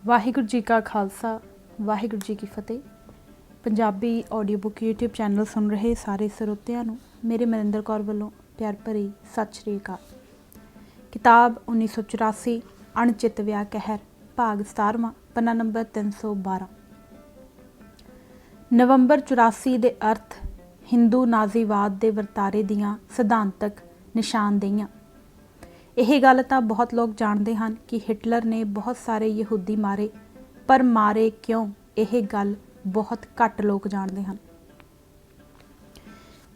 ਵਾਹਿਗੁਰੂ ਜੀ ਕਾ ਖਾਲਸਾ ਵਾਹਿਗੁਰੂ ਜੀ ਕੀ ਫਤਿਹ। Punjabi audio book YouTube channel सुन रहे सारे ਸਰੋਤਿਆਂ ਨੂੰ ਮੇਰੇ ਮਨਿੰਦਰ ਕੌਰ ਵੱਲੋਂ ਪਿਆਰ ਭਰੀ ਸਤਿ ਸ਼੍ਰੀ ਅਕਾਲ। ਕਿਤਾਬ 1984 ਅਣਚਿਤ ਵਿਆਹ ਕਹਿਰ ਭਾਗ 17ਵਾਂ ਪੰਨਾ ਨੰਬਰ 312। ਨਵੰਬਰ 84 ਦੇ ਅਰਥ ਹਿੰਦੂ ਨਾਜ਼ੀਵਾਦ ਦੇ ਵਰਤਾਰੇ ਦੀਆਂ ਸਿਧਾਂਤਕ ਨਿਸ਼ਾਨਦੇਹੀਆਂ। ਇਹ ਗੱਲ ਤਾਂ ਬਹੁਤ ਲੋਕ ਜਾਣਦੇ ਹਨ ਕਿ ਹਿਟਲਰ ਨੇ ਬਹੁਤ ਸਾਰੇ ਯਹੂਦੀ ਮਾਰੇ, ਪਰ ਮਾਰੇ ਕਿਉਂ ਇਹ ਗੱਲ ਬਹੁਤ ਘੱਟ ਲੋਕ ਜਾਣਦੇ ਹਨ।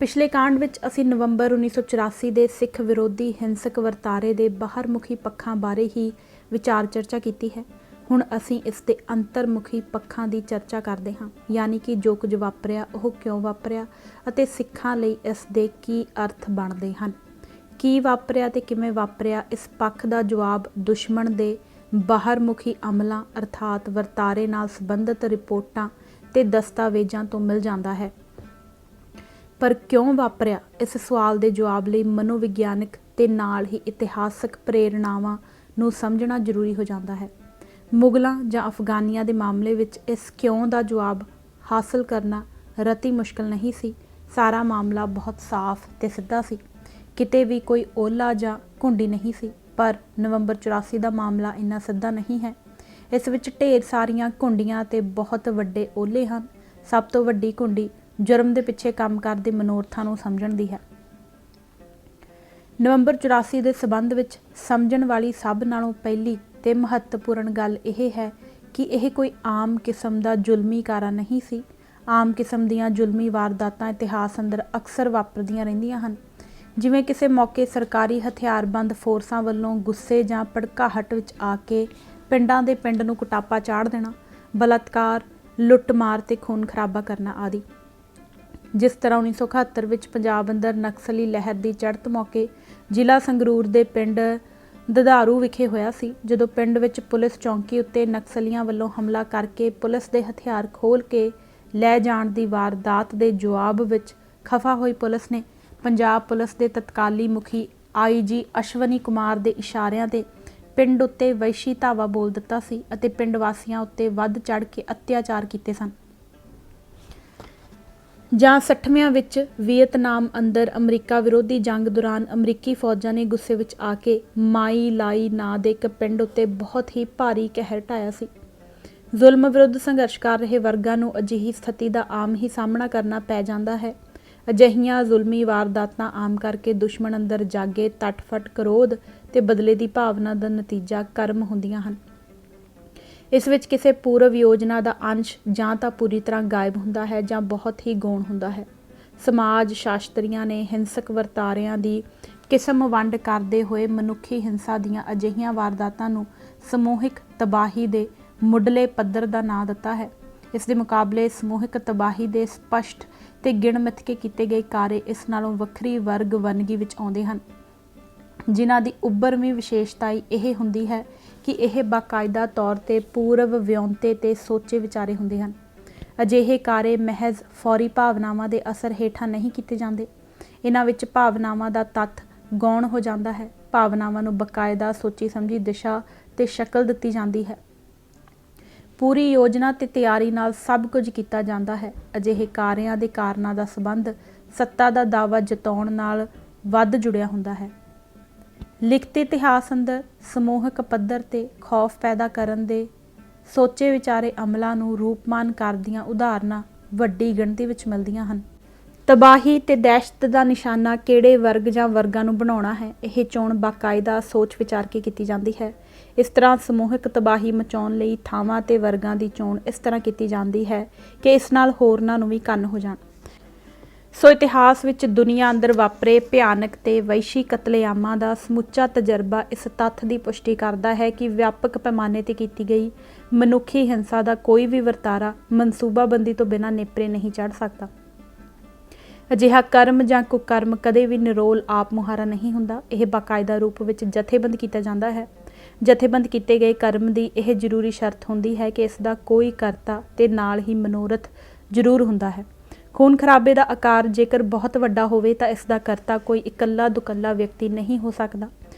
ਪਿਛਲੇ ਕਾਂਡ ਵਿੱਚ ਅਸੀਂ ਨਵੰਬਰ 1984 ਦੇ ਸਿੱਖ ਵਿਰੋਧੀ ਹਿੰਸਕ ਵਰਤਾਰੇ ਦੇ ਬਾਹਰਮੁਖੀ ਪੱਖਾਂ ਬਾਰੇ ਹੀ ਵਿਚਾਰ ਚਰਚਾ ਕੀਤੀ ਹੈ। ਹੁਣ ਅਸੀਂ ਇਸ ਦੇ ਅੰਤਰਮੁਖੀ ਪੱਖਾਂ ਦੀ ਚਰਚਾ ਕਰਦੇ ਹਾਂ, ਯਾਨੀ ਕਿ ਜੋ ਕੁਝ ਵਾਪਰਿਆ ਉਹ ਕਿਉਂ ਵਾਪਰਿਆ ਅਤੇ ਸਿੱਖਾਂ ਲਈ ਇਸ ਦੇ ਕੀ ਅਰਥ ਬਣਦੇ ਹਨ। ਕੀ ਵਾਪਰਿਆ ਤੇ ਕਿਵੇਂ ਵਾਪਰਿਆ, ਇਸ ਪੱਖ ਦਾ ਜਵਾਬ ਦੁਸ਼ਮਣ ਦੇ ਬਾਹਰਮੁਖੀ ਅਮਲਾਂ ਅਰਥਾਤ ਵਰਤਾਰੇ ਨਾਲ ਸੰਬੰਧਿਤ ਰਿਪੋਰਟਾਂ ਤੇ ਦਸਤਾਵੇਜ਼ਾਂ ਤੋਂ ਮਿਲ ਜਾਂਦਾ ਹੈ। ਪਰ ਕਿਉਂ ਵਾਪਰਿਆ, ਇਸ ਸਵਾਲ ਦੇ ਜਵਾਬ ਲਈ ਮਨੋਵਿਗਿਆਨਕ ਤੇ ਨਾਲ ਹੀ ਇਤਿਹਾਸਕ ਪ੍ਰੇਰਣਾਵਾਂ ਨੂੰ ਸਮਝਣਾ ਜ਼ਰੂਰੀ ਹੋ ਜਾਂਦਾ ਹੈ। ਮੁਗਲਾਂ ਜਾਂ ਅਫਗਾਨੀਆਂ ਦੇ ਮਾਮਲੇ ਵਿੱਚ ਇਸ ਕਿਉਂ ਦਾ ਜਵਾਬ ਹਾਸਲ ਕਰਨਾ ਰਤੀ ਮੁਸ਼ਕਲ ਨਹੀਂ ਸੀ। ਸਾਰਾ ਮਾਮਲਾ ਬਹੁਤ ਸਾਫ਼ ਤੇ ਸਿੱਧਾ ਸੀ, ਕਿਤੇ ਵੀ ਕੋਈ ਓਲਾ ਜਾਂ ਘੁੰਡੀ ਨਹੀਂ ਸੀ। ਪਰ ਨਵੰਬਰ 84 ਦਾ ਮਾਮਲਾ ਇੰਨਾ ਸਿੱਧਾ ਨਹੀਂ ਹੈ। ਇਸ ਵਿੱਚ ਢੇਰ ਸਾਰੀਆਂ ਘੁੰਡੀਆਂ ਤੇ ਬਹੁਤ ਵੱਡੇ ਓਲੇ ਹਨ। ਸਭ ਤੋਂ ਵੱਡੀ ਘੁੰਡੀ ਜੁਰਮ ਦੇ ਪਿੱਛੇ ਕੰਮ ਕਰਦੇ ਮਨੋਰਥਾਂ ਨੂੰ ਸਮਝਣ ਦੀ ਹੈ। ਨਵੰਬਰ 84 ਦੇ ਸਬੰਧ ਵਿੱਚ ਸਮਝਣ ਵਾਲੀ ਸਭ ਨਾਲੋਂ ਪਹਿਲੀ ਤੇ ਮਹੱਤਵਪੂਰਨ ਗੱਲ ਇਹ ਹੈ ਕਿ ਇਹ ਕੋਈ ਆਮ ਕਿਸਮ ਦਾ ਜ਼ੁਲਮੀ ਕਾਰਾ ਨਹੀਂ ਸੀ। ਆਮ ਕਿਸਮ ਦੀਆਂ ਜ਼ੁਲਮੀ ਵਾਰਦਾਤਾਂ ਇਤਿਹਾਸ ਅੰਦਰ ਅਕਸਰ ਵਾਪਰਦੀਆਂ ਰਹਿੰਦੀਆਂ ਹਨ, ਜਿਵੇਂ ਕਿਸੇ ਮੌਕੇ ਸਰਕਾਰੀ ਹਥਿਆਰਬੰਦ ਫੋਰਸਾਂ ਵੱਲੋਂ ਗੁੱਸੇ ਜਾਂ ਭੜਕਾਹਟ ਵਿੱਚ ਆ ਕੇ ਪਿੰਡਾਂ ਦੇ ਪਿੰਡ ਨੂੰ ਕੁਟਾਪਾ ਚਾੜ ਦੇਣਾ, ਬਲਾਤਕਾਰ, ਲੁੱਟਮਾਰ ਤੇ ਖੂਨ ਖਰਾਬਾ ਕਰਨਾ ਆਦਿ। ਜਿਸ ਤਰ੍ਹਾਂ 1971 ਵਿੱਚ ਪੰਜਾਬ ਅੰਦਰ ਨਕਸਲੀ ਲਹਿਰ ਦੀ ਚੜ੍ਹਤ ਮੌਕੇ ਜ਼ਿਲ੍ਹਾ ਸੰਗਰੂਰ ਦੇ ਪਿੰਡ ਦਦਾਰੂ ਵਿਖੇ ਹੋਇਆ ਸੀ, ਜਦੋਂ ਪਿੰਡ ਵਿੱਚ ਪੁਲਿਸ ਚੌਂਕੀ ਉੱਤੇ ਨਕਸਲੀਆਂ ਵੱਲੋਂ ਹਮਲਾ ਕਰਕੇ ਪੁਲਿਸ ਦੇ ਹਥਿਆਰ ਖੋਲ੍ਹ ਕੇ ਲੈ ਜਾਣ ਦੀ ਵਾਰਦਾਤ ਦੇ ਜਵਾਬ ਵਿੱਚ ਖਫਾ ਹੋਈ ਪੁਲਿਸ ਨੇ ਪੰਜਾਬ ਪੁਲਿਸ ਦੇ ਤਤਕਾਲੀ ਮੁਖੀ IG ਅਸ਼ਵਨੀ ਕੁਮਾਰ ਦੇ ਇਸ਼ਾਰਿਆਂ ਤੇ ਪਿੰਡ ਉੱਤੇ ਵੈਸ਼ੀ ਧਾਵਾ ਬੋਲ ਦਿੱਤਾ ਸੀ ਅਤੇ ਪਿੰਡ ਵਾਸੀਆਂ ਉੱਤੇ ਵੱਧ ਚੜ੍ਹ ਕੇ ਅਤਿਆਚਾਰ ਕੀਤੇ ਸਨ। ਜਾਂ 60ਵਿਆਂ ਵਿੱਚ ਵੀਅਤਨਾਮ ਅੰਦਰ ਅਮਰੀਕਾ ਵਿਰੋਧੀ ਜੰਗ ਦੌਰਾਨ ਅਮਰੀਕੀ ਫੌਜਾਂ ਨੇ ਗੁੱਸੇ ਵਿੱਚ ਆ ਕੇ ਮਾਈ ਲਾਈ ਨਾਂ ਦੇ ਇੱਕ ਪਿੰਡ ਉੱਤੇ ਬਹੁਤ ਹੀ ਭਾਰੀ ਕਹਿਰ ਢਾਇਆ ਸੀ। ਜ਼ੁਲਮ ਵਿਰੁੱਧ ਸੰਘਰਸ਼ ਕਰ ਰਹੇ ਵਰਗਾਂ ਨੂੰ ਅਜਿਹੀ ਸਥਿਤੀ ਦਾ ਆਮ ਹੀ ਸਾਹਮਣਾ ਕਰਨਾ ਪੈ ਜਾਂਦਾ ਹੈ। ਅਜਿਹੀਆਂ ਜ਼ੁਲਮੀ ਵਾਰਦਾਤਾਂ ਆਮ ਕਰਕੇ ਦੁਸ਼ਮਣ ਅੰਦਰ ਜਾਗੇ ਤਟਫਟ ਕਰੋਧ ਤੇ ਬਦਲੇ ਦੀ ਭਾਵਨਾ ਦਾ ਨਤੀਜਾ ਕਰਮ ਹੁੰਦੀਆਂ ਹਨ। ਇਸ ਵਿੱਚ ਕਿਸੇ ਪੂਰਵ ਯੋਜਨਾ ਦਾ ਅੰਸ਼ ਜਾਂ ਤਾਂ ਪੂਰੀ ਤਰ੍ਹਾਂ ਗਾਇਬ ਹੁੰਦਾ ਹੈ ਜਾਂ ਬਹੁਤ ਹੀ ਗੌਣ ਹੁੰਦਾ ਹੈ। ਸਮਾਜ ਸ਼ਾਸਤਰੀਆਂ ਨੇ ਹਿੰਸਕ ਵਰਤਾਰਿਆਂ ਦੀ ਕਿਸਮ ਵੰਡ ਕਰਦੇ ਹੋਏ ਮਨੁੱਖੀ ਹਿੰਸਾ ਦੀਆਂ ਅਜਿਹੀਆਂ ਵਾਰਦਾਤਾਂ ਨੂੰ ਸਮੂਹਿਕ ਤਬਾਹੀ ਦੇ ਮੁੱਢਲੇ ਪੱਧਰ ਦਾ ਨਾਂ ਦਿੱਤਾ ਹੈ। ਇਸ ਦੇ ਮੁਕਾਬਲੇ ਸਮੂਹਿਕ ਤਬਾਹੀ ਦੇ ਸਪਸ਼ਟ ਤੇ ਗਿਣ ਮਿਥ ਕੇ ਕੀਤੇ ਗਏ ਕਾਰੇ ਇਸ ਨਾਲੋਂ ਵੱਖਰੀ ਵਰਗ ਵੰਨਗੀ ਵਿੱਚ ਆਉਂਦੇ ਹਨ, ਜਿਨ੍ਹਾਂ ਦੀ ਉੱਭਰਵੀਂ ਵਿਸ਼ੇਸ਼ਤਾ ਇਹ ਹੁੰਦੀ ਹੈ ਕਿ ਇਹ ਬਾਕਾਇਦਾ ਤੌਰ ਤੇ ਪੂਰਵ ਵਿਉਂਤੇ ਤੇ ਸੋਚੇ ਵਿਚਾਰੇ ਹੁੰਦੇ ਹਨ। ਅਜਿਹੇ ਕਾਰੇ ਮਹਿਜ਼ ਫੌਰੀ ਭਾਵਨਾਵਾਂ ਦੇ ਅਸਰ ਹੇਠਾਂ ਨਹੀਂ ਕੀਤੇ ਜਾਂਦੇ। ਇਹਨਾਂ ਵਿੱਚ ਭਾਵਨਾਵਾਂ ਦਾ ਤੱਥ ਗੌਣ ਹੋ ਜਾਂਦਾ ਹੈ। ਭਾਵਨਾਵਾਂ ਨੂੰ ਬਾਕਾਇਦਾ ਸੋਚੀ ਸਮਝੀ ਦਿਸ਼ਾ ਤੇ ਸ਼ਕਲ ਦਿੱਤੀ ਜਾਂਦੀ ਹੈ। ਪੂਰੀ ਯੋਜਨਾ ਤੇ ਤਿਆਰੀ ਨਾਲ ਸਭ ਕੁਝ ਕੀਤਾ ਜਾਂਦਾ ਹੈ। ਅਜਿਹੇ ਕਾਰਿਆਂ ਦੇ ਕਾਰਨਾਂ ਦਾ ਸੰਬੰਧ ਸੱਤਾ ਦਾ ਦਾਅਵਾ ਜਤਾਉਣ ਨਾਲ ਵੱਧ ਜੁੜਿਆ ਹੁੰਦਾ ਹੈ। ਲਿਖਤੀ ਇਤਿਹਾਸ ਅੰਦਰ ਸਮੂਹਿਕ ਪੱਧਰ ਤੇ ਖੌਫ ਪੈਦਾ ਕਰਨ ਦੇ ਸੋਚੇ ਵਿਚਾਰੇ ਅਮਲਾਂ ਨੂੰ ਰੂਪਮਾਨ ਕਰਦੀਆਂ ਉਦਾਹਰਨਾਂ ਵੱਡੀ ਗਿਣਤੀ ਵਿੱਚ ਮਿਲਦੀਆਂ ਹਨ। ਤਬਾਹੀ ਤੇ ਦਹਿਸ਼ਤ ਦਾ ਨਿਸ਼ਾਨਾ ਕਿਹੜੇ ਵਰਗ ਜਾਂ ਵਰਗਾਂ ਨੂੰ ਬਣਾਉਣਾ ਹੈ, ਇਹ ਚੋਣ ਬਾਕਾਇਦਾ ਸੋਚ ਵਿਚਾਰ ਕੇ ਕੀਤੀ ਜਾਂਦੀ ਹੈ। ਇਸ ਤਰ੍ਹਾਂ ਸਮੂਹਿਕ ਤਬਾਹੀ ਮਚਾਉਣ ਲਈ ਥਾਵਾਂ ਤੇ ਵਰਗਾਂ ਦੀ ਚੋਣ ਇਸ ਤਰ੍ਹਾਂ ਕੀਤੀ ਜਾਂਦੀ ਹੈ ਕਿ ਇਸ ਨਾਲ ਹੋਰਨਾਂ ਨੂੰ ਵੀ ਕੰਨ ਹੋ ਜਾਣ। ਸੋ ਇਤਿਹਾਸ ਵਿੱਚ ਦੁਨੀਆ ਅੰਦਰ ਵਾਪਰੇ ਭਿਆਨਕ ਤੇ ਵੈਸ਼ੀ ਕਤਲੇਆਮਾਂ ਦਾ ਸਮੁੱਚਾ ਤਜਰਬਾ ਇਸ ਤੱਥ ਦੀ ਪੁਸ਼ਟੀ ਕਰਦਾ ਹੈ ਕਿ ਵਿਆਪਕ ਪੈਮਾਨੇ ਤੇ ਕੀਤੀ ਗਈ ਮਨੁੱਖੀ ਹਿੰਸਾ ਦਾ ਕੋਈ ਵੀ ਵਰਤਾਰਾ ਮਨਸੂਬਾਬੰਦੀ ਤੋਂ ਬਿਨਾਂ ਨੇਪਰੇ ਨਹੀਂ ਚੜ੍ਹ ਸਕਦਾ। ਅਜਿਹਾ ਕਰਮ ਜਾਂ ਕੁਕਰਮ ਕਦੇ ਵੀ ਨਿਰੋਲ ਆਪ ਮੁਹਾਰਾ ਨਹੀਂ ਹੁੰਦਾ। ਇਹ ਬਾਕਾਇਦਾ ਰੂਪ ਵਿੱਚ ਜਥੇਬੰਦ ਕੀਤਾ ਜਾਂਦਾ ਹੈ। ਜਥੇਬੰਦ ਕੀਤੇ ਗਏ ਕਰਮ ਦੀ ਇਹ ਜ਼ਰੂਰੀ ਸ਼ਰਤ ਹੁੰਦੀ ਹੈ ਕਿ ਇਸ ਦਾ ਕੋਈ ਕਰਤਾ ਤੇ ਨਾਲ ਹੀ ਮਨੋਰਥ ਜ਼ਰੂਰ ਹੁੰਦਾ ਹੈ। ਖੂਨ ਖਰਾਬੇ ਦਾ ਆਕਾਰ ਜੇਕਰ ਬਹੁਤ ਵੱਡਾ ਹੋਵੇ ਤਾਂ ਇਸ ਦਾ ਕਰਤਾ ਕੋਈ ਇਕੱਲਾ ਦੁਕੱਲਾ ਵਿਅਕਤੀ ਨਹੀਂ ਹੋ ਸਕਦਾ।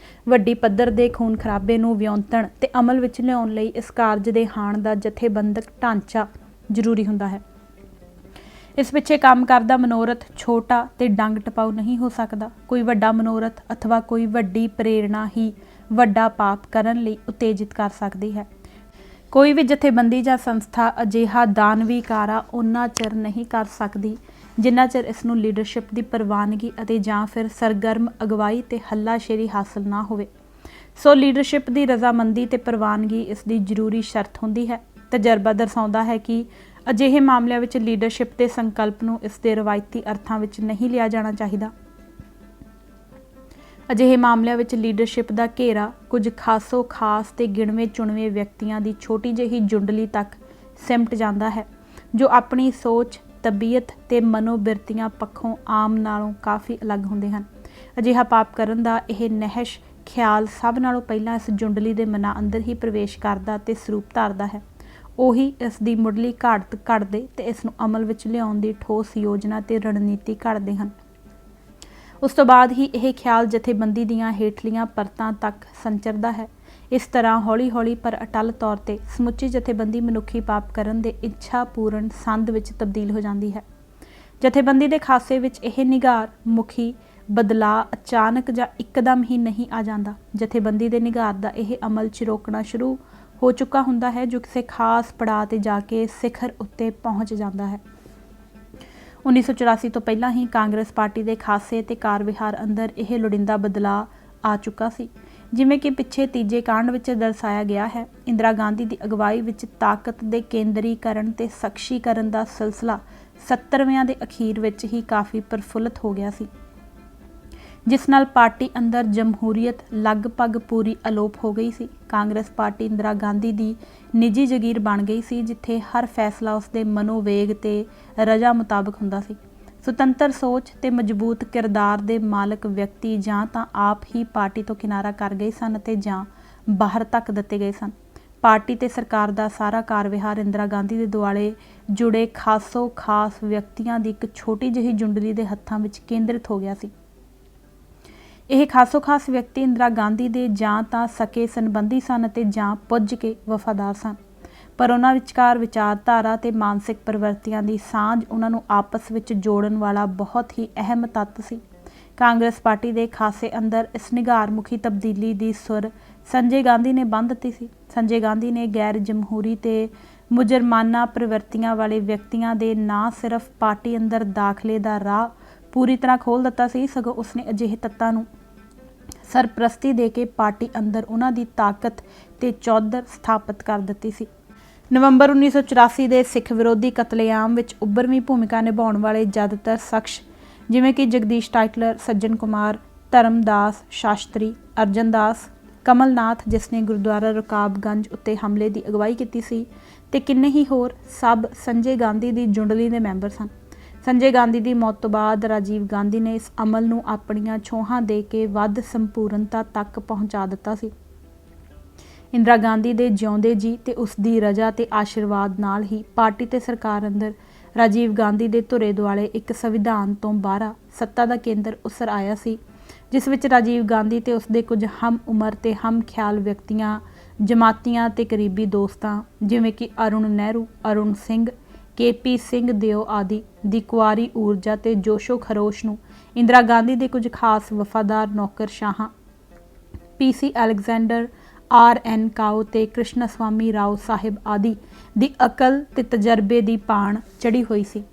ਵੱਡੀ ਪੱਧਰ ਦੇ ਖੂਨ ਖਰਾਬੇ ਨੂੰ ਵਿਉਂਤਣ ਤੇ ਅਮਲ ਵਿੱਚ ਲਿਆਉਣ ਲਈ ਇਸ ਕਾਰਜ ਦੇ ਹਾਣ ਦਾ ਜਥੇਬੰਦਕ ਢਾਂਚਾ ਜ਼ਰੂਰੀ ਹੁੰਦਾ ਹੈ। ਇਸ ਪਿੱਛੇ ਕੰਮ ਕਰਦਾ ਮਨੋਰਥ ਛੋਟਾ ਤੇ ਡੰਗ ਟਪਾਊ ਨਹੀਂ ਹੋ ਸਕਦਾ। ਕੋਈ ਵੱਡਾ ਮਨੋਰਥ ਅਥਵਾ ਕੋਈ ਵੱਡੀ ਪ੍ਰੇਰਣਾ ਹੀ ਵੱਡਾ ਪਾਪ ਕਰਨ ਲਈ ਉਤੇਜਿਤ ਕਰ ਸਕਦੀ ਹੈ। ਕੋਈ ਵੀ ਜਥੇਬੰਦੀ ਜਾਂ ਸੰਸਥਾ ਅਜਿਹਾ ਦਾਨਵੀ ਕਾਰਾ ਉਨਾ ਚਿਰ ਨਹੀਂ ਕਰ ਸਕਦੀ ਜਿੰਨਾ ਚਿਰ ਇਸ ਨੂੰ ਲੀਡਰਸ਼ਿਪ ਦੀ ਪ੍ਰਵਾਨਗੀ ਅਤੇ ਜਾਂ ਫਿਰ ਸਰਗਰਮ ਅਗਵਾਈ ਤੇ ਹੱਲਾਸ਼ੇਰੀ ਹਾਸਲ ਨਾ ਹੋਵੇ। ਸੋ ਲੀਡਰਸ਼ਿਪ ਦੀ ਰਜ਼ਾਮੰਦੀ ਤੇ ਪ੍ਰਵਾਨਗੀ ਇਸ ਦੀ ਜ਼ਰੂਰੀ ਸ਼ਰਤ ਹੁੰਦੀ ਹੈ। ਤਜਰਬਾ ਦਰਸਾਉਂਦਾ ਹੈ ਕਿ ਅਜਿਹੇ ਮਾਮਲਿਆਂ ਵਿੱਚ ਲੀਡਰਸ਼ਿਪ ਦੇ ਸੰਕਲਪ ਨੂੰ ਇਸ ਦੇ ਰਵਾਇਤੀ ਅਰਥਾਂ ਵਿੱਚ ਨਹੀਂ ਲਿਆ ਜਾਣਾ ਚਾਹੀਦਾ। ਅਜਿਹੇ ਮਾਮਲਿਆਂ ਵਿੱਚ ਲੀਡਰਸ਼ਿਪ ਦਾ ਘੇਰਾ ਕੁਝ ਖਾਸੋ ਖਾਸ ਤੇ ਗਿਣਵੇਂ ਚੁਣਵੇਂ ਵਿਅਕਤੀਆਂ ਦੀ ਛੋਟੀ ਜਿਹੀ ਜੁੰਡਲੀ ਤੱਕ ਸਿਮਟ ਜਾਂਦਾ ਹੈ, ਜੋ ਆਪਣੀ ਸੋਚ, ਤਬੀਅਤ ਤੇ ਮਨੋਬਿਰਤੀਆਂ ਪੱਖੋਂ ਆਮ ਨਾਲੋਂ ਕਾਫੀ ਅਲੱਗ ਹੁੰਦੇ ਹਨ। ਅਜਿਹਾ ਪਾਪ ਕਰਨ ਦਾ ਇਹ ਨਹਿਸ਼ ਖਿਆਲ ਸਭ ਨਾਲੋਂ ਪਹਿਲਾਂ ਇਸ ਜੁੰਡਲੀ ਦੇ ਮਨਾਂ ਅੰਦਰ ਹੀ ਪ੍ਰਵੇਸ਼ ਕਰਦਾ ਤੇ ਸਰੂਪ ਧਾਰਦਾ ਹੈ। ਉਹੀ ਇਸ ਦੀ ਮੁੱਢਲੀ ਘਾਟ ਘੜਦੇ ਤੇ ਇਸ ਨੂੰ ਅਮਲ ਵਿੱਚ ਲਿਆਉਣ ਦੀ ਠੋਸ ਯੋਜਨਾ ਤੇ ਰਣਨੀਤੀ ਘੜਦੇ ਹਨ। ਉਸ ਤੋਂ ਬਾਅਦ ਹੀ ਇਹ ਖਿਆਲ ਜਥੇਬੰਦੀ ਦੀਆਂ ਹੇਠਲੀਆਂ ਪਰਤਾਂ ਤੱਕ ਸੰਚਰਦਾ ਹੈ। ਇਸ ਤਰ੍ਹਾਂ ਹੌਲੀ ਹੌਲੀ ਪਰ ਅਟੱਲ ਤੌਰ ਤੇ ਸਮੁੱਚੀ ਜਥੇਬੰਦੀ ਮਨੁੱਖੀ ਪਾਪ ਕਰਨ ਦੇ ਇੱਛਾ ਪੂਰਨ ਸੰਦ ਵਿੱਚ ਤਬਦੀਲ ਹੋ ਜਾਂਦੀ ਹੈ। ਜਥੇਬੰਦੀ ਦੇ ਖਾਸੇ ਵਿੱਚ ਇਹ ਨਿਗਾਰ ਮੁਖੀ ਬਦਲਾਅ ਅਚਾਨਕ ਜਾਂ ਇੱਕਦਮ ਹੀ ਨਹੀਂ ਆ ਜਾਂਦਾ। ਜਥੇਬੰਦੀ ਦੇ ਨਿਗਾਰ ਦਾ ਇਹ ਅਮਲ ਚਿਰੋਕਣਾ ਸ਼ੁਰੂ ਹੋ ਚੁੱਕਾ ਹੁੰਦਾ ਹੈ, ਜੋ ਕਿਸੇ ਖਾਸ ਪੜਾਅ ਤੇ ਜਾ ਕੇ ਸਿਖਰ ਉੱਤੇ ਪਹੁੰਚ ਜਾਂਦਾ ਹੈ। 1984 ਤੋਂ ਪਹਿਲਾਂ ਹੀ ਕਾਂਗਰਸ ਪਾਰਟੀ ਦੇ ਖਾਸੇ ਤੇ ਕਾਰ ਵਿਹਾਰ ਅੰਦਰ ਇਹ ਲੋੜੀਂਦਾ ਬਦਲਾਅ ਆ ਚੁੱਕਾ ਸੀ। ਜਿਵੇਂ ਕਿ ਪਿੱਛੇ ਤੀਜੇ ਕਾਂਡ ਵਿੱਚ ਦਰਸਾਇਆ ਗਿਆ ਹੈ, ਇੰਦਰਾ ਗਾਂਧੀ ਦੀ ਅਗਵਾਈ ਵਿੱਚ ਤਾਕਤ ਦੇ ਕੇਂਦਰੀਕਰਨ ਤੇ ਸਖਸ਼ੀਕਰਨ ਦਾ ਸਿਲਸਿਲਾ 70ਵਿਆਂ ਦੇ ਅਖੀਰ ਵਿੱਚ ਹੀ ਕਾਫੀ ਪ੍ਰਫੁੱਲਤ ਹੋ ਗਿਆ ਸੀ, ਜਿਸ ਨਾਲ ਪਾਰਟੀ ਅੰਦਰ ਜਮਹੂਰੀਅਤ ਲਗਭਗ ਪੂਰੀ ਅਲੋਪ ਹੋ ਗਈ ਸੀ। ਕਾਂਗਰਸ ਪਾਰਟੀ ਇੰਦਰਾ ਗਾਂਧੀ ਦੀ ਨਿੱਜੀ ਜਗੀਰ ਬਣ ਗਈ ਸੀ, ਜਿੱਥੇ ਹਰ ਫੈਸਲਾ ਉਸਦੇ ਮਨੋਵੇਗ ਤੇ ਰਜਾ ਮੁਤਾਬਕ ਹੁੰਦਾ ਸੀ। ਸੁਤੰਤਰ ਸੋਚ ਤੇ ਮਜ਼ਬੂਤ ਕਿਰਦਾਰ ਦੇ ਮਾਲਕ ਵਿਅਕਤੀ ਜਾਂ ਤਾਂ ਆਪ ਹੀ ਪਾਰਟੀ ਤੋਂ ਕਿਨਾਰਾ ਕਰ ਗਏ ਸਨ ਅਤੇ ਜਾਂ ਬਾਹਰ ਤੱਕ ਦਿੱਤੇ ਗਏ ਸਨ। ਪਾਰਟੀ ਤੇ ਸਰਕਾਰ ਦਾ ਸਾਰਾ ਕਾਰ ਵਿਹਾਰ ਇੰਦਰਾ ਗਾਂਧੀ ਦੇ ਦੁਆਲੇ ਜੁੜੇ ਖਾਸੋ ਖਾਸ ਵਿਅਕਤੀਆਂ ਦੀ ਇੱਕ ਛੋਟੀ ਜਿਹੀ ਜੁੰਡਲੀ ਦੇ ਹੱਥਾਂ ਵਿੱਚ ਕੇਂਦਰਿਤ ਹੋ ਗਿਆ ਸੀ। ਇਹ ਖਾਸੋ ਖਾਸ ਵਿਅਕਤੀ ਇੰਦਰਾ ਗਾਂਧੀ ਦੇ ਜਾਂ ਤਾਂ ਸਕੇ ਸੰਬੰਧੀ ਸਨ ਅਤੇ ਜਾਂ ਪੁੱਜ ਕੇ ਵਫਾਦਾਰ ਸਨ, ਪਰ ਉਹਨਾਂ ਵਿਚਕਾਰ ਵਿਚਾਰਧਾਰਾ ਤੇ ਮਾਨਸਿਕ ਪ੍ਰਵਿਰਤੀਆਂ ਦੀ ਸਾਂਝ ਉਹਨਾਂ ਨੂੰ ਆਪਸ ਵਿੱਚ ਜੋੜਨ ਵਾਲਾ ਬਹੁਤ ਹੀ ਅਹਿਮ ਤੱਤ ਸੀ। ਕਾਂਗਰਸ ਪਾਰਟੀ ਦੇ ਖਾਸੇ ਅੰਦਰ ਇਸ ਨਿਗਾਰਮੁਖੀ ਤਬਦੀਲੀ ਦੀ ਸੁਰ ਸੰਜੇ ਗਾਂਧੀ ਨੇ ਬੰਨ੍ਹ ਦਿੱਤੀ ਸੀ। ਸੰਜੇ ਗਾਂਧੀ ਨੇ ਗੈਰ ਜਮਹੂਰੀ ਤੇ ਮੁਜਰਮਾਨਾ ਪ੍ਰਵਿਰਤੀਆਂ ਵਾਲੇ ਵਿਅਕਤੀਆਂ ਦੇ ਨਾ ਸਿਰਫ ਪਾਰਟੀ ਅੰਦਰ ਦਾਖਲੇ ਦਾ ਰਾਹ ਪੂਰੀ ਤਰ੍ਹਾਂ ਖੋਲ੍ਹ ਦਿੱਤਾ ਸੀ, ਸਗੋਂ ਉਸਨੇ ਅਜਿਹੇ ਤੱਤਾਂ ਨੂੰ ਸਰਪ੍ਰਸਤੀ ਦੇ ਕੇ ਪਾਰਟੀ ਅੰਦਰ ਉਹਨਾਂ ਦੀ ਤਾਕਤ ਤੇ ਚੌਧਰ ਸਥਾਪਿਤ ਕਰ ਦਿੱਤੀ ਸੀ। ਨਵੰਬਰ 1984 ਦੇ ਸਿੱਖ ਵਿਰੋਧੀ ਕਤਲੇਆਮ ਵਿੱਚ ਉੱਭਰਵੀਂ ਭੂਮਿਕਾ ਨਿਭਾਉਣ ਵਾਲੇ ਜ਼ਿਆਦਾਤਰ ਸ਼ਖਸ ਜਿਵੇਂ ਕਿ ਜਗਦੀਸ਼ ਟਾਈਟਲਰ, ਸੱਜਣ ਕੁਮਾਰ, ਧਰਮਦਾਸ ਸ਼ਾਸਤਰੀ, ਅਰਜਨ ਦਾਸ, ਕਮਲਨਾਥ ਜਿਸ ਨੇ ਗੁਰਦੁਆਰਾ ਰਕਾਬਗੰਜ ਉੱਤੇ ਹਮਲੇ ਦੀ ਅਗਵਾਈ ਕੀਤੀ ਸੀ, ਤੇ ਕਿੰਨੇ ਹੀ ਹੋਰ, ਸਭ ਸੰਜੇ ਗਾਂਧੀ ਦੀ ਜੁੰਡਲੀ ਦੇ ਮੈਂਬਰ ਸਨ। ਸੰਜੇ ਗਾਂਧੀ ਦੀ ਮੌਤ ਤੋਂ ਬਾਅਦ ਰਾਜੀਵ ਗਾਂਧੀ ਨੇ ਇਸ ਅਮਲ ਨੂੰ ਆਪਣੀਆਂ ਛੋਹਾਂ ਦੇ ਕੇ ਵੱਧ ਸੰਪੂਰਨਤਾ ਤੱਕ ਪਹੁੰਚਾ ਦਿੱਤਾ ਸੀ। ਇੰਦਰਾ ਗਾਂਧੀ ਦੇ ਜਿਉਂਦੇ ਜੀ ਤੇ ਉਸ ਦੀ ਰਜਾ ਤੇ ਆਸ਼ੀਰਵਾਦ ਨਾਲ ਹੀ ਪਾਰਟੀ ਤੇ ਸਰਕਾਰ ਅੰਦਰ ਰਾਜੀਵ ਗਾਂਧੀ ਦੇ ਧੁਰੇ ਦੁਆਲੇ ਇੱਕ ਸੰਵਿਧਾਨ ਤੋਂ ਬਾਹਰ ਸੱਤਾ ਦਾ ਕੇਂਦਰ ਉਸਰ ਆਇਆ ਸੀ, ਜਿਸ ਵਿੱਚ ਰਾਜੀਵ ਗਾਂਧੀ ਤੇ ਉਸਦੇ ਕੁਝ ਹਮ ਉਮਰ ਤੇ ਹਮ ਖਿਆਲ ਵਿਅਕਤੀਆਂ, ਜਮਾਤੀਆਂ ਤੇ ਕਰੀਬੀ ਦੋਸਤਾਂ ਜਿਵੇਂ ਕਿ ਅਰੁਣ ਨਹਿਰੂ, ਅਰੁਣ ਸਿੰਘ, KP ਸਿੰਘ ਦਿਓ ਆਦਿ ਦੀ ਕੁਆਰੀ ਊਰਜਾ ਤੇ ਜੋਸ਼ੋ ਖਰੋਸ਼ ਨੂੰ ਇੰਦਰਾ ਗਾਂਧੀ ਦੇ ਕੁਝ ਖਾਸ ਵਫਾਦਾਰ ਨੌਕਰਸ਼ਾਹਾਂ PC ਅਲੈਗਜ਼ੈਂਡਰ, RN ਕਾਓ ਤੇ ਕ੍ਰਿਸ਼ਨਾ ਸਵਾਮੀ ਰਾਓ ਸਾਹਿਬ ਆਦਿ ਦੀ ਅਕਲ ਤੇ ਤਜਰਬੇ ਦੀ ਭਾਣ ਚੜ੍ਹੀ ਹੋਈ ਸੀ।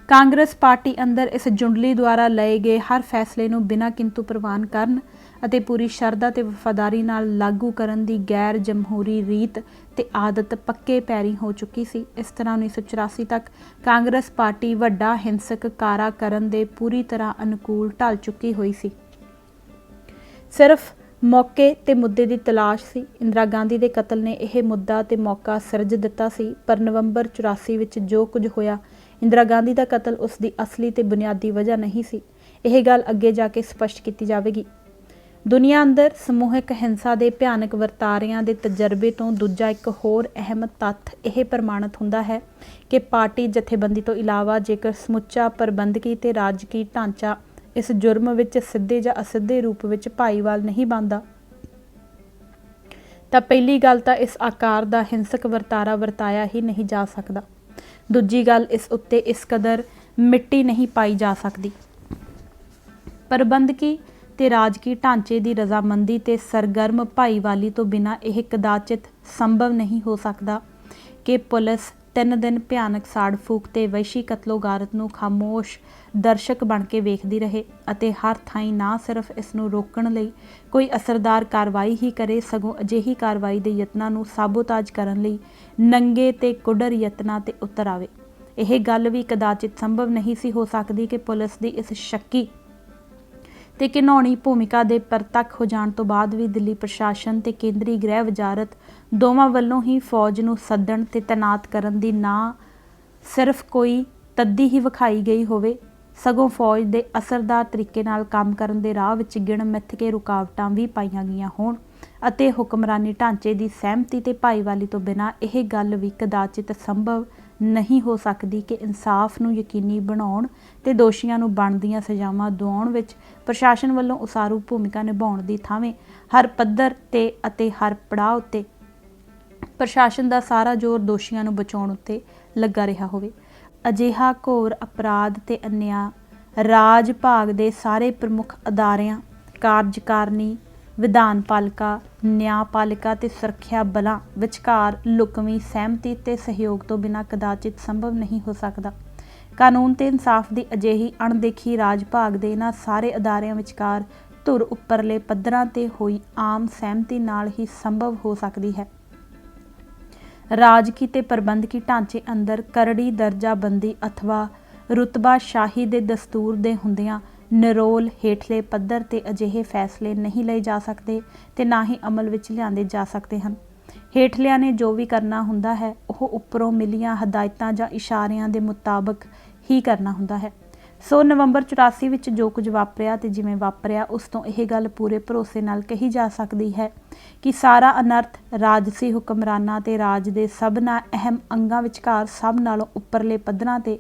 ਕਾਂਗਰਸ ਪਾਰਟੀ ਅੰਦਰ ਇਸ ਜੁੰਡਲੀ ਦੁਆਰਾ ਲਏ ਗਏ ਹਰ ਫੈਸਲੇ ਨੂੰ ਬਿਨਾਂ ਕਿੰਤੂ ਪ੍ਰਵਾਨ ਕਰਨ ਅਤੇ ਪੂਰੀ ਸ਼ਰਧਾ ਤੇ ਵਫਾਦਾਰੀ ਨਾਲ ਲਾਗੂ ਕਰਨ ਦੀ ਗੈਰ ਜਮਹੂਰੀ ਰੀਤ ਤੇ ਆਦਤ ਪੱਕੇ ਪੈਰੀਂ ਹੋ ਚੁੱਕੀ ਸੀ। ਇਸ ਤਰ੍ਹਾਂ 1984 ਤੱਕ ਕਾਂਗਰਸ ਪਾਰਟੀ ਵੱਡਾ ਹਿੰਸਕ ਕਾਰਾ ਕਰਨ ਦੇ ਪੂਰੀ ਤਰ੍ਹਾਂ ਅਨੁਕੂਲ ਢਲ ਚੁੱਕੀ ਹੋਈ ਸੀ। ਸਿਰਫ ਮੌਕੇ ਤੇ ਮੁੱਦੇ ਦੀ ਤਲਾਸ਼ ਸੀ। ਇੰਦਰਾ ਗਾਂਧੀ ਦੇ ਕਤਲ ਨੇ ਇਹ ਮੁੱਦਾ ਤੇ ਮੌਕਾ ਸਿਰਜ ਦਿੱਤਾ ਸੀ, ਪਰ ਨਵੰਬਰ 84 ਵਿੱਚ ਜੋ ਕੁਝ ਹੋਇਆ, ਇੰਦਰਾ ਗਾਂਧੀ ਦਾ ਕਤਲ ਉਸ ਦੀ ਅਸਲੀ ਤੇ ਬੁਨਿਆਦੀ ਵਜ੍ਹਾ ਨਹੀਂ ਸੀ। ਇਹ ਗੱਲ ਅੱਗੇ ਜਾ ਕੇ ਸਪਸ਼ਟ ਕੀਤੀ ਜਾਵੇਗੀ। ਦੁਨੀਆ ਅੰਦਰ ਸਮੂਹਿਕ ਹਿੰਸਾ ਦੇ ਭਿਆਨਕ ਵਰਤਾਰਿਆਂ ਦੇ ਤਜਰਬੇ ਤੋਂ ਦੂਜਾ ਇੱਕ ਹੋਰ ਅਹਿਮ ਤੱਥ ਇਹ ਪ੍ਰਮਾਣਿਤ ਹੁੰਦਾ ਹੈ ਕਿ ਪਾਰਟੀ ਜਥੇਬੰਦੀ ਤੋਂ ਇਲਾਵਾ ਜੇਕਰ ਸਮੁੱਚਾ ਪ੍ਰਬੰਧਕੀ ਤੇ ਰਾਜਕੀ ਢਾਂਚਾ ਇਸ ਜੁਰਮ ਵਿੱਚ ਸਿੱਧੇ ਜਾਂ ਅਸਿੱਧੇ ਰੂਪ ਵਿੱਚ ਭਾਈਵਾਲ ਨਹੀਂ ਬਣਦਾ ਤਾਂ ਪਹਿਲੀ ਗੱਲ ਤਾਂ ਇਸ ਆਕਾਰ ਦਾ ਹਿੰਸਕ ਵਰਤਾਰਾ ਵਰਤਾਇਆ ਹੀ ਨਹੀਂ ਜਾ ਸਕਦਾ। ਦੂਜੀ ਗੱਲ, ਇਸ ਉੱਤੇ ਇਸ ਕਦਰ ਮਿੱਟੀ ਨਹੀਂ ਪਾਈ ਜਾ ਸਕਦੀ। ਪ੍ਰਬੰਧਕੀ ਤੇ ਰਾਜਕੀ ਢਾਂਚੇ ਦੀ ਰਜ਼ਾਮੰਦੀ ਤੇ ਸਰਗਰਮ ਭਾਈਵਾਲੀ ਤੋਂ ਬਿਨਾਂ ਇਹ ਕਦਾਚਿਤ ਸੰਭਵ ਨਹੀਂ ਹੋ ਸਕਦਾ ਕਿ ਪੁਲਿਸ 3 ਦਿਨ ਭਿਆਨਕ ਸਾੜ ਫੂਕ ਤੇ ਵਹਿਸ਼ੀ ਕਤਲੋਗਾਰਤ ਨੂੰ ਖਾਮੋਸ਼ ਦਰਸ਼ਕ ਬਣ ਕੇ ਵੇਖਦੀ ਰਹੇ ਅਤੇ ਹਰ ਥਾਈਂ ਨਾ ਸਿਰਫ ਇਸ ਨੂੰ ਰੋਕਣ ਲਈ ਕੋਈ ਅਸਰਦਾਰ ਕਾਰਵਾਈ ਹੀ ਕਰੇ, ਸਗੋਂ ਅਜਿਹੀ ਕਾਰਵਾਈ ਦੇ ਯਤਨਾਂ ਨੂੰ ਸਾਬੋਤਾਜ ਕਰਨ ਲਈ ਨੰਗੇ ਤੇ ਕੁੱਡਰ ਯਤਨਾਂ ਤੇ ਉਤਰ ਆਵੇ। ਇਹ ਗੱਲ ਵੀ ਕਦਾਚਿਤ ਸੰਭਵ ਨਹੀਂ ਸੀ ਹੋ ਸਕਦੀ ਕਿ ਪੁਲਿਸ ਦੀ ਇਸ ਸ਼ੱਕੀ ਤੇ ਘਿਨਾਉਣੀ ਭੂਮਿਕਾ ਦੇ ਪ੍ਰਤੱਖ ਹੋ ਜਾਣ ਤੋਂ ਬਾਅਦ ਵੀ ਦਿੱਲੀ ਪ੍ਰਸ਼ਾਸਨ ਤੇ ਕੇਂਦਰੀ ਗ੍ਰਹਿ ਵਜ਼ਾਰਤ ਦੋਵਾਂ ਵੱਲੋਂ ਹੀ ਫੌਜ ਨੂੰ ਸੱਦਣ ਤੇ ਤੈਨਾਤ ਕਰਨ ਦੀ ਨਾ ਸਿਰਫ ਕੋਈ ਤੱਦੀ ਹੀ ਵਿਖਾਈ ਗਈ ਹੋਵੇ, ਸਗੋਂ ਫੌਜ ਦੇ ਅਸਰਦਾਰ ਤਰੀਕੇ ਨਾਲ ਕੰਮ ਕਰਨ ਦੇ ਰਾਹ ਵਿੱਚ ਗਿਣ ਮਿੱਥ ਕੇ ਰੁਕਾਵਟਾਂ ਵੀ ਪਾਈਆਂ ਗਈਆਂ ਹੋਣ ਅਤੇ ਹੁਕਮਰਾਨੀ ਢਾਂਚੇ ਦੀ ਸਹਿਮਤੀ ਤੇ ਭਾਈਵਾਲੀ ਤੋਂ ਬਿਨਾਂ ਇਹ ਗੱਲ ਵੀ ਕਦਾਚਿਤ ਸੰਭਵ ਨਹੀਂ ਹੋ ਸਕਦੀ ਕਿ ਇਨਸਾਫ ਨੂੰ ਯਕੀਨੀ ਬਣਾਉਣ ਤੇ ਦੋਸ਼ੀਆਂ ਨੂੰ ਬਣਦੀਆਂ ਸਜ਼ਾਵਾਂ ਦਿਵਾਉਣ ਵਿੱਚ ਪ੍ਰਸ਼ਾਸਨ ਵੱਲੋਂ ਉਸਾਰੂ ਭੂਮਿਕਾ ਨਿਭਾਉਣ ਦੀ ਥਾਵੇਂ ਹਰ ਪੱਧਰ ਤੇ ਅਤੇ ਹਰ ਪੜਾਅ ਉੱਤੇ ਪ੍ਰਸ਼ਾਸਨ ਦਾ ਸਾਰਾ ਜ਼ੋਰ ਦੋਸ਼ੀਆਂ ਨੂੰ ਬਚਾਉਣ ਉੱਤੇ ਲੱਗਾ ਰਿਹਾ ਹੋਵੇ। ਅਜਿਹਾ ਘੋਰ ਅਪਰਾਧ ਤੇ ਅਨਿਆਂ ਰਾਜ ਭਾਗ ਦੇ ਸਾਰੇ ਪ੍ਰਮੁੱਖ ਅਦਾਰਿਆਂ, ਕਾਰਜਕਾਰਨੀ, ਵਿਧਾਨ ਪਾਲਿਕਾ, ਨਿਆਂਪਾਲਿਕਾ ਤੇ ਸੁਰੱਖਿਆ ਬਲਾਂ ਵਿਚਕਾਰ ਲੁਕਵੀਂ ਸਹਿਮਤੀ ਤੇ ਸਹਿਯੋਗ ਤੋਂ ਬਿਨਾਂ ਕਦਾਚਿਤ ਸੰਭਵ ਨਹੀਂ ਹੋ ਸਕਦਾ। ਕਾਨੂੰਨ ਤੇ ਇਨਸਾਫ ਦੀ ਅਜਿਹੀ ਅਣਦੇਖੀ ਰਾਜ ਭਾਗ ਦੇ ਇਹਨਾਂ ਸਾਰੇ ਅਦਾਰਿਆਂ ਵਿਚਕਾਰ ਧੁਰ ਉੱਪਰਲੇ ਪੱਧਰਾਂ ਤੇ ਹੋਈ ਆਮ ਸਹਿਮਤੀ ਨਾਲ ਹੀ ਸੰਭਵ ਹੋ ਸਕਦੀ ਹੈ। ਰਾਜਕੀ ਤੇ ਪ੍ਰਬੰਧਕੀ ਢਾਂਚੇ ਅੰਦਰ ਕਰੜੀ ਦਰਜਾਬੰਦੀ ਅਥਵਾ ਰੁਤਬਾ ਸ਼ਾਹੀ ਦੇ ਦਸਤੂਰ ਦੇ ਹੁੰਦਿਆਂ ਨਿਰੋਲ ਹੇਠਲੇ ਪੱਧਰ ਤੇ ਅਜਿਹੇ ਫੈਸਲੇ ਨਹੀਂ ਲਏ ਜਾ ਸਕਦੇ ਤੇ ਨਾ ਹੀ ਅਮਲ ਵਿੱਚ ਲਿਆਂਦੇ ਜਾ ਸਕਦੇ ਹਨ। ਹੇਠਲਿਆਂ ਨੇ ਜੋ ਵੀ ਕਰਨਾ ਹੁੰਦਾ ਹੈ ਉਹ ਉੱਪਰੋਂ ਮਿਲੀਆਂ ਹਦਾਇਤਾਂ ਜਾਂ ਇਸ਼ਾਰਿਆਂ ਦੇ ਮੁਤਾਬਕ ਹੀ ਕਰਨਾ ਹੁੰਦਾ ਹੈ। ਸੋ ਨਵੰਬਰ 84 ਵਿੱਚ ਜੋ ਕੁਝ ਵਾਪਰਿਆ ਤੇ ਜਿਵੇਂ ਵਾਪਰਿਆ ਉਸ ਤੋਂ ਇਹ ਗੱਲ ਪੂਰੇ ਭਰੋਸੇ ਨਾਲ ਕਹੀ ਜਾ ਸਕਦੀ ਹੈ ਕਿ ਸਾਰਾ ਅਨਰਥ ਰਾਜਸੀ ਹੁਕਮਰਾਨਾਂ ਤੇ ਰਾਜ ਦੇ ਸਭਨਾਂ ਅਹਿਮ ਅੰਗਾਂ ਵਿਚਕਾਰ ਸਭ ਨਾਲੋਂ ਉੱਪਰਲੇ ਪੱਧਰਾਂ ਤੇ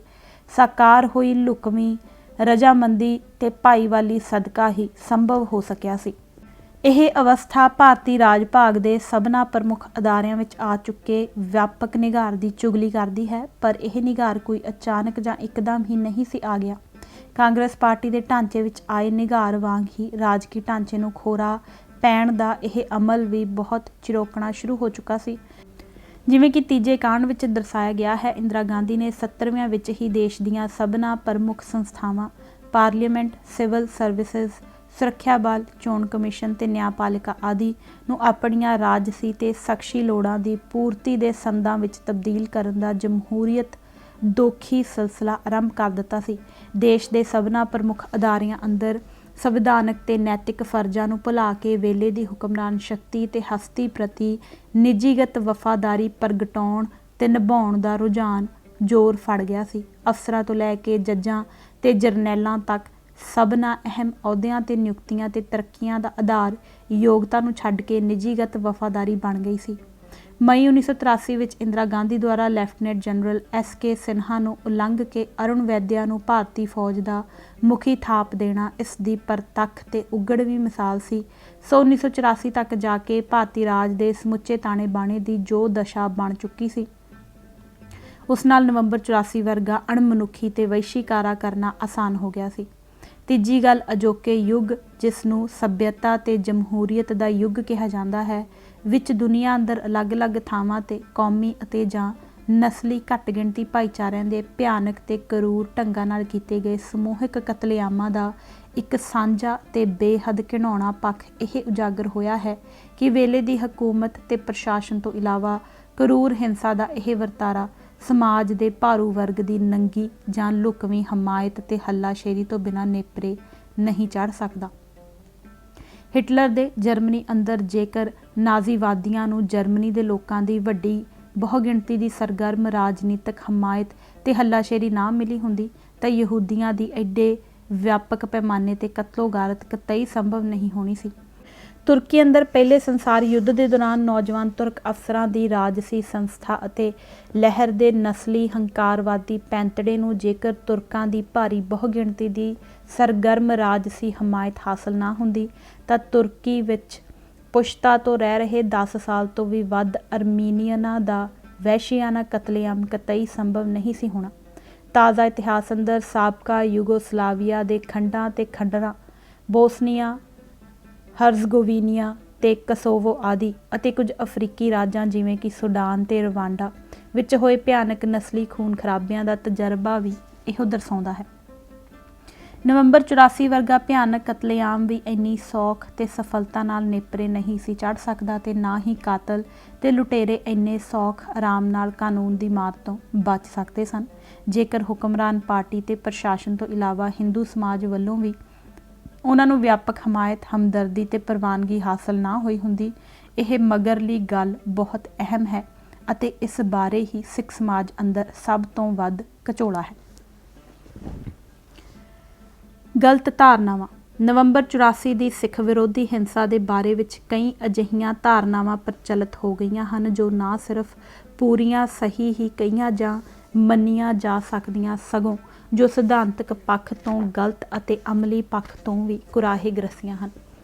ਸਾਕਾਰ ਹੋਈ ਲੁਕਵੀਂ ਰਜਾਮੰਦੀ ਤੇ ਭਾਈਵਾਲੀ ਸਦਕਾ ਹੀ ਸੰਭਵ ਹੋ ਸਕਿਆ ਸੀ। ਇਹ ਅਵਸਥਾ ਭਾਰਤੀ ਰਾਜ ਭਾਗ ਦੇ ਸਭਨਾਂ ਪ੍ਰਮੁੱਖ ਅਦਾਰਿਆਂ ਵਿੱਚ ਆ ਚੁੱਕੇ ਵਿਆਪਕ ਨਿਘਾਰ ਦੀ ਚੁਗਲੀ ਕਰਦੀ ਹੈ, ਪਰ ਇਹ ਨਿਘਾਰ ਕੋਈ ਅਚਾਨਕ ਜਾਂ ਇੱਕਦਮ ਹੀ ਨਹੀਂ ਸੀ ਆ ਗਿਆ। ਕਾਂਗਰਸ ਪਾਰਟੀ ਦੇ ਢਾਂਚੇ ਵਿੱਚ ਆਏ ਨਿਘਾਰ ਵਾਂਗ ਹੀ ਰਾਜਕੀ ਢਾਂਚੇ ਨੂੰ ਖੋਰਾ ਪੈਣ ਦਾ ਇਹ ਅਮਲ ਵੀ ਬਹੁਤ ਚਿਰੋਕਣਾ ਸ਼ੁਰੂ ਹੋ ਚੁੱਕਾ ਸੀ। ਜਿਵੇਂ ਕਿ ਤੀਜੇ ਕਾਂਡ ਵਿੱਚ ਦਰਸਾਇਆ ਗਿਆ ਹੈ, ਇੰਦਰਾ ਗਾਂਧੀ ਨੇ 70ਵਿਆਂ ਵਿੱਚ ਹੀ ਦੇਸ਼ ਦੀਆਂ ਸਭਨਾਂ ਪ੍ਰਮੁੱਖ ਸੰਸਥਾਵਾਂ, ਪਾਰਲੀਮੈਂਟ, ਸਿਵਲ ਸਰਵਿਸਿਜ਼, ਸੁਰੱਖਿਆ ਬਲ, ਚੋਣ ਕਮਿਸ਼ਨ ਤੇ ਨਿਆਂਪਾਲਿਕਾ ਆਦਿ ਨੂੰ ਆਪਣੀਆਂ ਰਾਜਸੀ ਤੇ ਸ਼ਖਸੀ ਲੋੜਾਂ ਦੀ ਪੂਰਤੀ ਦੇ ਸੰਦਾਂ ਵਿੱਚ ਤਬਦੀਲ ਕਰਨ ਦਾ ਜਮਹੂਰੀਅਤ ਦੋਖੀ ਸਿਲਸਿਲਾ ਆਰੰਭ ਕਰ ਦਿੱਤਾ ਸੀ। ਦੇਸ਼ ਦੇ ਸਭਨਾਂ ਪ੍ਰਮੁੱਖ ਅਦਾਰਿਆਂ ਅੰਦਰ ਸੰਵਿਧਾਨਕ ਤੇ ਨੈਤਿਕ ਫਰਜ਼ਾਂ ਨੂੰ ਭੁਲਾ ਕੇ ਵੇਲੇ ਦੀ ਹੁਕਮਰਾਨ ਸ਼ਕਤੀ ਤੇ ਹਸਤੀ ਪ੍ਰਤੀ ਨਿੱਜੀਗਤ ਵਫਾਦਾਰੀ ਪ੍ਰਗਟਾਉਣ ਤੇ ਨਿਭਾਉਣ ਦਾ ਰੁਝਾਨ ਜ਼ੋਰ ਫੜ ਗਿਆ ਸੀ। ਅਫਸਰਾਂ ਤੋਂ ਲੈ ਕੇ ਜੱਜਾਂ ਤੇ ਜਰਨੈਲਾਂ ਤੱਕ ਸਭਨਾਂ ਅਹਿਮ ਅਹੁਦਿਆਂ ਤੇ ਨਿਯੁਕਤੀਆਂ ਤੇ ਤਰੱਕੀਆਂ ਦਾ ਆਧਾਰ ਯੋਗਤਾ ਨੂੰ ਛੱਡ ਕੇ ਨਿੱਜੀਗਤ ਵਫਾਦਾਰੀ ਬਣ ਗਈ ਸੀ। ਮਈ 1983 ਵਿੱਚ ਇੰਦਰਾ ਗਾਂਧੀ ਦੁਆਰਾ ਲੈਫਟੀਨੈਂਟ ਜਨਰਲ S.K. ਸਿਨਹਾ ਨੂੰ ਉਲੰਘ ਕੇ ਅਰੁਣ ਵੈਦਿਆ ਨੂੰ ਭਾਰਤੀ ਫੌਜ ਦਾ ਮੁਖੀ ਥਾਪ ਦੇਣਾ ਇਸ ਦੀ ਪ੍ਰਤੱਖ ਤੇ ਉਘੜਵੀਂ ਮਿਸਾਲ ਸੀ। ਸੋ 1984 ਤੱਕ ਜਾ ਕੇ ਭਾਰਤੀ ਰਾਜ ਦੇ ਸਮੁੱਚੇ ਤਾਣੇ ਬਾਣੇ ਦੀ ਜੋ ਦਸ਼ਾ ਬਣ ਚੁੱਕੀ ਸੀ, ਉਸ ਨਾਲ ਨਵੰਬਰ 84 ਵਰਗਾ ਅਣਮਨੁੱਖੀ ਤੇ ਵਹਿਸ਼ੀ ਕਾਰਾ ਕਰਨਾ ਆਸਾਨ ਹੋ ਗਿਆ ਸੀ। ਤੀਜੀ ਗੱਲ, ਅਜੋਕੇ ਯੁੱਗ ਜਿਸ ਨੂੰ ਸੱਭਿਅਤਾ ਤੇ ਜਮਹੂਰੀਅਤ ਦਾ ਯੁੱਗ ਕਿਹਾ ਜਾਂਦਾ ਹੈ, ਵਿੱਚ ਦੁਨੀਆ ਅੰਦਰ ਅਲੱਗ-ਅਲੱਗ ਥਾਵਾਂ ਤੇ ਕੌਮੀ ਅਤੇ ਜਾਂ ਨਸਲੀ ਘੱਟ ਗਿਣਤੀ ਭਾਈਚਾਰਿਆਂ ਦੇ ਭਿਆਨਕ ਤੇ ਕਰੂਰ ਢੰਗਾਂ ਨਾਲ ਕੀਤੇ ਗਏ ਸਮੂਹਿਕ ਕਤਲੇਆਮਾਂ ਦਾ ਇੱਕ ਸਾਂਝਾ ਤੇ ਬੇਹੱਦ ਘਿਨਾਉਣਾ ਪੱਖ ਇਹ ਉਜਾਗਰ ਹੋਇਆ ਹੈ ਕਿ ਵੇਲੇ ਦੀ ਹਕੂਮਤ ਤੇ ਪ੍ਰਸ਼ਾਸਨ ਤੋਂ ਇਲਾਵਾ ਕਰੂਰ ਹਿੰਸਾ ਦਾ ਇਹ ਵਰਤਾਰਾ ਸਮਾਜ ਦੇ ਭਾਰੂ ਵਰਗ ਦੀ ਨੰਗੀ ਜਾਂ ਲੁਕਵੀਂ ਹਮਾਇਤ ਤੇ ਹੱਲਾਸ਼ੇਰੀ ਤੋਂ ਬਿਨਾਂ ਨੇਪਰੇ ਨਹੀਂ ਚੜ੍ਹ ਸਕਦਾ। ਹਿਟਲਰ ਦੇ ਜਰਮਨੀ ਅੰਦਰ ਜੇਕਰ ਨਾਜ਼ੀਵਾਦੀਆਂ ਨੂੰ ਜਰਮਨੀ ਦੇ ਲੋਕਾਂ ਦੀ ਵੱਡੀ ਬਹੁਗਿਣਤੀ ਦੀ ਸਰਗਰਮ ਰਾਜਨੀਤਿਕ ਹਮਾਇਤ ਤੇ ਹੱਲਾਸ਼ੇਰੀ ਨਾ ਮਿਲੀ ਹੁੰਦੀ ਤਾਂ ਯਹੂਦੀਆਂ ਦੀ ਐਡੇ ਵਿਆਪਕ ਪੈਮਾਨੇ ਤੇ ਕਤਲੋਗਾਰਤ ਕਤਈ ਸੰਭਵ ਨਹੀਂ ਹੋਣੀ ਸੀ। ਤੁਰਕੀ ਅੰਦਰ ਪਹਿਲੇ ਸੰਸਾਰ ਯੁੱਧ ਦੇ ਦੌਰਾਨ ਨੌਜਵਾਨ ਤੁਰਕ ਅਫਸਰਾਂ ਦੀ ਰਾਜਸੀ ਸੰਸਥਾ ਅਤੇ ਲਹਿਰ ਦੇ ਨਸਲੀ ਹੰਕਾਰਵਾਦੀ ਪੈਂਤੜੇ ਨੂੰ ਜੇਕਰ ਤੁਰਕਾਂ ਦੀ ਭਾਰੀ ਬਹੁਗਿਣਤੀ ਦੀ ਸਰਗਰਮ ਰਾਜਸੀ ਹਮਾਇਤ ਹਾਸਲ ਨਾ ਹੁੰਦੀ ਤਾਂ ਤੁਰਕੀ ਵਿੱਚ ਪੁਸ਼ਤਾ ਤੋਂ ਰਹਿ ਰਹੇ 10 ਸਾਲ ਤੋਂ ਵੀ ਵੱਧ ਅਰਮੀਨੀਅਨਾਂ ਦਾ ਵਹਿਸ਼ੀਆਨਾ ਕਤਲੇਆਮ ਕਤਈ ਸੰਭਵ ਨਹੀਂ ਸੀ ਹੋਣਾ। ਤਾਜ਼ਾ ਇਤਿਹਾਸ ਅੰਦਰ ਸਾਬਕਾ ਯੂਗੋਸਲਾਵੀਆ ਦੇ ਖੰਡਾਂ ਤੇ ਖੰਡਰਾਂ, ਬੋਸਨੀਆ, ਹਰਜ਼ਗੋਵੀਨੀਆ ਤੇ ਕਸੋਵੋ ਆਦਿ ਅਤੇ ਕੁਝ ਅਫਰੀਕੀ ਰਾਜਾਂ ਜਿਵੇਂ ਕਿ ਸੁਡਾਨ ਤੇ ਰਵਾਂਡਾ ਵਿੱਚ ਹੋਏ ਭਿਆਨਕ ਨਸਲੀ ਖੂਨ ਖਰਾਬਿਆਂ ਦਾ ਤਜਰਬਾ ਵੀ ਇਹੋ ਦਰਸਾਉਂਦਾ ਹੈ। ਨਵੰਬਰ 84 ਵਰਗਾ ਭਿਆਨਕ ਕਤਲੇਆਮ ਵੀ ਇੰਨੀ ਸੌਖ ਤੇ ਸਫਲਤਾ ਨਾਲ ਨੇਪਰੇ ਨਹੀਂ ਸੀ ਚੜ੍ਹ ਸਕਦਾ ਤੇ ਨਾ ਹੀ ਕਾਤਲ ਤੇ ਲੁਟੇਰੇ ਇੰਨੇ ਸੌਖ ਆਰਾਮ ਨਾਲ ਕਾਨੂੰਨ ਦੀ ਮਾਰ ਤੋਂ ਬਚ ਸਕਦੇ ਸਨ ਜੇਕਰ ਹੁਕਮਰਾਨ ਪਾਰਟੀ ਤੇ ਪ੍ਰਸ਼ਾਸਨ ਤੋਂ ਇਲਾਵਾ ਹਿੰਦੂ ਸਮਾਜ ਵੱਲੋਂ ਵੀ ਉਹਨਾਂ ਨੂੰ ਵਿਆਪਕ ਹਮਾਇਤ, ਹਮਦਰਦੀ ਤੇ ਪ੍ਰਵਾਨਗੀ ਹਾਸਲ ਨਾ ਹੋਈ ਹੁੰਦੀ। ਇਹ ਮਗਰਲੀ ਗੱਲ ਬਹੁਤ ਅਹਿਮ ਹੈ ਅਤੇ ਇਸ ਬਾਰੇ ਹੀ ਸਿੱਖ ਸਮਾਜ ਅੰਦਰ ਸਭ ਤੋਂ ਵੱਧ ਘਚੋਲਾ ਹੈ। ਗਲਤ ਧਾਰਨਾਵਾਂ। ਨਵੰਬਰ 84 ਦੀ ਸਿੱਖ ਵਿਰੋਧੀ ਹਿੰਸਾ ਦੇ ਬਾਰੇ ਵਿੱਚ ਕਈ ਅਜਿਹੀਆਂ ਧਾਰਨਾਵਾਂ ਪ੍ਰਚਲਿਤ ਹੋ ਗਈਆਂ ਹਨ ਜੋ ਨਾ ਸਿਰਫ ਪੂਰੀਆਂ ਸਹੀ ਹੀ ਕਹੀਆਂ ਜਾਂ ਮੰਨੀਆਂ ਜਾ ਸਕਦੀਆਂ ਸਗੋਂ ਜੋ ਸਿਧਾਂਤਕ ਪੱਖ ਤੋਂ ਗਲਤ ਅਤੇ ਅਮਲੀ ਪੱਖ ਤੋਂ ਵੀ ਕੁਰਾਹੇ ਗ੍ਰਸੀਆਂ ਹਨ।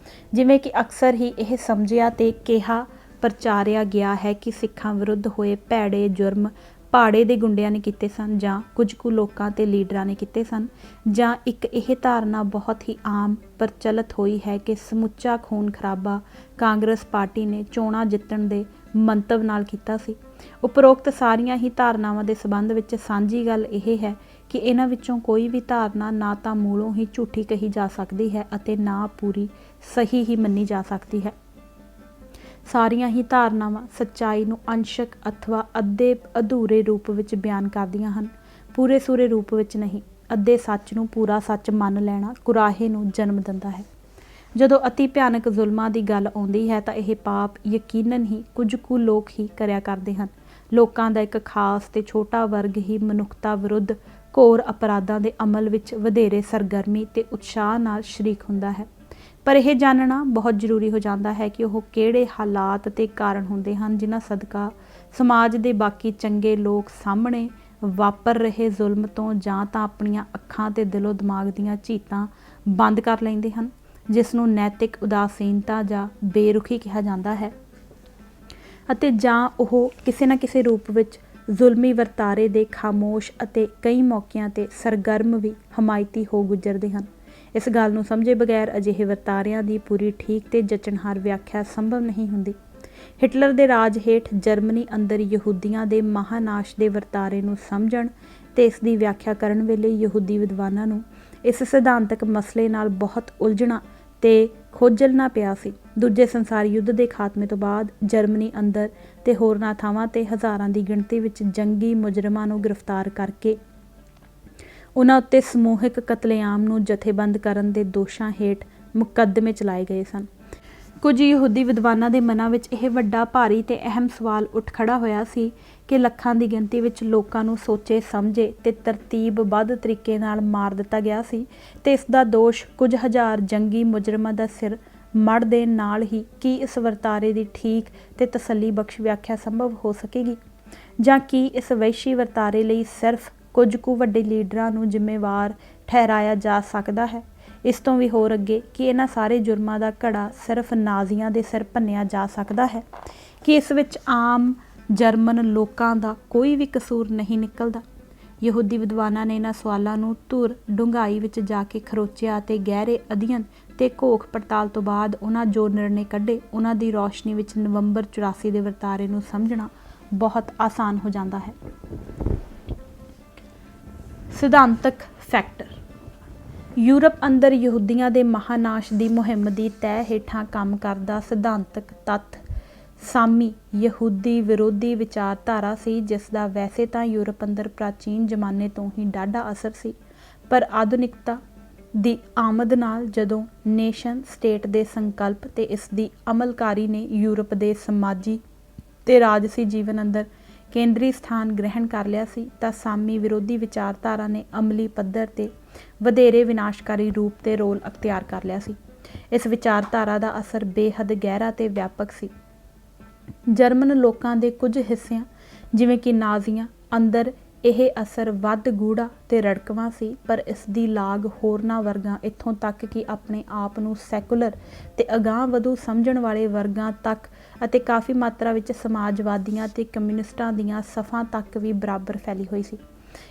ਜਿਵੇਂ ਕਿ ਅਕਸਰ ਹੀ ਇਹ ਸਮਝਿਆ ਤੇ ਕਿਹਾ ਪ੍ਰਚਾਰਿਆ ਗਿਆ ਹੈ ਕਿ ਸਿੱਖਾਂ ਵਿਰੁੱਧ ਹੋਏ ਭੈੜੇ ਜੁਰਮ ਭਾੜੇ ਦੇ ਗੁੰਡਿਆਂ ਨੇ ਕੀਤੇ ਸਨ ਜਾਂ ਕੁਝ ਕੁ ਲੋਕਾਂ ਤੇ ਲੀਡਰਾਂ ਨੇ ਕੀਤੇ ਸਨ, ਜਾਂ ਇੱਕ ਇਹ ਧਾਰਨਾ ਬਹੁਤ ਹੀ ਆਮ ਪ੍ਰਚਲਿਤ ਹੋਈ ਹੈ ਕਿ ਸਮੁੱਚਾ ਖੂਨ ਖਰਾਬਾ ਕਾਂਗਰਸ ਪਾਰਟੀ ਨੇ ਚੋਣਾਂ ਜਿੱਤਣ ਦੇ ਮੰਤਵ ਨਾਲ ਕੀਤਾ ਸੀ। ਉਪਰੋਕਤ ਸਾਰੀਆਂ ਹੀ ਧਾਰਨਾਵਾਂ ਦੇ ਸੰਬੰਧ ਵਿੱਚ ਸਾਂਝੀ ਗੱਲ ਇਹ ਹੈ ਕਿ ਇਹਨਾਂ ਵਿੱਚੋਂ ਕੋਈ ਵੀ ਧਾਰਨਾ ਨਾ ਤਾਂ ਮੂਲੋਂ ਹੀ ਝੂਠੀ ਕਹੀ ਜਾ ਸਕਦੀ ਹੈ ਅਤੇ ਨਾ ਪੂਰੀ ਸਹੀ ਹੀ ਮੰਨੀ ਜਾ ਸਕਦੀ ਹੈ। ਸਾਰੀਆਂ ਹੀ ਧਾਰਨਾਵਾਂ ਸੱਚਾਈ ਨੂੰ ਅੰਸ਼ਕ ਅਥਵਾ ਅੱਧੇ ਅਧੂਰੇ ਰੂਪ ਵਿੱਚ ਬਿਆਨ ਕਰਦੀਆਂ ਹਨ, ਪੂਰੇ ਸੂਰੇ ਰੂਪ ਵਿੱਚ ਨਹੀਂ। ਅੱਧੇ ਸੱਚ ਨੂੰ ਪੂਰਾ ਸੱਚ ਮੰਨ ਲੈਣਾ ਕੁਰਾਹੇ ਨੂੰ ਜਨਮ ਦਿੰਦਾ ਹੈ। ਜਦੋਂ ਅਤੀ ਭਿਆਨਕ ਜ਼ੁਲਮਾਂ ਦੀ ਗੱਲ ਆਉਂਦੀ ਹੈ ਤਾਂ ਇਹ ਪਾਪ ਯਕੀਨਨ ਹੀ ਕੁਝ ਕੁ ਲੋਕ ਹੀ ਕਰਿਆ ਕਰਦੇ ਹਨ। ਲੋਕਾਂ ਦਾ ਇੱਕ ਖਾਸ ਤੇ ਛੋਟਾ ਵਰਗ ਹੀ ਮਨੁੱਖਤਾ ਵਿਰੁੱਧ ਘੋਰ ਅਪਰਾਧਾਂ ਦੇ ਅਮਲ ਵਿੱਚ ਵਧੇਰੇ ਸਰਗਰਮੀ ਤੇ ਉਤਸ਼ਾਹ ਨਾਲ ਸ਼ਰੀਕ ਹੁੰਦਾ ਹੈ। ਪਰ ਇਹ ਜਾਣਨਾ ਬਹੁਤ ਜ਼ਰੂਰੀ ਹੋ ਜਾਂਦਾ ਹੈ ਕਿ ਉਹ ਕਿਹੜੇ ਹਾਲਾਤ ਤੇ ਕਾਰਨ ਹੁੰਦੇ ਹਨ ਜਿਨ੍ਹਾਂ ਸਦਕਾ ਸਮਾਜ ਦੇ ਬਾਕੀ ਚੰਗੇ ਲੋਕ ਸਾਹਮਣੇ ਵਾਪਰ ਰਹੇ ਜ਼ੁਲਮ ਤੋਂ ਜਾਂ ਤਾਂ ਆਪਣੀਆਂ ਅੱਖਾਂ ਤੇ ਦਿਲੋਂ ਦਿਮਾਗ ਦੀਆਂ ਝੀਤਾਂ ਬੰਦ ਕਰ ਲੈਂਦੇ ਹਨ, ਜਿਸ ਨੂੰ ਨੈਤਿਕ ਉਦਾਸੀਨਤਾ ਜਾਂ ਬੇਰੁਖੀ ਕਿਹਾ ਜਾਂਦਾ ਹੈ, ਅਤੇ ਜਾਂ ਉਹ ਕਿਸੇ ਨਾ ਕਿਸੇ ਰੂਪ ਵਿੱਚ ਜ਼ੁਲਮੀ ਵਰਤਾਰੇ ਦੇ ਖਾਮੋਸ਼ ਅਤੇ ਕਈ ਮੌਕਿਆਂ ਤੇ ਸਰਗਰਮ ਵੀ ਹਮਾਇਤੀ ਹੋ ਗੁਜ਼ਰਦੇ ਹਨ। ਇਸ ਗੱਲ ਨੂੰ ਸਮਝੇ ਬਗੈਰ ਅਜਿਹੇ ਵਰਤਾਰਿਆਂ ਦੀ ਪੂਰੀ ਠੀਕ ਤੇ ਜਚਣਹਾਰ ਵਿਆਖਿਆ ਸੰਭਵ ਨਹੀਂ ਹੁੰਦੀ। ਹਿਟਲਰ ਦੇ ਰਾਜ ਹੇਠ ਜਰਮਨੀ ਅੰਦਰ ਯਹੂਦੀਆਂ ਦੇ ਮਹਾਨਾਸ਼ ਦੇ ਵਰਤਾਰੇ ਨੂੰ ਸਮਝਣ ਤੇ ਇਸ ਦੀ ਵਿਆਖਿਆ ਕਰਨ ਵੇਲੇ ਯਹੂਦੀ ਵਿਦਵਾਨਾਂ ਨੂੰ ਇਸ ਸਿਧਾਂਤਕ ਮਸਲੇ ਨਾਲ ਬਹੁਤ ਉਲਝਣਾ ਤੇ ਖੋਜਲਣਾ ਪਿਆ ਸੀ। ਦੂਜੇ ਸੰਸਾਰ ਯੁੱਧ ਦੇ ਖਾਤਮੇ ਤੋਂ ਬਾਅਦ ਜਰਮਨੀ ਅੰਦਰ ਤੇ ਹੋਰਨਾਂ ਥਾਵਾਂ ਤੇ ਹਜ਼ਾਰਾਂ ਦੀ ਗਿਣਤੀ ਵਿੱਚ ਜੰਗੀ ਮੁਜਰਮਾਂ ਨੂੰ ਗ੍ਰਿਫਤਾਰ ਕਰਕੇ ਉਹਨਾਂ ਉੱਤੇ ਸਮੂਹਿਕ ਕਤਲੇਆਮ ਨੂੰ ਜਥੇਬੰਦ ਕਰਨ ਦੇ ਦੋਸ਼ਾਂ ਹੇਠ ਮੁਕੱਦਮੇ ਚਲਾਏ ਗਏ ਸਨ। ਕੁਝ ਯਹੂਦੀ ਵਿਦਵਾਨਾਂ ਦੇ ਮਨਾਂ ਵਿੱਚ ਇਹ ਵੱਡਾ ਭਾਰੀ ਤੇ ਅਹਿਮ ਸਵਾਲ ਉੱਠ ਖੜਾ ਹੋਇਆ ਸੀ ਕਿ ਲੱਖਾਂ ਦੀ ਗਿਣਤੀ ਵਿੱਚ ਲੋਕਾਂ ਨੂੰ ਸੋਚੇ ਸਮਝੇ ਤੇ ਤਰਤੀਬਬੱਧ ਤਰੀਕੇ ਨਾਲ ਮਾਰ ਦਿੱਤਾ ਗਿਆ ਸੀ ਤੇ ਇਸ ਦਾ ਦੋਸ਼ ਕੁਝ ਹਜ਼ਾਰ ਜੰਗੀ ਮੁਜਰਮਾਂ ਦਾ ਸਿਰ ਮੜ ਦੇਣ ਨਾਲ ਹੀ ਕੀ ਇਸ ਵਰਤਾਰੇ ਦੀ ਠੀਕ ਤੇ ਤਸੱਲੀ ਬਖਸ਼ ਵਿਆਖਿਆ ਸੰਭਵ ਹੋ ਸਕੇਗੀ, ਜਾਂ ਕੀ ਇਸ ਵਹਿਸ਼ੀ ਵਰਤਾਰੇ ਲਈ ਸਿਰਫ ਕੁਝ ਕੁ ਵੱਡੇ ਲੀਡਰਾਂ ਨੂੰ ਜ਼ਿੰਮੇਵਾਰ ਠਹਿਰਾਇਆ ਜਾ ਸਕਦਾ ਹੈ। ਇਸ ਤੋਂ ਵੀ ਹੋਰ ਅੱਗੇ ਕਿ ਇਹਨਾਂ ਸਾਰੇ ਜੁਰਮਾਂ ਦਾ ਘੜਾ ਸਿਰਫ ਨਾਜ਼ੀਆਂ ਦੇ ਸਿਰ ਭੰਨਿਆ ਜਾ ਸਕਦਾ ਹੈ ਕਿ ਇਸ ਵਿੱਚ ਆਮ ਜਰਮਨ ਲੋਕਾਂ ਦਾ ਕੋਈ ਵੀ ਕਸੂਰ ਨਹੀਂ ਨਿਕਲਦਾ। ਯਹੂਦੀ ਵਿਦਵਾਨਾਂ ਨੇ ਇਹਨਾਂ ਸਵਾਲਾਂ ਨੂੰ ਧੁਰ ਡੂੰਘਾਈ ਵਿੱਚ ਜਾ ਕੇ ਖਰੋਚਿਆ ਅਤੇ ਗਹਿਰੇ ਅਧਿਐਨ ਤੇ ਘੋਖ ਪੜਤਾਲ ਤੋਂ ਬਾਅਦ ਉਹਨਾਂ ਜੋ ਨਿਰਣੇ ਕੱਢੇ ਉਹਨਾਂ ਦੀ ਰੌਸ਼ਨੀ ਵਿੱਚ ਨਵੰਬਰ 84 ਦੇ ਵਰਤਾਰੇ ਨੂੰ ਸਮਝਣਾ ਬਹੁਤ ਆਸਾਨ ਹੋ ਜਾਂਦਾ ਹੈ। ਸਿਧਾਂਤਕ ਫੈਕਟਰ। ਯੂਰਪ ਅੰਦਰ ਯਹੂਦੀਆਂ ਦੇ ਮਹਾਨਾਸ਼ ਦੀ ਮੁਹਿੰਮ ਦੀ ਤਹਿ ਹੇਠਾਂ ਕੰਮ ਕਰਦਾ ਸਿਧਾਂਤਕ ਤੱਥ ਸਾਮੀ ਯਹੂਦੀ ਵਿਰੋਧੀ ਵਿਚਾਰਧਾਰਾ ਸੀ, ਜਿਸ ਦਾ ਵੈਸੇ ਤਾਂ ਯੂਰਪ ਅੰਦਰ ਪ੍ਰਾਚੀਨ ਜ਼ਮਾਨੇ ਤੋਂ ਹੀ ਡਾਢਾ ਅਸਰ ਸੀ, ਪਰ ਆਧੁਨਿਕਤਾ ਦੀ ਆਮਦ ਨਾਲ ਜਦੋਂ ਨੇਸ਼ਨ ਸਟੇਟ ਦੇ ਸੰਕਲਪ ਤੇ ਇਸ ਦੀ ਅਮਲਕਾਰੀ ਨੇ ਯੂਰਪ ਦੇ ਸਮਾਜੀ ਤੇ ਰਾਜਸੀ ਜੀਵਨ ਅੰਦਰ ਕੇਂਦਰੀ ਸਥਾਨ ਗ੍ਰਹਿਣ ਕਰ ਲਿਆ ਸੀ ਤਾਂ ਸਾਮੀ ਵਿਰੋਧੀ ਵਿਚਾਰਧਾਰਾ ਨੇ ਅਮਲੀ ਪੱਧਰ ਤੇ ਵਧੇਰੇ ਵਿਨਾਸ਼ਕਾਰੀ ਰੂਪ ਤੇ ਰੋਲ ਅਖਤਿਆਰ ਕਰ ਲਿਆ ਸੀ। ਇਸ ਵਿਚਾਰਧਾਰਾ ਦਾ ਅਸਰ ਬੇਹੱਦ ਗਹਿਰਾ ਤੇ ਵਿਆਪਕ ਸੀ। ਜਰਮਨ ਲੋਕਾਂ ਦੇ ਕੁਝ ਹਿੱਸਿਆਂ ਜਿਵੇਂ ਕਿ ਨਾਜ਼ੀਆਂ ਅੰਦਰ ਇਹ ਅਸਰ ਵੱਧ ਗੂੜਾ ਤੇ ਰੜਕਵਾਂ ਸੀ, ਪਰ ਇਸ ਦੀ ਲਾਗ ਹੋਰਨਾਂ ਵਰਗਾਂ ਇੱਥੋਂ ਤੱਕ ਕਿ ਆਪਣੇ ਆਪ ਨੂੰ ਸੈਕੂਲਰ ਤੇ ਅਗਾਂਹ ਵਧੂ ਸਮਝਣ ਵਾਲੇ ਵਰਗਾਂ ਤੱਕ ਅਤੇ ਕਾਫੀ ਮਾਤਰਾ ਵਿੱਚ ਸਮਾਜਵਾਦੀਆਂ ਤੇ ਕਮਿਊਨਿਸਟਾਂ ਦੀਆਂ ਸਫਾਂ ਤੱਕ ਵੀ ਬਰਾਬਰ ਫੈਲੀ ਹੋਈ ਸੀ।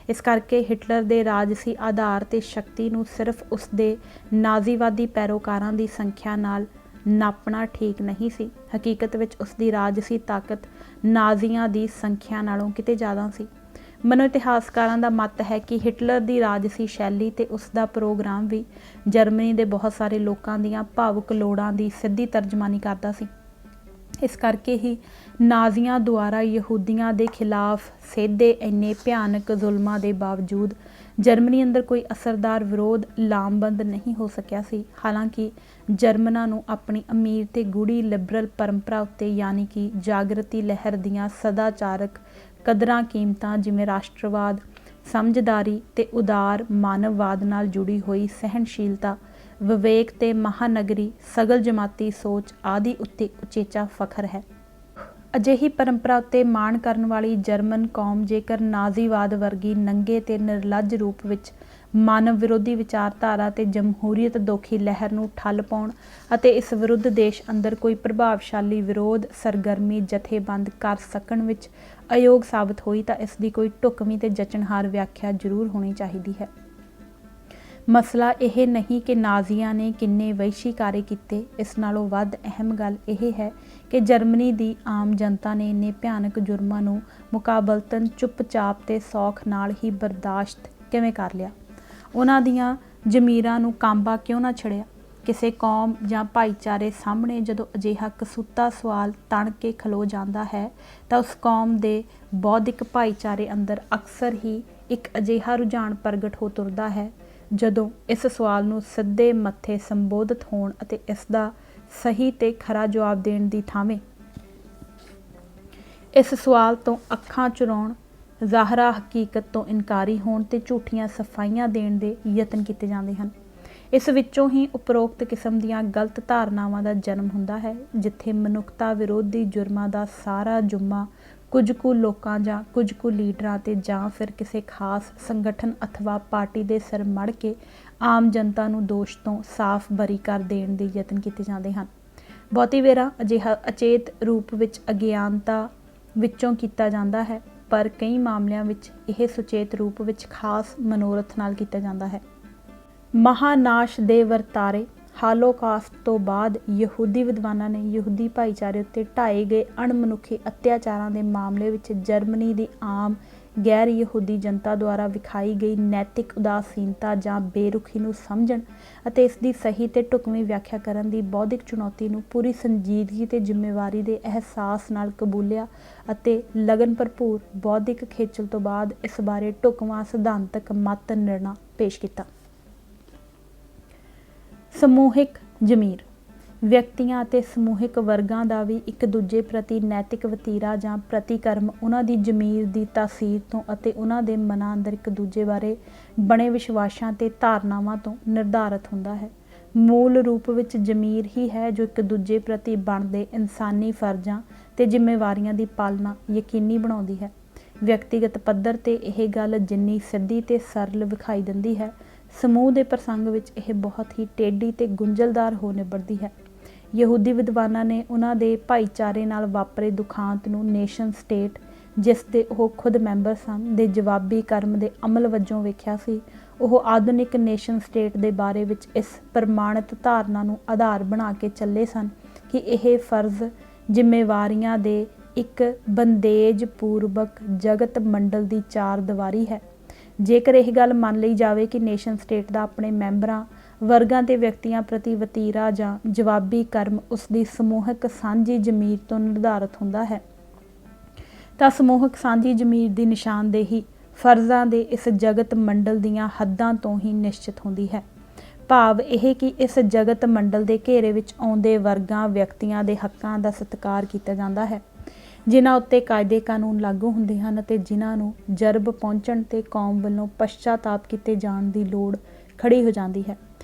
ਇਸ ਕਰਕੇ ਹਿਟਲਰ ਦੇ ਰਾਜਸੀ ਆਧਾਰ ਤੇ ਸ਼ਕਤੀ ਨੂੰ ਸਿਰਫ ਉਸਦੇ ਨਾਜ਼ੀਵਾਦੀ ਪੈਰੋਕਾਰਾਂ ਦੀ ਸੰਖਿਆ ਨਾਲ ਨਾਪਣਾ ਠੀਕ ਨਹੀਂ ਸੀ। ਹਕੀਕਤ ਵਿੱਚ ਉਸਦੀ ਰਾਜਸੀ ਤਾਕਤ ਨਾਜ਼ੀਆਂ ਦੀ ਸੰਖਿਆ ਨਾਲੋਂ ਕਿਤੇ ਜ਼ਿਆਦਾ ਸੀ। ਮਨੋ ਇਤਿਹਾਸਕਾਰਾਂ ਦਾ ਮੱਤ ਹੈ ਕਿ ਹਿਟਲਰ ਦੀ ਰਾਜਸੀ ਸ਼ੈਲੀ ਤੇ ਉਸਦਾ ਪ੍ਰੋਗਰਾਮ ਵੀ ਜਰਮਨੀ ਦੇ ਬਹੁਤ ਸਾਰੇ ਲੋਕਾਂ ਦੀਆਂ ਭਾਵੁਕ ਲੋੜਾਂ ਦੀ ਸਿੱਧੀ ਤਰਜਮਾਨੀ ਕਰਦਾ ਸੀ। ਇਸ ਕਰਕੇ ਹੀ ਨਾਜ਼ੀਆਂ ਦੁਆਰਾ ਯਹੂਦੀਆਂ ਦੇ ਖਿਲਾਫ ਸੇਧੇ ਇੰਨੇ ਭਿਆਨਕ ਜ਼ੁਲਮਾਂ ਦੇ ਬਾਵਜੂਦ ਜਰਮਨੀ ਅੰਦਰ ਕੋਈ ਅਸਰਦਾਰ ਵਿਰੋਧ ਲਾਮਬੰਦ ਨਹੀਂ ਹੋ ਸਕਿਆ ਸੀ। ਹਾਲਾਂਕਿ ਜਰਮਨਾਂ ਨੂੰ ਆਪਣੀ ਅਮੀਰ ਤੇ ਗੂੜੀ ਲਿਬਰਲ ਪਰੰਪਰਾ ਉੱਤੇ ਯਾਨੀ ਕਿ ਜਾਗਰਤੀ ਲਹਿਰ ਦੀਆਂ ਸਦਾਚਾਰਕ ਕਦਰਾਂ ਕੀਮਤਾਂ ਜਿਵੇਂ ਰਾਸ਼ਟਰਵਾਦ, ਸਮਝਦਾਰੀ ਤੇ ਉਦਾਰ ਮਾਨਵਵਾਦ ਨਾਲ ਜੁੜੀ ਹੋਈ ਸਹਿਣਸ਼ੀਲਤਾ, ਵਿਵੇਕ ਤੇ ਮਹਾਨਗਰੀ ਸਗਲ ਜਮਾਤੀ ਸੋਚ ਆਦਿ ਉੱਤੇ ਉਚੇਚਾ ਫਖਰ ਹੈ। ਅਜਿਹੀ ਪਰੰਪਰਾ ਉੱਤੇ ਮਾਣ ਕਰਨ ਵਾਲੀ ਜਰਮਨ ਕੌਮ ਜੇਕਰ ਨਾਜ਼ੀਵਾਦ ਵਰਗੀ ਨੰਗੇ ਤੇ ਨਿਰਲੱਜ ਰੂਪ ਵਿੱਚ ਮਾਨਵ ਵਿਰੋਧੀ ਵਿਚਾਰਧਾਰਾ ਤੇ ਜਮਹੂਰੀਅਤ ਦੋਖੀ ਲਹਿਰ ਨੂੰ ਠੱਲ ਪਾਉਣ ਅਤੇ ਇਸ ਵਿਰੁੱਧ ਦੇਸ਼ ਅੰਦਰ ਕੋਈ ਪ੍ਰਭਾਵਸ਼ਾਲੀ ਵਿਰੋਧ ਸਰਗਰਮੀ ਜਥੇਬੰਦ ਕਰ ਸਕਣ ਵਿੱਚ ਅਯੋਗ ਸਾਬਤ ਹੋਈ ਤਾਂ ਇਸ ਦੀ ਕੋਈ ਢੁਕਵੀਂ ਤੇ ਜਚਨਹਾਰ ਵਿਆਖਿਆ ਜ਼ਰੂਰ ਹੋਣੀ ਚਾਹੀਦੀ ਹੈ। ਮਸਲਾ ਇਹ ਨਹੀਂ ਕਿ ਨਾਜ਼ੀਆਂ ਨੇ ਕਿੰਨੇ ਵਹਿਸ਼ੀ ਕਾਰੇ ਕੀਤੇ, ਇਸ ਨਾਲੋਂ ਵੱਧ ਅਹਿਮ ਗੱਲ ਇਹ ਹੈ ਕਿ ਜਰਮਨੀ ਦੀ ਆਮ ਜਨਤਾ ਨੇ ਇੰਨੇ ਭਿਆਨਕ ਜੁਰਮਾਂ ਨੂੰ ਮੁਕਾਬਲਤਨ ਚੁੱਪਚਾਪ ਤੇ ਸੌਖ ਨਾਲ ਹੀ ਬਰਦਾਸ਼ਤ ਕਿਵੇਂ ਕਰ ਲਿਆ। ਉਹਨਾਂ ਦੀਆਂ ਜ਼ਮੀਰਾਂ ਨੂੰ ਕਾਂਬਾ ਕਿਉਂ ਨਾ ਛੜਿਆ। ਕਿਸੇ ਕੌਮ ਜਾਂ ਭਾਈਚਾਰੇ ਸਾਹਮਣੇ ਜਦੋਂ ਅਜਿਹਾ ਕਸੂਤਾ ਸਵਾਲ ਤਣ ਕੇ ਖਲੋ ਜਾਂਦਾ ਹੈ ਤਾਂ ਉਸ ਕੌਮ ਦੇ ਬੌਧਿਕ ਭਾਈਚਾਰੇ ਅੰਦਰ ਅਕਸਰ ਹੀ ਇੱਕ ਅਜਿਹਾ ਰੁਝਾਨ ਪ੍ਰਗਟ ਹੋ ਤੁਰਦਾ ਹੈ ਜਦੋਂ ਇਸ ਸਵਾਲ ਨੂੰ ਸਿੱਧੇ ਮੱਥੇ ਸੰਬੋਧਿਤ ਹੋਣ ਅਤੇ ਇਸ ਦਾ ਸਹੀ ਤੇ ਖਰਾ ਜਵਾਬ ਦੇਣ ਦੀ ਥਾਵੇਂ ਇਸ ਸਵਾਲ ਤੋਂ ਅੱਖਾਂ ਚੁਰਾਉਣ, ਜ਼ਾਹਰਾ ਹਕੀਕਤ ਤੋਂ ਇਨਕਾਰੀ ਹੋਣ ਤੇ ਝੂਠੀਆਂ ਸਫਾਈਆਂ ਦੇਣ ਦੇ ਯਤਨ ਕੀਤੇ ਜਾਂਦੇ ਹਨ। ਇਸ ਵਿੱਚੋਂ ਹੀ ਉਪਰੋਕਤ ਕਿਸਮ ਦੀਆਂ ਗਲਤ ਧਾਰਨਾਵਾਂ ਦਾ ਜਨਮ ਹੁੰਦਾ ਹੈ, ਜਿੱਥੇ ਮਨੁੱਖਤਾ ਵਿਰੋਧੀ ਜੁਰਮਾਂ ਦਾ ਸਾਰਾ ਜੁੰਮਾ ਕੁਝ ਕੁ ਲੋਕਾਂ ਜਾਂ ਕੁਝ ਕੁ ਲੀਡਰਾਂ ਤੇ ਜਾਂ ਫਿਰ ਕਿਸੇ ਖਾਸ ਸੰਗਠਨ ਅਥਵਾ ਪਾਰਟੀ ਦੇ ਸਿਰ ਮੜ ਕੇ ਆਮ ਜਨਤਾ ਨੂੰ ਦੋਸ਼ ਤੋਂ ਸਾਫ਼ ਬਰੀ ਕਰ ਦੇਣ ਦੇ ਯਤਨ ਕੀਤੇ ਜਾਂਦੇ ਹਨ। ਬਹੁਤੀ ਵੇਰਾ ਅਜਿਹਾ ਅਚੇਤ ਰੂਪ ਵਿੱਚ ਅਗਿਆਨਤਾ ਵਿੱਚੋਂ ਕੀਤਾ ਜਾਂਦਾ ਹੈ, ਪਰ ਕਈ ਮਾਮਲਿਆਂ ਵਿੱਚ ਇਹ ਸੁਚੇਤ ਰੂਪ ਵਿੱਚ ਖਾਸ ਮਨੋਰਥ ਨਾਲ ਕੀਤਾ ਜਾਂਦਾ ਹੈ। ਮਹਾਨਾਸ਼ ਦੇ ਵਰਤਾਰੇ ਹਾਲੋਕਾਸਟ ਤੋਂ ਬਾਅਦ ਯਹੂਦੀ ਵਿਦਵਾਨਾਂ ਨੇ ਯਹੂਦੀ ਭਾਈਚਾਰੇ ਉੱਤੇ ਢਾਏ ਗਏ ਅਣਮਨੁੱਖੀ ਅਤਿਆਚਾਰਾਂ ਦੇ ਮਾਮਲੇ ਵਿੱਚ ਜਰਮਨੀ ਦੀ ਆਮ ਗੈਰ ਯਹੂਦੀ ਜਨਤਾ ਦੁਆਰਾ ਵਿਖਾਈ ਗਈ ਨੈਤਿਕ ਉਦਾਸੀਨਤਾ ਜਾਂ ਬੇਰੁਖੀ ਨੂੰ ਸਮਝਣ ਅਤੇ ਇਸ ਦੀ ਸਹੀ ਤੇ ਢੁਕਵੀਂ ਵਿਆਖਿਆ ਕਰਨ ਦੀ ਬੌਧਿਕ ਚੁਣੌਤੀ ਨੂੰ ਪੂਰੀ ਸੰਜੀਦਗੀ ਤੇ ਜ਼ਿੰਮੇਵਾਰੀ ਦੇ ਅਹਿਸਾਸ ਨਾਲ ਕਬੂਲਿਆ ਅਤੇ ਲਗਨ ਭਰਪੂਰ ਬੌਧਿਕ ਖੇਚਲ ਤੋਂ ਬਾਅਦ ਇਸ ਬਾਰੇ ਢੁਕਵਾਂ ਸਿਧਾਂਤਕ ਮਤ ਨਿਰਣਾ ਪੇਸ਼ ਕੀਤਾ। ਸਮੂਹਿਕ ਜ਼ਮੀਰ ਵਿਅਕਤੀਆਂ ਅਤੇ ਸਮੂਹਿਕ ਵਰਗਾਂ ਦਾ ਵੀ ਇੱਕ ਦੂਜੇ ਪ੍ਰਤੀ ਨੈਤਿਕ ਵਤੀਰਾ ਜਾਂ ਪ੍ਰਤੀਕਰਮ ਉਹਨਾਂ ਦੀ ਜ਼ਮੀਰ ਦੀ ਤਾਸੀਰ ਤੋਂ ਅਤੇ ਉਹਨਾਂ ਦੇ ਮਨਾਂ ਅੰਦਰ ਇੱਕ ਦੂਜੇ ਬਾਰੇ ਬਣੇ ਵਿਸ਼ਵਾਸਾਂ ਤੇ ਧਾਰਨਾਵਾਂ ਤੋਂ ਨਿਰਧਾਰਤ ਹੁੰਦਾ ਹੈ। ਮੂਲ ਰੂਪ ਵਿੱਚ ਜ਼ਮੀਰ ਹੀ ਹੈ ਜੋ ਇੱਕ ਦੂਜੇ ਪ੍ਰਤੀ ਬਣਦੇ ਇਨਸਾਨੀ ਫਰਜ਼ਾਂ ਤੇ ਜ਼ਿੰਮੇਵਾਰੀਆਂ ਦੀ ਪਾਲਣਾ ਯਕੀਨੀ ਬਣਾਉਂਦੀ ਹੈ। ਵਿਅਕਤੀਗਤ ਪੱਧਰ ਤੇ ਇਹ ਗੱਲ ਜਿੰਨੀ ਸਿੱਧੀ ਤੇ ਸਰਲ ਵਿਖਾਈ ਦਿੰਦੀ ਹੈ, ਸਮੂਹ ਦੇ ਪ੍ਰਸੰਗ ਵਿੱਚ ਇਹ ਬਹੁਤ ਹੀ ਟੇਢੀ ਤੇ ਗੁੰਝਲਦਾਰ ਹੋ ਨਿਬੜਦੀ ਹੈ। ਯਹੂਦੀ ਵਿਦਵਾਨਾਂ ਨੇ ਉਹਨਾਂ ਦੇ ਭਾਈਚਾਰੇ ਨਾਲ ਵਾਪਰੇ ਦੁਖਾਂਤ ਨੂੰ ਨੇਸ਼ਨ ਸਟੇਟ, ਜਿਸ ਦੇ ਉਹ ਖੁਦ ਮੈਂਬਰ ਸਨ, ਦੇ ਜਵਾਬੀ ਕਰਮ ਦੇ ਅਮਲ ਵਜੋਂ ਵੇਖਿਆ ਸੀ। ਉਹ ਆਧੁਨਿਕ ਨੇਸ਼ਨ ਸਟੇਟ ਦੇ ਬਾਰੇ ਵਿੱਚ ਇਸ ਪ੍ਰਮਾਣਿਤ ਧਾਰਨਾ ਨੂੰ ਆਧਾਰ ਬਣਾ ਕੇ ਚੱਲੇ ਸਨ ਕਿ ਇਹ ਫਰਜ਼ ਜ਼ਿੰਮੇਵਾਰੀਆਂ ਦੇ ਇੱਕ ਬੰਦੇਜ ਪੂਰਵਕ ਜਗਤ ਮੰਡਲ ਦੀ ਚਾਰ ਦੀਵਾਰੀ ਹੈ। ਜੇਕਰ ਇਹ ਗੱਲ ਮੰਨ ਲਈ ਜਾਵੇ ਕਿ ਨੇਸ਼ਨ ਸਟੇਟ ਦਾ ਆਪਣੇ ਮੈਂਬਰਾਂ ਵਰਗਾਂ ਤੇ ਵਿਅਕਤੀਆਂ ਪ੍ਰਤੀ ਵਤੀਰਾ ਜਾਂ ਜਵਾਬੀ ਕਰਮ ਉਸ ਦੀ ਸਮੂਹਿਕ ਸਾਂਝੀ ਜ਼ਮੀਰ ਤੋਂ ਨਿਰਧਾਰਤ ਹੁੰਦਾ ਹੈ, ਤਾਂ ਸਮੂਹਿਕ ਸਾਂਝੀ ਜ਼ਮੀਰ ਦੀ ਨਿਸ਼ਾਨਦੇਹੀ ਫਰਜ਼ਾਂ ਦੇ ਇਸ ਜਗਤ ਮੰਡਲ ਦੀਆਂ ਹੱਦਾਂ ਤੋਂ ਹੀ ਨਿਸ਼ਚਿਤ ਹੁੰਦੀ ਹੈ। ਭਾਵ ਇਹ ਕਿ ਇਸ ਜਗਤ ਮੰਡਲ ਦੇ ਘੇਰੇ ਵਿੱਚ ਆਉਂਦੇ ਵਰਗਾਂ ਵਿਅਕਤੀਆਂ ਦੇ ਹੱਕਾਂ ਦਾ ਸਤਿਕਾਰ ਕੀਤਾ ਜਾਂਦਾ ਹੈ, ਜਿਨ੍ਹਾਂ ਉੱਤੇ ਕਾਇਦੇ ਕਾਨੂੰਨ ਲਾਗੂ ਹੁੰਦੇ ਹਨ ਅਤੇ ਜਿਨ੍ਹਾਂ ਨੂੰ ਜਰਬ ਪਹੁੰਚਣ ਤੇ ਕੌਮ ਵੱਲੋਂ ਪਛਤਾਤਾਪ ਕੀਤੇ ਜਾਣ ਦੀ ਲੋੜ ਖੜੀ ਹੋ ਜਾਂਦੀ ਹੈ।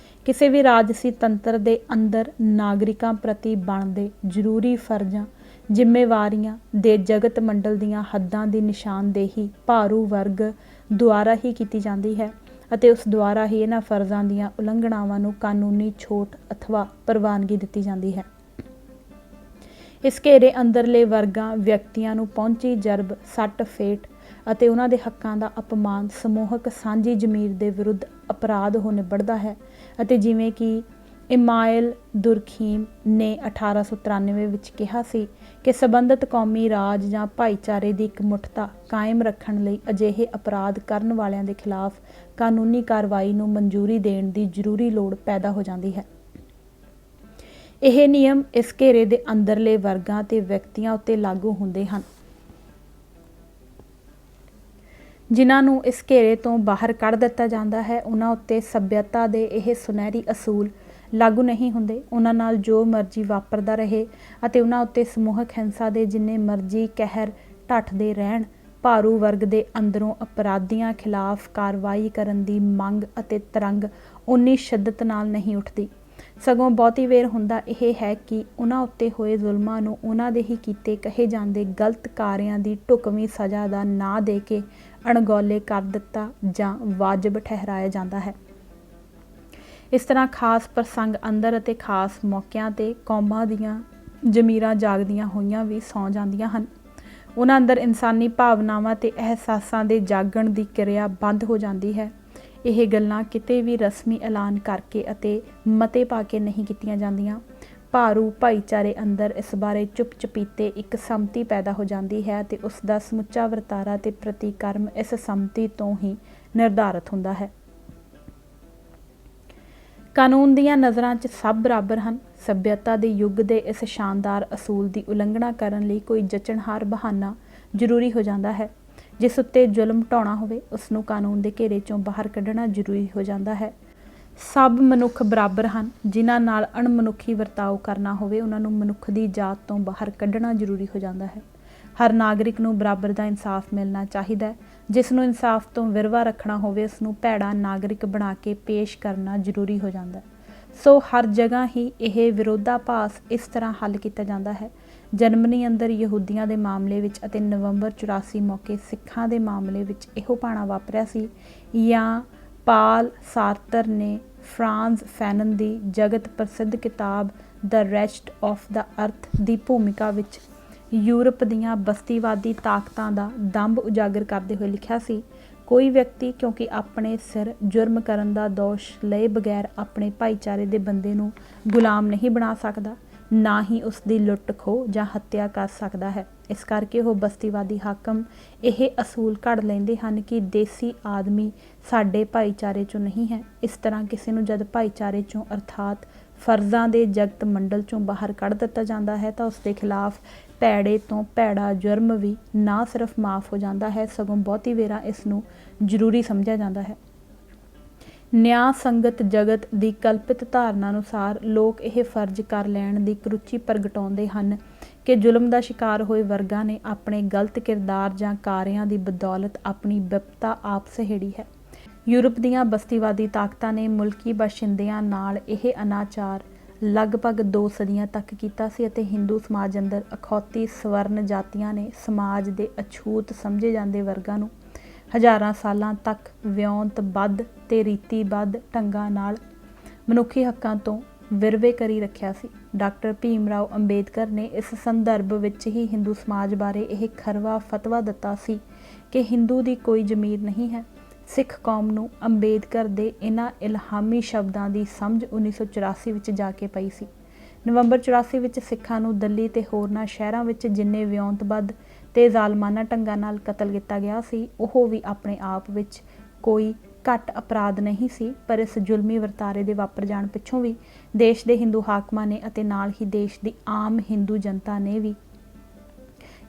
ਕਿਸੇ ਵੀ ਰਾਜਸੀ ਤੰਤਰ ਦੇ ਅੰਦਰ ਨਾਗਰਿਕਾਂ ਪ੍ਰਤੀ ਬਣਦੇ ਜ਼ਰੂਰੀ ਫਰਜ਼ਾਂ ਜ਼ਿੰਮੇਵਾਰੀਆਂ ਦੇ ਜਗਤ ਮੰਡਲ ਦੀਆਂ ਹੱਦਾਂ ਦੀ ਨਿਸ਼ਾਨਦੇਹੀ ਭਾਰੂ ਵਰਗ ਦੁਆਰਾ ਹੀ ਕੀਤੀ ਜਾਂਦੀ ਹੈ ਅਤੇ ਉਸ ਦੁਆਰਾ ਹੀ ਇਹਨਾਂ ਫਰਜ਼ਾਂ ਦੀਆਂ ਉਲੰਘਣਾਵਾਂ ਨੂੰ ਕਾਨੂੰਨੀ ਛੋਟ ਅਥਵਾ ਪ੍ਰਵਾਨਗੀ ਦਿੱਤੀ ਜਾਂਦੀ ਹੈ। ਇਸ ਘੇਰੇ ਅੰਦਰਲੇ ਵਰਗਾਂ ਵਿਅਕਤੀਆਂ ਨੂੰ ਪਹੁੰਚੀ ਜਰਬ ਸੱਟ ਫੇਟ ਅਤੇ ਉਹਨਾਂ ਦੇ ਹੱਕਾਂ ਦਾ ਅਪਮਾਨ ਸਮੂਹਕ ਸਾਂਝੀ ਜ਼ਮੀਰ ਦੇ ਵਿਰੁੱਧ ਅਪਰਾਧ ਹੋ ਨਿਬੜਦਾ ਹੈ ਅਤੇ ਜਿਵੇਂ ਕਿ ਇਮਾਇਲ ਦੁਰਖੀਮ ਨੇ 1893 ਵਿੱਚ ਕਿਹਾ ਸੀ ਕਿ ਸੰਬੰਧਿਤ ਕੌਮੀ ਰਾਜ ਜਾਂ ਭਾਈਚਾਰੇ ਦੀ ਇਕਮੁੱਠਤਾ ਕਾਇਮ ਰੱਖਣ ਲਈ ਅਜਿਹੇ ਅਪਰਾਧ ਕਰਨ ਵਾਲਿਆਂ ਦੇ ਖਿਲਾਫ ਕਾਨੂੰਨੀ ਕਾਰਵਾਈ ਨੂੰ ਮਨਜ਼ੂਰੀ ਦੇਣ ਦੀ ਜ਼ਰੂਰੀ ਲੋੜ ਪੈਦਾ ਹੋ ਜਾਂਦੀ ਹੈ। ਇਹ ਨਿਯਮ ਇਸ ਘੇਰੇ ਦੇ ਅੰਦਰਲੇ ਵਰਗਾਂ ਤੇ ਵਿਅਕਤੀਆਂ ਉੱਤੇ ਲਾਗੂ ਹੁੰਦੇ ਹਨ ਜਿਨ੍ਹਾਂ ਨੂੰ ਇਸ ਘੇਰੇ ਤੋਂ ਬਾਹਰ ਕੱਢ ਦਿੱਤਾ ਜਾਂਦਾ ਹੈ। ਉਹਨਾਂ ਉੱਤੇ ਸੱਭਿਅਤਾ ਦੇ ਇਹ ਸੁਨਹਿਰੀ ਅਸੂਲ ਲਾਗੂ ਨਹੀਂ ਹੁੰਦੇ। ਉਹਨਾਂ ਨਾਲ ਜੋ ਮਰਜ਼ੀ ਵਾਪਰਦਾ ਰਹੇ ਅਤੇ ਉਹਨਾਂ ਉੱਤੇ ਸਮੂਹਕ ਹਿੰਸਾ ਦੇ ਜਿੰਨੇ ਮਰਜ਼ੀ ਕਹਿਰ ਢੱਠਦੇ ਰਹਿਣ, ਭਾਰੂ ਵਰਗ ਦੇ ਅੰਦਰੋਂ ਅਪਰਾਧੀਆਂ ਖਿਲਾਫ ਕਾਰਵਾਈ ਕਰਨ ਦੀ ਮੰਗ ਅਤੇ ਤਰੰਗ ਉਨੀ ਸ਼ਿੱਦਤ ਨਾਲ ਨਹੀਂ ਉੱਠਦੀ। ਸਗੋਂ ਬਹੁਤੀ ਵੇਰ ਹੁੰਦਾ ਇਹ ਹੈ ਕਿ ਉਹਨਾਂ ਉੱਤੇ ਹੋਏ ਜ਼ੁਲਮਾਂ ਨੂੰ ਉਹਨਾਂ ਦੇ ਹੀ ਕੀਤੇ ਕਹੇ ਜਾਂਦੇ ਗਲਤ ਕਾਰਿਆਂ ਦੀ ਢੁਕਵੀਂ ਸਜ਼ਾ ਦਾ ਨਾਂ ਦੇ ਕੇ ਅਣਗੌਲੇ ਕਰ ਦਿੱਤਾ ਜਾਂ ਵਾਜਬ ਠਹਿਰਾਇਆ ਜਾਂਦਾ ਹੈ। ਇਸ ਤਰ੍ਹਾਂ ਖਾਸ ਪ੍ਰਸੰਗ ਅੰਦਰ ਅਤੇ ਖਾਸ ਮੌਕਿਆਂ 'ਤੇ ਕੌਮਾਂ ਦੀਆਂ ਜ਼ਮੀਰਾਂ ਜਾਗਦੀਆਂ ਹੋਈਆਂ ਵੀ ਸੌਂ ਜਾਂਦੀਆਂ ਹਨ। ਉਹਨਾਂ ਅੰਦਰ ਇਨਸਾਨੀ ਭਾਵਨਾਵਾਂ ਤੇ ਅਹਿਸਾਸਾਂ ਦੇ ਜਾਗਣ ਦੀ ਕਿਰਿਆ ਬੰਦ ਹੋ ਜਾਂਦੀ ਹੈ। ਇਹ ਗੱਲਾਂ ਕਿਤੇ ਵੀ ਰਸਮੀ ਐਲਾਨ ਕਰਕੇ ਅਤੇ ਮਤੇ ਪਾ ਕੇ ਨਹੀਂ ਕੀਤੀਆਂ ਜਾਂਦੀਆਂ। ਭਾਰੂ ਭਾਈਚਾਰੇ ਅੰਦਰ ਇਸ ਬਾਰੇ ਚੁੱਪ ਚਪੀਤੇ ਇੱਕ ਸੰਮਤੀ ਪੈਦਾ ਹੋ ਜਾਂਦੀ ਹੈ ਅਤੇ ਉਸ ਦਾ ਸਮੁੱਚਾ ਵਰਤਾਰਾ ਤੇ ਪ੍ਰਤੀਕਰਮ ਇਸ ਸੰਮਤੀ ਤੋਂ ਹੀ ਨਿਰਧਾਰਤ ਹੁੰਦਾ ਹੈ। ਕਾਨੂੰਨ ਦੀਆਂ ਨਜ਼ਰਾਂ 'ਚ ਸਭ ਬਰਾਬਰ ਹਨ। ਸੱਭਿਅਤਾ ਦੇ ਯੁੱਗ ਦੇ ਇਸ ਸ਼ਾਨਦਾਰ ਅਸੂਲ ਦੀ ਉਲੰਘਣਾ ਕਰਨ ਲਈ ਕੋਈ ਜਚਣਹਾਰ ਬਹਾਨਾ ਜ਼ਰੂਰੀ ਹੋ ਜਾਂਦਾ ਹੈ। ਜਿਸ ਉੱਤੇ ਜ਼ੁਲਮ ਢਾਉਣਾ ਹੋਵੇ ਉਸ ਨੂੰ ਕਾਨੂੰਨ ਦੇ ਘੇਰੇ 'ਚੋਂ ਬਾਹਰ ਕੱਢਣਾ ਜ਼ਰੂਰੀ ਹੋ ਜਾਂਦਾ ਹੈ। ਸਭ ਮਨੁੱਖ ਬਰਾਬਰ ਹਨ। ਜਿਨ੍ਹਾਂ ਨਾਲ ਅਣਮਨੁੱਖੀ ਵਰਤਾਓ ਕਰਨਾ ਹੋਵੇ ਉਹਨਾਂ ਨੂੰ ਮਨੁੱਖ ਦੀ ਜਾਤ ਤੋਂ ਬਾਹਰ ਕੱਢਣਾ ਜ਼ਰੂਰੀ ਹੋ ਜਾਂਦਾ ਹੈ। ਹਰ ਨਾਗਰਿਕ ਨੂੰ ਬਰਾਬਰ ਦਾ ਇਨਸਾਫ ਮਿਲਣਾ ਚਾਹੀਦਾ ਹੈ। ਜਿਸ ਨੂੰ ਇਨਸਾਫ ਤੋਂ ਵਿਰਵਾ ਰੱਖਣਾ ਹੋਵੇ ਉਸ ਨੂੰ ਭੈੜਾ ਨਾਗਰਿਕ ਬਣਾ ਕੇ ਪੇਸ਼ ਕਰਨਾ ਜ਼ਰੂਰੀ ਹੋ ਜਾਂਦਾ ਹੈ। ਸੋ ਹਰ ਜਗ੍ਹਾ ਹੀ ਇਹ ਵਿਰੋਧਾਭਾਸ ਇਸ ਤਰ੍ਹਾਂ ਹੱਲ ਕੀਤਾ ਜਾਂਦਾ ਹੈ। ਜਰਮਨੀ ਅੰਦਰ ਯਹੂਦੀਆਂ ਦੇ ਮਾਮਲੇ ਵਿੱਚ ਅਤੇ ਨਵੰਬਰ 84 ਮੌਕੇ ਸਿੱਖਾਂ ਦੇ ਮਾਮਲੇ ਵਿੱਚ ਇਹੋ ਭਾਣਾ ਵਾਪਰਿਆ ਸੀ। ਜਾਂ ਪਾਲ ਸਾਰਤਰ ਨੇ ਫਰਾਂਜ਼ ਫੈਨਨ ਦੀ ਜਗਤ ਪ੍ਰਸਿੱਧ ਕਿਤਾਬ ਦ ਰੈਸਟ ਆਫ ਦ ਅਰਥ ਦੀ ਭੂਮਿਕਾ ਵਿੱਚ ਯੂਰਪ ਦੀਆਂ ਬਸਤੀਵਾਦੀ ਤਾਕਤਾਂ ਦਾ ਦੰਭ ਉਜਾਗਰ ਕਰਦੇ ਹੋਏ ਲਿਖਿਆ ਸੀ, ਕੋਈ ਵਿਅਕਤੀ ਕਿਉਂਕਿ ਆਪਣੇ ਸਿਰ ਜੁਰਮ ਕਰਨ ਦਾ ਦੋਸ਼ ਲਏ ਬਗੈਰ ਆਪਣੇ ਭਾਈਚਾਰੇ ਦੇ ਬੰਦੇ ਨੂੰ ਗੁਲਾਮ ਨਹੀਂ ਬਣਾ ਸਕਦਾ, ਨਾ ਹੀ ਉਸ ਦੀ ਲੁੱਟ ਖੋਹ ਜਾਂ ਹੱਤਿਆ ਕਰ ਸਕਦਾ ਹੈ। ਇਸ ਕਰਕੇ ਉਹ ਬਸਤੀਵਾਦੀ ਹਾਕਮ ਇਹ ਅਸੂਲ ਘੜ ਲੈਂਦੇ ਹਨ ਕਿ ਦੇਸੀ ਆਦਮੀ ਸਾਡੇ ਭਾਈਚਾਰੇ 'ਚੋਂ ਨਹੀਂ ਹੈ। ਇਸ ਤਰ੍ਹਾਂ ਕਿਸੇ ਨੂੰ ਜਦ ਭਾਈਚਾਰੇ 'ਚੋਂ ਅਰਥਾਤ ਫਰਜ਼ਾਂ ਦੇ ਜਗਤ ਮੰਡਲ 'ਚੋਂ ਬਾਹਰ ਕੱਢ ਦਿੱਤਾ ਜਾਂਦਾ ਹੈ ਤਾਂ ਉਸ ਦੇ ਖਿਲਾਫ ਭੈੜੇ ਤੋਂ ਭੈੜਾ ਜੁਰਮ ਵੀ ਨਾ ਸਿਰਫ ਮਾਫ਼ ਹੋ ਜਾਂਦਾ ਹੈ ਸਗੋਂ ਬਹੁਤੀ ਵੇਰਾ ਇਸ ਨੂੰ ਜ਼ਰੂਰੀ ਸਮਝਿਆ ਜਾਂਦਾ ਹੈ। ਨਿਆਂ ਸੰਗਤ ਜਗਤ ਦੀ ਕਲਪਿਤ ਧਾਰਨਾ ਅਨੁਸਾਰ ਲੋਕ ਇਹ ਫਰਜ਼ ਕਰ ਲੈਣ ਦੀ ਕਰੂਚੀ ਪ੍ਰਗਟਾਉਂਦੇ ਹਨ ਕਿ ਜ਼ੁਲਮ ਦਾ ਸ਼ਿਕਾਰ ਹੋਏ ਵਰਗਾਂ ਨੇ ਆਪਣੇ ਗਲਤ ਕਿਰਦਾਰ ਜਾਂ ਕਾਰਿਆਂ ਦੀ ਬਦੌਲਤ ਆਪਣੀ ਵਿਪਤਾ ਆਪ ਸਹੇੜੀ ਹੈ। ਯੂਰਪ ਦੀਆਂ ਬਸਤੀਵਾਦੀ ਤਾਕਤਾਂ ਨੇ ਮੁਲਕੀ ਬਾਸ਼ਿੰਦਿਆਂ ਨਾਲ ਇਹ ਅਨਾਚਾਰ ਲਗਭਗ 2 ਸਦੀਆਂ ਤੱਕ ਕੀਤਾ ਸੀ ਅਤੇ ਹਿੰਦੂ ਸਮਾਜ ਅੰਦਰ ਅਖੌਤੀ ਸਵਰਨ ਜਾਤੀਆਂ ਨੇ ਸਮਾਜ ਦੇ ਅਛੂਤ ਸਮਝੇ ਜਾਂਦੇ ਵਰਗਾਂ ਨੂੰ ਹਜ਼ਾਰਾਂ ਸਾਲਾਂ ਤੱਕ ਵਿਉਂਤਬੱਧ ਤੇ ਰੀਤੀਬੱਧ ਢੰਗਾਂ ਨਾਲ ਮਨੁੱਖੀ ਹੱਕਾਂ ਤੋਂ ਵਿਰਵੇ ਕਰੀ ਰੱਖਿਆ ਸੀ। ਡਾਕਟਰ ਭੀਮ ਰਾਓ ਅੰਬੇਦਕਰ ਨੇ ਇਸ ਸੰਦਰਭ ਵਿੱਚ ਹੀ ਹਿੰਦੂ ਸਮਾਜ ਬਾਰੇ ਇਹ ਖਰਵਾ ਫਤਵਾ ਦਿੱਤਾ ਸੀ ਕਿ ਹਿੰਦੂ ਦੀ ਕੋਈ ਜ਼ਮੀਰ ਨਹੀਂ ਹੈ। ਸਿੱਖ ਕੌਮ ਨੂੰ ਅੰਬੇਦਕਰ ਦੇ ਇਹਨਾਂ ਇਲਹਾਮੀ ਸ਼ਬਦਾਂ ਦੀ ਸਮਝ 1984 ਵਿੱਚ ਜਾ ਕੇ ਪਈ ਸੀ। ਨਵੰਬਰ 84 ਵਿੱਚ ਸਿੱਖਾਂ ਨੂੰ ਦਿੱਲੀ ਤੇ ਹੋਰਨਾਂ ਸ਼ਹਿਰਾਂ ਵਿੱਚ ਜਿੰਨੇ ਵਿਉਂਤਬੱਧ ਤੇ ਜ਼ਾਲਮਾਨਾ ਢੰਗਾਂ ਨਾਲ ਕਤਲ ਕੀਤਾ ਗਿਆ ਸੀ ਉਹ ਵੀ ਆਪਣੇ ਆਪ ਵਿੱਚ ਕੋਈ ਘੱਟ ਅਪਰਾਧ ਨਹੀਂ ਸੀ, ਪਰ ਇਸ ਜ਼ੁਲਮੀ ਵਰਤਾਰੇ ਦੇ ਵਾਪਰ ਜਾਣ ਪਿੱਛੋਂ ਵੀ ਦੇਸ਼ ਦੇ ਹਿੰਦੂ ਹਾਕਮਾਂ ਨੇ ਅਤੇ ਨਾਲ ਹੀ ਦੇਸ਼ ਦੀ ਆਮ ਹਿੰਦੂ ਜਨਤਾ ਨੇ ਵੀ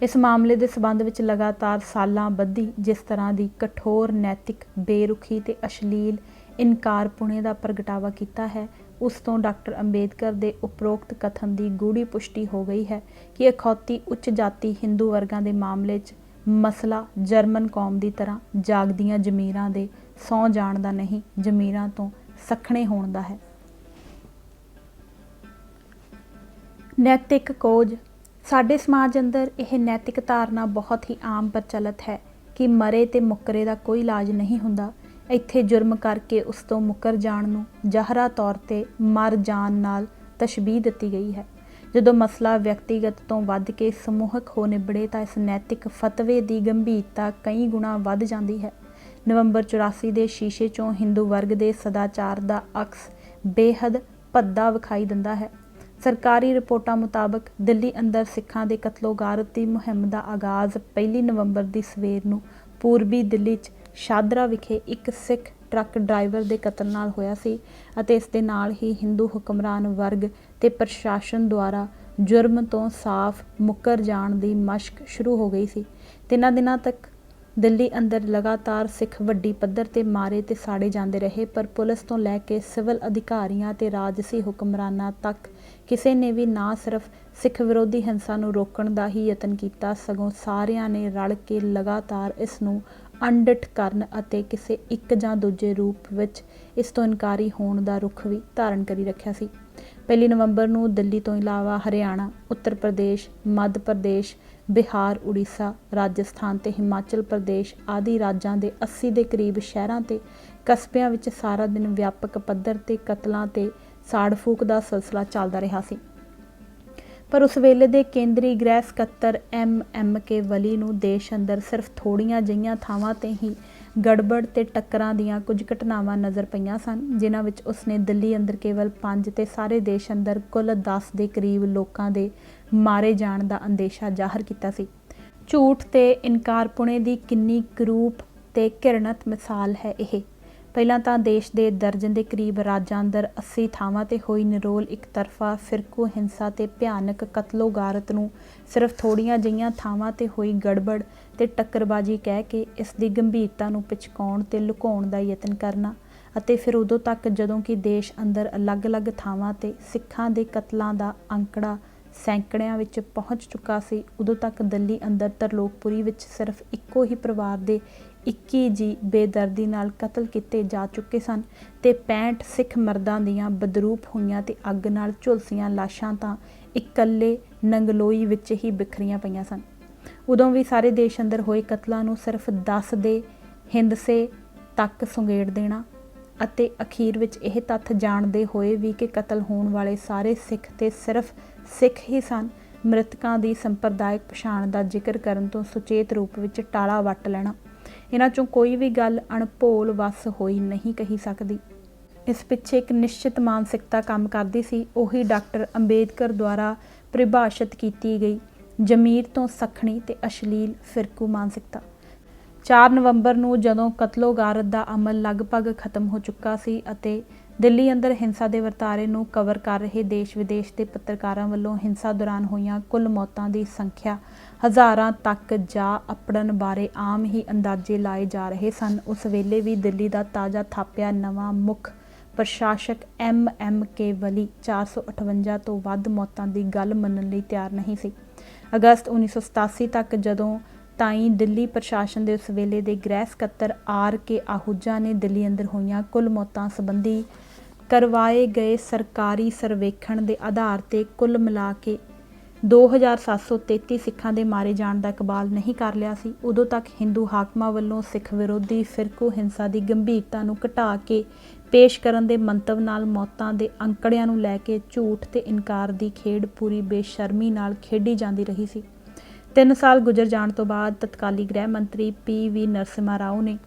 ਇਸ ਮਾਮਲੇ ਦੇ ਸਬੰਧ ਵਿੱਚ ਲਗਾਤਾਰ ਸਾਲਾਂ ਬੱਧੀ ਜਿਸ ਤਰ੍ਹਾਂ ਦੀ ਕਠੋਰ ਨੈਤਿਕ ਬੇਰੁਖੀ ਤੇ ਅਸ਼ਲੀਲ ਇਨਕਾਰਪੁਣੇ ਦਾ ਪ੍ਰਗਟਾਵਾ ਕੀਤਾ ਹੈ ਉਸ ਤੋਂ ਡਾਕਟਰ ਅੰਬੇਦਕਰ ਦੇ ਉਪਰੋਕਤ ਕਥਨ ਦੀ ਗੂੜੀ ਪੁਸ਼ਟੀ ਹੋ ਗਈ ਹੈ ਕਿ ਅਖੌਤੀ ਉੱਚ ਜਾਤੀ ਹਿੰਦੂ ਵਰਗਾਂ ਦੇ ਮਾਮਲੇ 'ਚ ਮਸਲਾ ਜਰਮਨ ਕੌਮ ਦੀ ਤਰ੍ਹਾਂ ਜਾਗਦੀਆਂ ਜ਼ਮੀਰਾਂ ਦੇ ਸੌਂ ਜਾਣ ਦਾ ਨਹੀਂ, ਜ਼ਮੀਰਾਂ ਤੋਂ ਸੱਖਣੇ ਹੋਣ ਦਾ ਹੈ। ਨੈਤਿਕ ਕੋਝ। ਸਾਡੇ ਸਮਾਜ ਅੰਦਰ ਇਹ ਨੈਤਿਕ ਧਾਰਨਾ ਬਹੁਤ ਹੀ ਆਮ ਪ੍ਰਚਲਿਤ ਹੈ ਕਿ ਮਰੇ ਤੇ ਮੁੱਕਰੇ ਦਾ ਕੋਈ ਇਲਾਜ ਨਹੀਂ ਹੁੰਦਾ। ਇੱਥੇ ਜੁਰਮ ਕਰਕੇ ਉਸ ਤੋਂ ਮੁੱਕਰ ਜਾਣ ਨੂੰ ਜ਼ਾਹਰਾ ਤੌਰ ਤੇ ਮਰ ਜਾਣ ਨਾਲ ਤਸ਼ਬੀਹ ਦਿੱਤੀ ਗਈ ਹੈ। ਜਦੋਂ ਮਸਲਾ ਵਿਅਕਤੀਗਤ ਤੋਂ ਵੱਧ ਕੇ ਸਮੂਹਕ ਹੋ ਨਿਬੜੇ ਤਾਂ ਇਸ ਨੈਤਿਕ ਫਤਵੇ ਦੀ ਗੰਭੀਰਤਾ ਕਈ ਗੁਣਾ ਵੱਧ ਜਾਂਦੀ ਹੈ। ਨਵੰਬਰ 84 ਦੇ ਸ਼ੀਸ਼ੇ 'ਚੋਂ ਹਿੰਦੂ ਵਰਗ ਦੇ ਸਦਾਚਾਰ ਦਾ ਅਕਸ ਬੇਹੱਦ ਭੱਦਾ ਵਿਖਾਈ ਦਿੰਦਾ ਹੈ। ਸਰਕਾਰੀ ਰਿਪੋਰਟਾਂ ਮੁਤਾਬਕ ਦਿੱਲੀ ਅੰਦਰ ਸਿੱਖਾਂ ਦੇ ਕਤਲੋ-ਗਾਰਤ ਦੀ ਮੁਹਿੰਮ ਦਾ ਆਗਾਜ਼ 1 ਨਵੰਬਰ ਦੀ ਸਵੇਰ ਨੂੰ ਪੂਰਬੀ ਦਿੱਲੀ 'ਚ ਸ਼ਾਦਰਾ ਵਿਖੇ ਇੱਕ ਸਿੱਖ ਟਰੱਕ ਡਰਾਈਵਰ ਦੇ ਕਤਲ ਨਾਲ ਹੋਇਆ ਸੀ ਅਤੇ ਇਸ ਦੇ ਨਾਲ ਹੀ ਹਿੰਦੂ ਹੁਕਮਰਾਨ ਵਰਗ ਤੇ ਪ੍ਰਸ਼ਾਸਨ ਦੁਆਰਾ ਜੁਰਮ ਤੋਂ ਸਾਫ਼ ਮੁੱਕਰ ਜਾਣ ਦੀ ਮਸ਼ਕ ਸ਼ੁਰੂ ਹੋ ਗਈ ਸੀ। 3 ਦਿਨਾਂ ਤੱਕ ਦਿੱਲੀ ਅੰਦਰ ਲਗਾਤਾਰ ਸਿੱਖ ਵੱਡੀ ਪੱਧਰ ਤੇ ਮਾਰੇ ਤੇ ਸਾੜੇ ਜਾਂਦੇ ਰਹੇ, ਪਰ ਪੁਲਿਸ ਤੋਂ ਲੈ ਕੇ ਸਿਵਲ ਅਧਿਕਾਰੀਆਂ ਤੇ ਰਾਜਸੀ ਹੁਕਮਰਾਨਾਂ ਤੱਕ ਕਿਸੇ ਨੇ ਵੀ ਨਾ ਸਿਰਫ ਸਿੱਖ ਵਿਰੋਧੀ ਹਿੰਸਾ ਨੂੰ ਰੋਕਣ ਦਾ ਹੀ ਯਤਨ ਕੀਤਾ, ਸਗੋਂ ਸਾਰਿਆਂ ਨੇ ਰਲ ਕੇ ਲਗਾਤਾਰ ਇਸ ਨੂੰ ਅਣਡਿੱਠ ਕਰਨ ਅਤੇ ਕਿਸੇ ਇੱਕ ਜਾਂ ਦੂਜੇ ਰੂਪ ਵਿੱਚ ਇਸ ਤੋਂ ਇਨਕਾਰੀ ਹੋਣ ਦਾ ਰੁਖ ਵੀ ਧਾਰਨ ਕਰੀ ਰੱਖਿਆ ਸੀ। 1 ਨਵੰਬਰ ਨੂੰ ਦਿੱਲੀ ਤੋਂ ਇਲਾਵਾ ਹਰਿਆਣਾ, ਉੱਤਰ ਪ੍ਰਦੇਸ਼, ਮੱਧ ਪ੍ਰਦੇਸ਼, ਬਿਹਾਰ, ਉੜੀਸਾ, ਰਾਜਸਥਾਨ ਤੇ ਹਿਮਾਚਲ ਪ੍ਰਦੇਸ਼ ਆਦਿ ਰਾਜਾਂ ਦੇ 80 ਦੇ ਕਰੀਬ ਸ਼ਹਿਰਾਂ ਤੇ ਕਸਬਿਆਂ ਵਿੱਚ ਸਾਰਾ ਦਿਨ ਵਿਆਪਕ ਪੱਧਰ ਤੇ ਕਤਲਾਂ ਤੇ ਸਾੜ ਫੂਕ ਦਾ ਸਿਲਸਿਲਾ ਚੱਲਦਾ ਰਿਹਾ ਸੀ। ਪਰ ਉਸ ਵੇਲੇ ਦੇ ਕੇਂਦਰੀ ਗ੍ਰਹਿ ਸਕੱਤਰ MK ਵਲੀ ਨੂੰ ਦੇਸ਼ ਅੰਦਰ ਸਿਰਫ ਥੋੜ੍ਹੀਆਂ ਜਿਹੀਆਂ ਥਾਵਾਂ ਤੇ ਹੀ ਗੜਬੜ ਤੇ ਟੱਕਰਾਂ ਦੀਆਂ ਕੁਝ ਘਟਨਾਵਾਂ ਨਜ਼ਰ ਪਈਆਂ ਸਨ, ਜਿਨ੍ਹਾਂ ਵਿੱਚ ਉਸਨੇ ਦਿੱਲੀ ਅੰਦਰ ਕੇਵਲ 5 ਤੇ ਸਾਰੇ ਦੇਸ਼ ਅੰਦਰ ਕੁੱਲ 10 ਦੇ ਕਰੀਬ ਲੋਕਾਂ ਦੇ ਮਾਰੇ ਜਾਣ ਦਾ ਅੰਦੇਸ਼ਾ ਜ਼ਾਹਰ ਕੀਤਾ ਸੀ। ਝੂਠ ਤੇ ਇਨਕਾਰਪੁਣੇ ਦੀ ਕਿੰਨੀ ਕਰੂਪ ਤੇ ਘਿਰਣਤ ਮਿਸਾਲ ਹੈ ਇਹ। ਪਹਿਲਾਂ ਤਾਂ ਦੇਸ਼ ਦੇ ਦਰਜਨ ਦੇ ਕਰੀਬ ਰਾਜਾਂ ਅੰਦਰ 80 ਥਾਵਾਂ ਤੇ ਹੋਈ ਨਿਰੋਲ ਇੱਕ ਤਰਫਾ ਫਿਰਕੂ ਹਿੰਸਾ ਤੇ ਭਿਆਨਕ ਕਤਲੋ-ਗਾਰਤ ਨੂੰ ਸਿਰਫ ਥੋੜ੍ਹੀਆਂ ਜਿਹੀਆਂ ਥਾਵਾਂ ਤੇ ਹੋਈ ਗੜਬੜ ਤੇ ਟੱਕਰਬਾਜ਼ੀ ਕਹਿ ਕੇ ਇਸ ਦੀ ਗੰਭੀਰਤਾ ਨੂੰ ਪਿਚਕਾਉਣ ਤੇ ਲੁਕਾਉਣ ਦਾ ਯਤਨ ਕਰਨਾ, ਅਤੇ ਫਿਰ ਉਦੋਂ ਤੱਕ ਜਦੋਂ ਕਿ ਦੇਸ਼ ਅੰਦਰ ਅਲੱਗ-ਅਲੱਗ ਥਾਵਾਂ ਤੇ ਸਿੱਖਾਂ ਦੇ ਕਤਲਾਂ ਦਾ ਅੰਕੜਾ ਸੈਂਕੜਿਆਂ ਵਿੱਚ ਪਹੁੰਚ ਚੁੱਕਾ ਸੀ, ਉਦੋਂ ਤੱਕ ਦਿੱਲੀ ਅੰਦਰ ਤਰਲੋਕਪੁਰੀ ਵਿੱਚ ਸਿਰਫ ਇੱਕੋ ਹੀ ਪਰਿਵਾਰ ਦੇ 21 ਜੀ ਬੇਦਰਦੀ ਨਾਲ ਕਤਲ ਕੀਤੇ ਜਾ ਚੁੱਕੇ ਸਨ ਤੇ 65 ਸਿੱਖ ਮਰਦਾਂ ਦੀਆਂ ਬਦਰੂਪ ਹੋਈਆਂ ਤੇ ਅੱਗ ਨਾਲ ਝੁਲਸੀਆਂ ਲਾਸ਼ਾਂ ਤਾਂ ਇਕੱਲੇ ਨੰਗਲੋਈ ਵਿੱਚ ਹੀ ਬਿਖਰੀਆਂ ਪਈਆਂ ਸਨ। ਉਦੋਂ ਵੀ ਸਾਰੇ ਦੇਸ਼ ਅੰਦਰ ਹੋਏ ਕਤਲਾਂ ਨੂੰ ਸਿਰਫ 10 ਦੇ ਹਿੰਦਸੇ ਤੱਕ ਸੁੰਗੇੜ ਦੇਣਾ ਅਤੇ ਅਖੀਰ ਵਿੱਚ ਇਹ ਤੱਥ ਜਾਣਦੇ ਹੋਏ ਵੀ ਕਿ ਕਤਲ ਹੋਣ ਵਾਲੇ ਸਾਰੇ ਸਿੱਖ ਤੇ ਸਿਰਫ ਸਿੱਖ ਹੀ ਸਨ, ਮ੍ਰਿਤਕਾਂ ਦੀ ਸੰਪਰਦਾਇਕ ਪਛਾਣ ਦਾ ਜ਼ਿਕਰ ਕਰਨ ਤੋਂ ਸੁਚੇਤ ਰੂਪ ਵਿੱਚ ਟਾਲਾ ਵੱਟ ਲੈਣਾ। ਇਹਨਾਂ 'ਚੋਂ ਕੋਈ ਵੀ ਗੱਲ ਅਣਭੋਲ ਵੱਸ ਹੋਈ ਨਹੀਂ ਕਹੀ ਸਕਦੀ। ਇਸ ਪਿੱਛੇ ਇੱਕ ਨਿਸ਼ਚਿਤ ਮਾਨਸਿਕਤਾ ਕੰਮ ਕਰਦੀ ਸੀ, ਉਹੀ ਡਾਕਟਰ ਅੰਬੇਦਕਰ ਦੁਆਰਾ ਪਰਿਭਾਸ਼ਿਤ ਕੀਤੀ ਗਈ ਜ਼ਮੀਰ ਤੋਂ ਸੱਖਣੀ ਤੇ ਅਸ਼ਲੀਲ ਫਿਰਕੂ ਮਾਨਸਿਕਤਾ। 4 ਨਵੰਬਰ ਨੂੰ ਜਦੋਂ ਕਤਲੋ-ਗਾਰਤ ਦਾ ਅਮਲ ਲਗਭਗ ਖਤਮ ਹੋ ਚੁੱਕਾ ਸੀ ਅਤੇ ਦਿੱਲੀ ਅੰਦਰ ਹਿੰਸਾ ਦੇ ਵਰਤਾਰੇ ਨੂੰ ਕਵਰ ਕਰ ਰਹੇ ਦੇਸ਼-ਵਿਦੇਸ਼ ਦੇ ਪੱਤਰਕਾਰਾਂ ਵੱਲੋਂ ਹਿੰਸਾ ਦੌਰਾਨ ਹੋਈਆਂ ਕੁੱਲ ਮੌਤਾਂ ਦੀ ਸੰਖਿਆ ਹਜ਼ਾਰਾਂ ਤੱਕ ਜਾ ਅੱਪੜਨ ਬਾਰੇ ਆਮ ਹੀ ਅੰਦਾਜ਼ੇ ਲਾਏ ਜਾ ਰਹੇ ਸਨ, ਉਸ ਵੇਲੇ ਵੀ ਦਿੱਲੀ ਦਾ ਤਾਜ਼ਾ ਥਾਪਿਆ ਨਵਾਂ ਮੁੱਖ ਪ੍ਰਸ਼ਾਸਕ MK ਵਲੀ 458 ਤੋਂ ਵੱਧ ਮੌਤਾਂ ਦੀ ਗੱਲ ਮੰਨਣ ਲਈ ਤਿਆਰ ਨਹੀਂ ਸੀ। ਅਗਸਤ 1987 ਤੱਕ ਜਦੋਂ ਤਾਈਂ ਦਿੱਲੀ ਪ੍ਰਸ਼ਾਸਨ ਦੇ ਉਸ ਵੇਲੇ ਦੇ ਗ੍ਰਹਿ ਸਕੱਤਰ RK ਆਹੂਜਾ ਨੇ ਦਿੱਲੀ ਅੰਦਰ ਹੋਈਆਂ ਕੁੱਲ ਮੌਤਾਂ ਸੰਬੰਧੀ ਕਰਵਾਏ ਗਏ ਸਰਕਾਰੀ ਸਰਵੇਖਣ ਦੇ ਆਧਾਰ ਤੇ ਕੁੱਲ ਮਿਲਾ ਕੇ 2733 ਸਿੱਖਾਂ ਦੇ ਮਾਰੇ ਜਾਣ ਦਾ ਇਕਬਾਲ ਨਹੀਂ ਕਰ ਲਿਆ ਸੀ, ਉਦੋਂ ਤੱਕ ਹਿੰਦੂ ਹਾਕਮਾਂ ਵੱਲੋਂ ਸਿੱਖ ਵਿਰੋਧੀ ਫਿਰਕੂ ਹਿੰਸਾ ਦੀ ਗੰਭੀਰਤਾ ਨੂੰ ਘਟਾ ਕੇ ਪੇਸ਼ ਕਰਨ ਦੇ ਮੰਤਵ ਨਾਲ ਮੌਤਾਂ ਦੇ ਅੰਕੜਿਆਂ ਨੂੰ ਲੈ ਕੇ ਝੂਠ ਤੇ ਇਨਕਾਰ ਦੀ ਖੇਡ ਪੂਰੀ ਬੇਸ਼ਰਮੀ ਨਾਲ ਖੇਡੀ ਜਾਂਦੀ ਰਹੀ ਸੀ। 3 ਸਾਲ ਗੁਜ਼ਰ ਜਾਣ ਤੋਂ ਬਾਅਦ ਤਤਕਾਲੀ ਗ੍ਰਹਿ ਮੰਤਰੀ PV ਨਰਸਿਮਹਾ ਰਾਓ ਨੇ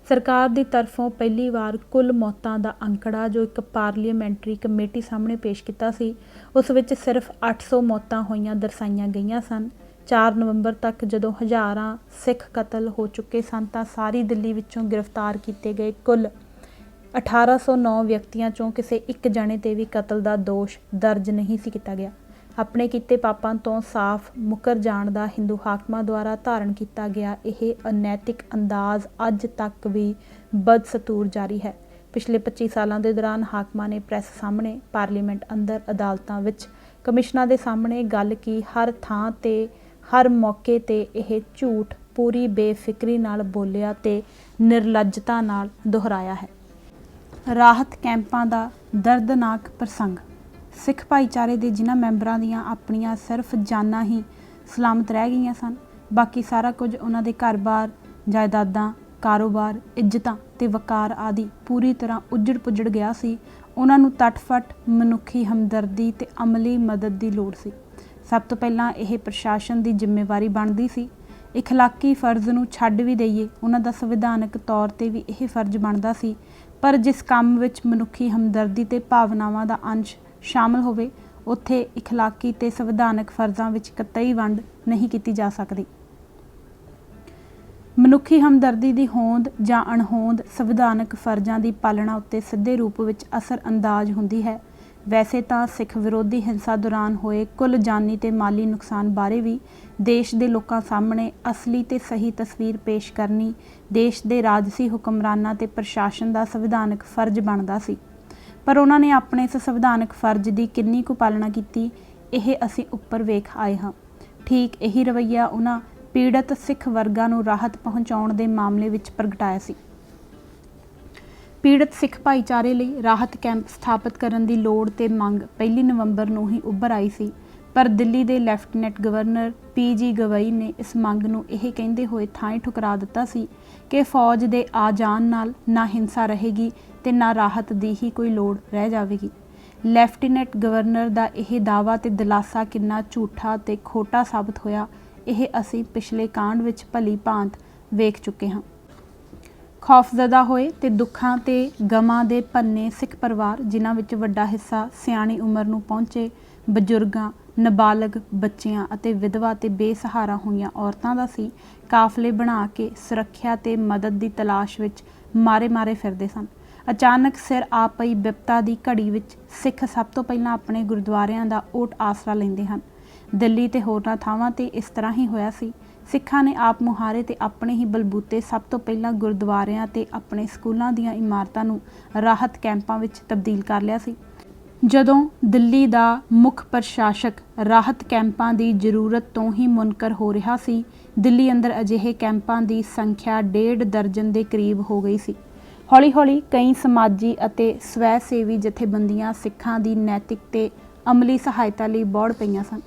ਸਰਕਾਰ ਦੀ ਤਰਫੋਂ ਪਹਿਲੀ ਵਾਰ ਕੁੱਲ ਮੌਤਾਂ ਦਾ ਅੰਕੜਾ ਜੋ ਇੱਕ ਪਾਰਲੀਮੈਂਟਰੀ ਕਮੇਟੀ ਸਾਹਮਣੇ ਪੇਸ਼ ਕੀਤਾ ਸੀ, ਉਸ ਵਿੱਚ ਸਿਰਫ 800 ਮੌਤਾਂ ਹੋਈਆਂ ਦਰਸਾਈਆਂ ਗਈਆਂ ਸਨ। 4 ਨਵੰਬਰ ਤੱਕ ਜਦੋਂ ਹਜ਼ਾਰਾਂ ਸਿੱਖ ਕਤਲ ਹੋ ਚੁੱਕੇ ਸਨ ਤਾਂ ਸਾਰੀ ਦਿੱਲੀ ਵਿੱਚੋਂ ਗ੍ਰਿਫਤਾਰ ਕੀਤੇ ਗਏ ਕੁੱਲ 1809 ਵਿਅਕਤੀਆਂ 'ਚੋਂ ਕਿਸੇ ਇੱਕ ਜਣੇ 'ਤੇ ਵੀ ਕਤਲ ਦਾ ਦੋਸ਼ ਦਰਜ ਨਹੀਂ ਸੀ ਕੀਤਾ ਗਿਆ। ਆਪਣੇ ਕੀਤੇ ਪਾਪਾਂ ਤੋਂ ਸਾਫ਼ ਮੁੱਕਰ ਜਾਣ ਦਾ ਹਿੰਦੂ ਹਾਕਮਾਂ ਦੁਆਰਾ ਧਾਰਨ ਕੀਤਾ ਗਿਆ ਇਹ ਅਨੈਤਿਕ ਅੰਦਾਜ਼ ਅੱਜ ਤੱਕ ਵੀ ਬਦਸਤੂਰ ਜਾਰੀ ਹੈ। ਪਿਛਲੇ 25 ਸਾਲਾਂ ਦੇ ਦੌਰਾਨ ਹਾਕਮਾਂ ਨੇ ਪ੍ਰੈਸ ਸਾਹਮਣੇ, ਪਾਰਲੀਮੈਂਟ ਅੰਦਰ, ਅਦਾਲਤਾਂ ਵਿੱਚ, ਕਮਿਸ਼ਨਾਂ ਦੇ ਸਾਹਮਣੇ ਗੱਲ ਕੀ ਹਰ ਥਾਂ ਤੇ ਹਰ ਮੌਕੇ ਤੇ ਇਹ ਝੂਠ ਪੂਰੀ ਬੇਫਿਕਰੀ ਨਾਲ ਬੋਲਿਆ ਤੇ ਨਿਰਲੱਜਤਾ ਨਾਲ ਦੁਹਰਾਇਆ ਹੈ। ਰਾਹਤ ਕੈਂਪਾਂ ਦਾ ਦਰਦਨਾਕ ਪ੍ਰਸੰਗ। ਸਿੱਖ ਭਾਈਚਾਰੇ ਦੇ ਜਿਨ੍ਹਾਂ ਮੈਂਬਰਾਂ ਦੀਆਂ ਆਪਣੀਆਂ ਸਿਰਫ ਜਾਨਾਂ ਹੀ ਸਲਾਮਤ ਰਹਿ ਗਈਆਂ ਸਨ, ਬਾਕੀ ਸਾਰਾ ਕੁਝ ਉਹਨਾਂ ਦੇ ਘਰ-ਬਾਰ, ਜਾਇਦਾਦਾਂ, ਕਾਰੋਬਾਰ, ਇੱਜ਼ਤਾਂ ਤੇ ਵਕਾਰ ਆਦਿ ਪੂਰੀ ਤਰ੍ਹਾਂ ਉੱਜੜ ਪੁੱਜੜ ਗਿਆ ਸੀ। ਉਹਨਾਂ ਨੂੰ ਤਟਫਟ ਮਨੁੱਖੀ ਹਮਦਰਦੀ ਤੇ ਅਮਲੀ ਮਦਦ ਦੀ ਲੋੜ ਸੀ। ਸਭ ਤੋਂ ਪਹਿਲਾਂ ਇਹ ਪ੍ਰਸ਼ਾਸਨ ਦੀ ਜ਼ਿੰਮੇਵਾਰੀ ਬਣਦੀ ਸੀ। ਇਖਲਾਕੀ ਫਰਜ਼ ਨੂੰ ਛੱਡ ਵੀ ਦਈਏ, ਉਹਨਾਂ ਦਾ ਸੰਵਿਧਾਨਕ ਤੌਰ 'ਤੇ ਵੀ ਇਹ ਫਰਜ਼ ਬਣਦਾ ਸੀ, ਪਰ ਜਿਸ ਕੰਮ ਵਿੱਚ ਮਨੁੱਖੀ ਹਮਦਰਦੀ ਤੇ ਭਾਵਨਾਵਾਂ ਦਾ ਅੰਸ਼ ਸ਼ਾਮਲ ਹੋਵੇ, ਉੱਥੇ ਇਖਲਾਕੀ ਤੇ ਸੰਵਿਧਾਨਕ ਫਰਜ਼ਾਂ ਵਿੱਚ ਕਤਈ ਵੰਡ ਨਹੀਂ ਕੀਤੀ ਜਾ ਸਕਦੀ। ਮਨੁੱਖੀ ਹਮਦਰਦੀ ਦੀ ਹੋਂਦ ਜਾਂ ਅਣਹੋਂਦ ਸੰਵਿਧਾਨਕ ਫਰਜ਼ਾਂ ਦੀ ਪਾਲਣਾ ਉੱਤੇ ਸਿੱਧੇ ਰੂਪ ਵਿੱਚ ਅਸਰ ਅੰਦਾਜ਼ ਹੁੰਦੀ ਹੈ। ਵੈਸੇ ਤਾਂ ਸਿੱਖ ਵਿਰੋਧੀ ਹਿੰਸਾ ਦੌਰਾਨ ਹੋਏ ਕੁੱਲ ਜਾਨੀ ਤੇ ਮਾਲੀ ਨੁਕਸਾਨ ਬਾਰੇ ਵੀ ਦੇਸ਼ ਦੇ ਲੋਕਾਂ ਸਾਹਮਣੇ ਅਸਲੀ ਤੇ ਸਹੀ ਤਸਵੀਰ ਪੇਸ਼ ਕਰਨੀ ਦੇਸ਼ ਦੇ ਰਾਜਸੀ ਹੁਕਮਰਾਨਾਂ ਤੇ ਪ੍ਰਸ਼ਾਸਨ ਦਾ ਸੰਵਿਧਾਨਕ ਫਰਜ਼ ਬਣਦਾ ਸੀ, ਪਰ ਉਹਨਾਂ ਨੇ ਆਪਣੇ ਇਸ ਸੰਵਿਧਾਨਕ ਫਰਜ਼ ਦੀ ਕਿੰਨੀ ਕੁ ਪਾਲਣਾ ਕੀਤੀ, ਇਹ ਅਸੀਂ ਉੱਪਰ ਵੇਖ ਆਏ ਹਾਂ। ਠੀਕ ਇਹੀ ਰਵੱਈਆ ਉਹਨਾਂ ਪੀੜਤ ਸਿੱਖ ਵਰਗਾਂ ਨੂੰ ਰਾਹਤ ਪਹੁੰਚਾਉਣ ਦੇ ਮਾਮਲੇ ਵਿੱਚ ਪ੍ਰਗਟਾਇਆ ਸੀ। ਪੀੜਤ ਸਿੱਖ ਭਾਈਚਾਰੇ ਲਈ ਰਾਹਤ ਕੈਂਪ ਸਥਾਪਿਤ ਕਰਨ ਦੀ ਲੋੜ ਤੇ ਮੰਗ 1 ਨਵੰਬਰ ਨੂੰ ਹੀ ਉੱਭਰ ਆਈ ਸੀ, ਪਰ ਦਿੱਲੀ ਦੇ ਲੈਫਟੀਨੈਂਟ ਗਵਰਨਰ PG ਗਵਈ ਨੇ ਇਸ ਮੰਗ ਨੂੰ ਇਹ ਕਹਿੰਦੇ ਹੋਏ ਥਾਂਈ ਠੁਕਰਾ ਦਿੱਤਾ ਸੀ ਕਿ ਫੌਜ ਦੇ ਆ ਜਾਣ ਨਾਲ ਨਾ ਹਿੰਸਾ ਰਹੇਗੀ ਤੇ ਨਾ ਰਾਹਤ ਦੀ ਹੀ ਕੋਈ ਲੋੜ ਰਹਿ ਜਾਵੇਗੀ। ਲੈਫਟੀਨੈਂਟ ਗਵਰਨਰ ਦਾ ਇਹ ਦਾਅਵਾ ਤੇ ਦਿਲਾਸਾ ਕਿੰਨਾ ਝੂਠਾ ਤੇ ਖੋਟਾ ਸਾਬਤ ਹੋਇਆ, ਇਹ ਅਸੀਂ ਪਿਛਲੇ ਕਾਂਡ ਵਿੱਚ ਭਲੀ ਭਾਂਤ ਵੇਖ ਚੁੱਕੇ ਹਾਂ। ਖੌਫਜ਼ਦਾ ਹੋਏ ਤੇ ਦੁੱਖਾਂ ਤੇ ਗਮਾਂ ਦੇ ਭੰਨੇ ਸਿੱਖ ਪਰਿਵਾਰ, ਜਿਨ੍ਹਾਂ ਵਿੱਚ ਵੱਡਾ ਹਿੱਸਾ ਸਿਆਣੀ ਉਮਰ ਨੂੰ ਪਹੁੰਚੇ ਬਜ਼ੁਰਗਾਂ, ਨਾਬਾਲਗ ਬੱਚਿਆਂ ਅਤੇ ਵਿਧਵਾ ਤੇ ਬੇਸਹਾਰਾ ਹੋਈਆਂ ਔਰਤਾਂ ਦਾ ਸੀ, ਕਾਫਲੇ ਬਣਾ ਕੇ ਸੁਰੱਖਿਆ ਤੇ ਮਦਦ ਦੀ ਤਲਾਸ਼ ਵਿੱਚ ਮਾਰੇ ਫਿਰਦੇ ਸਨ। ਅਚਾਨਕ ਸਿਰ ਆ ਪਈ ਬਿਪਤਾ ਦੀ ਘੜੀ ਵਿੱਚ ਸਿੱਖ ਸਭ ਤੋਂ ਪਹਿਲਾਂ ਆਪਣੇ ਗੁਰਦੁਆਰਿਆਂ ਦਾ ਓਟ ਆਸਰਾ ਲੈਂਦੇ ਹਨ। ਦਿੱਲੀ ਤੇ ਹੋਰਨਾਂ ਥਾਵਾਂ ਤੇ ਇਸ ਤਰ੍ਹਾਂ ਹੀ ਹੋਇਆ ਸੀ। ਸਿੱਖਾਂ ਨੇ ਆਪ ਮੁਹਾਰੇ ਤੇ ਆਪਣੇ ਹੀ ਬਲਬੂਤੇ ਸਭ ਤੋਂ ਪਹਿਲਾਂ ਗੁਰਦੁਆਰਿਆਂ ਤੇ ਆਪਣੇ ਸਕੂਲਾਂ ਦੀਆਂ ਇਮਾਰਤਾਂ ਨੂੰ ਰਾਹਤ ਕੈਂਪਾਂ ਵਿੱਚ ਤਬਦੀਲ ਕਰ ਲਿਆ ਸੀ। ਜਦੋਂ ਦਿੱਲੀ ਦਾ ਮੁੱਖ ਪ੍ਰਸ਼ਾਸਕ ਰਾਹਤ ਕੈਂਪਾਂ ਦੀ ਜ਼ਰੂਰਤ ਤੋਂ ਹੀ ਮੁਨਕਰ ਹੋ ਰਿਹਾ ਸੀ, ਦਿੱਲੀ ਅੰਦਰ ਅਜਿਹੇ ਕੈਂਪਾਂ ਦੀ ਸੰਖਿਆ 1.5 ਦਰਜਨ ਦੇ ਕਰੀਬ ਹੋ ਗਈ ਸੀ। ਹੌਲੀ-ਹੌਲੀ ਕਈ ਸਮਾਜੀ ਅਤੇ ਸਵੈ ਸੇਵੀ ਜਥੇਬੰਦੀਆਂ ਸਿੱਖਾਂ ਦੀ ਨੈਤਿਕ ਤੇ ਅਮਲੀ ਸਹਾਇਤਾ ਲਈ ਦੌੜ ਪਈਆਂ ਸਨ।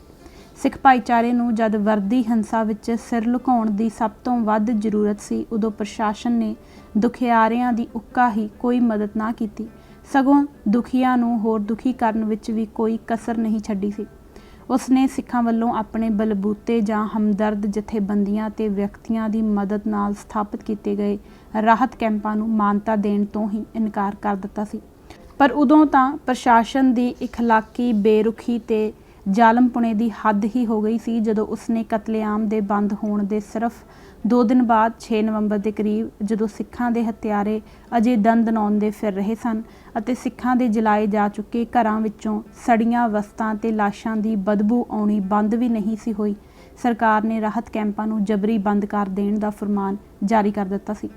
ਸਿੱਖ ਭਾਈਚਾਰੇ ਨੂੰ ਜਦ ਵਰਦੀ ਹਿੰਸਾ ਵਿੱਚ ਸਿਰ ਲੁਕਾਉਣ ਦੀ ਸਭ ਤੋਂ ਵੱਧ ਜ਼ਰੂਰਤ ਸੀ, ਉਦੋਂ ਪ੍ਰਸ਼ਾਸਨ ਨੇ ਦੁਖਿਆਰਿਆਂ ਦੀ ਉੱਕਾ ਹੀ ਕੋਈ ਮਦਦ ਨਾ ਕੀਤੀ, ਸਗੋਂ ਦੁਖੀਆਂ ਨੂੰ ਹੋਰ ਦੁਖੀ ਕਰਨ ਵਿੱਚ ਵੀ ਕੋਈ ਕਸਰ ਨਹੀਂ ਛੱਡੀ ਸੀ। ਉਸਨੇ ਸਿੱਖਾਂ ਵੱਲੋਂ ਆਪਣੇ ਬਲਬੂਤੇ ਜਾਂ ਹਮਦਰਦ ਜਥੇਬੰਦੀਆਂ ਤੇ ਵਿਅਕਤੀਆਂ ਦੀ ਮਦਦ ਨਾਲ ਸਥਾਪਿਤ ਕੀਤੇ ਗਏ ਰਾਹਤ ਕੈਂਪਾਂ ਨੂੰ ਮਾਨਤਾ ਦੇਣ ਤੋਂ ਹੀ ਇਨਕਾਰ ਕਰ ਦਿੱਤਾ ਸੀ। ਪਰ ਉਦੋਂ ਤਾਂ ਪ੍ਰਸ਼ਾਸਨ ਦੀ ਇਖਲਾਕੀ ਬੇਰੁਖੀ ਤੇ ਜ਼ਾਲਮਪੁਣੇ ਦੀ ਹੱਦ ਹੀ ਹੋ ਗਈ ਸੀ, ਜਦੋਂ ਉਸਨੇ ਕਤਲੇਆਮ ਦੇ ਬੰਦ ਹੋਣ ਦੇ ਸਿਰਫ 2 ਦਿਨ ਬਾਅਦ 6 ਨਵੰਬਰ ਦੇ ਕਰੀਬ, ਜਦੋਂ ਸਿੱਖਾਂ ਦੇ ਹੱਤਿਆਰੇ ਅਜੇ ਦੰਦਨਾਉਂਦੇ ਫਿਰ ਰਹੇ ਸਨ ਅਤੇ ਸਿੱਖਾਂ ਦੇ ਜਲਾਏ ਜਾ ਚੁੱਕੇ ਘਰਾਂ ਵਿੱਚੋਂ ਸੜੀਆਂ ਵਸਤਾਂ ਤੇ ਲਾਸ਼ਾਂ ਦੀ ਬਦਬੂ ਆਉਣੀ ਬੰਦ ਵੀ ਨਹੀਂ ਸੀ ਹੋਈ, ਸਰਕਾਰ ਨੇ ਰਾਹਤ ਕੈਂਪਾਂ ਨੂੰ ਜਬਰੀ ਬੰਦ ਕਰ ਦੇਣ ਦਾ ਫਰਮਾਨ ਜਾਰੀ ਕਰ ਦਿੱਤਾ ਸੀ।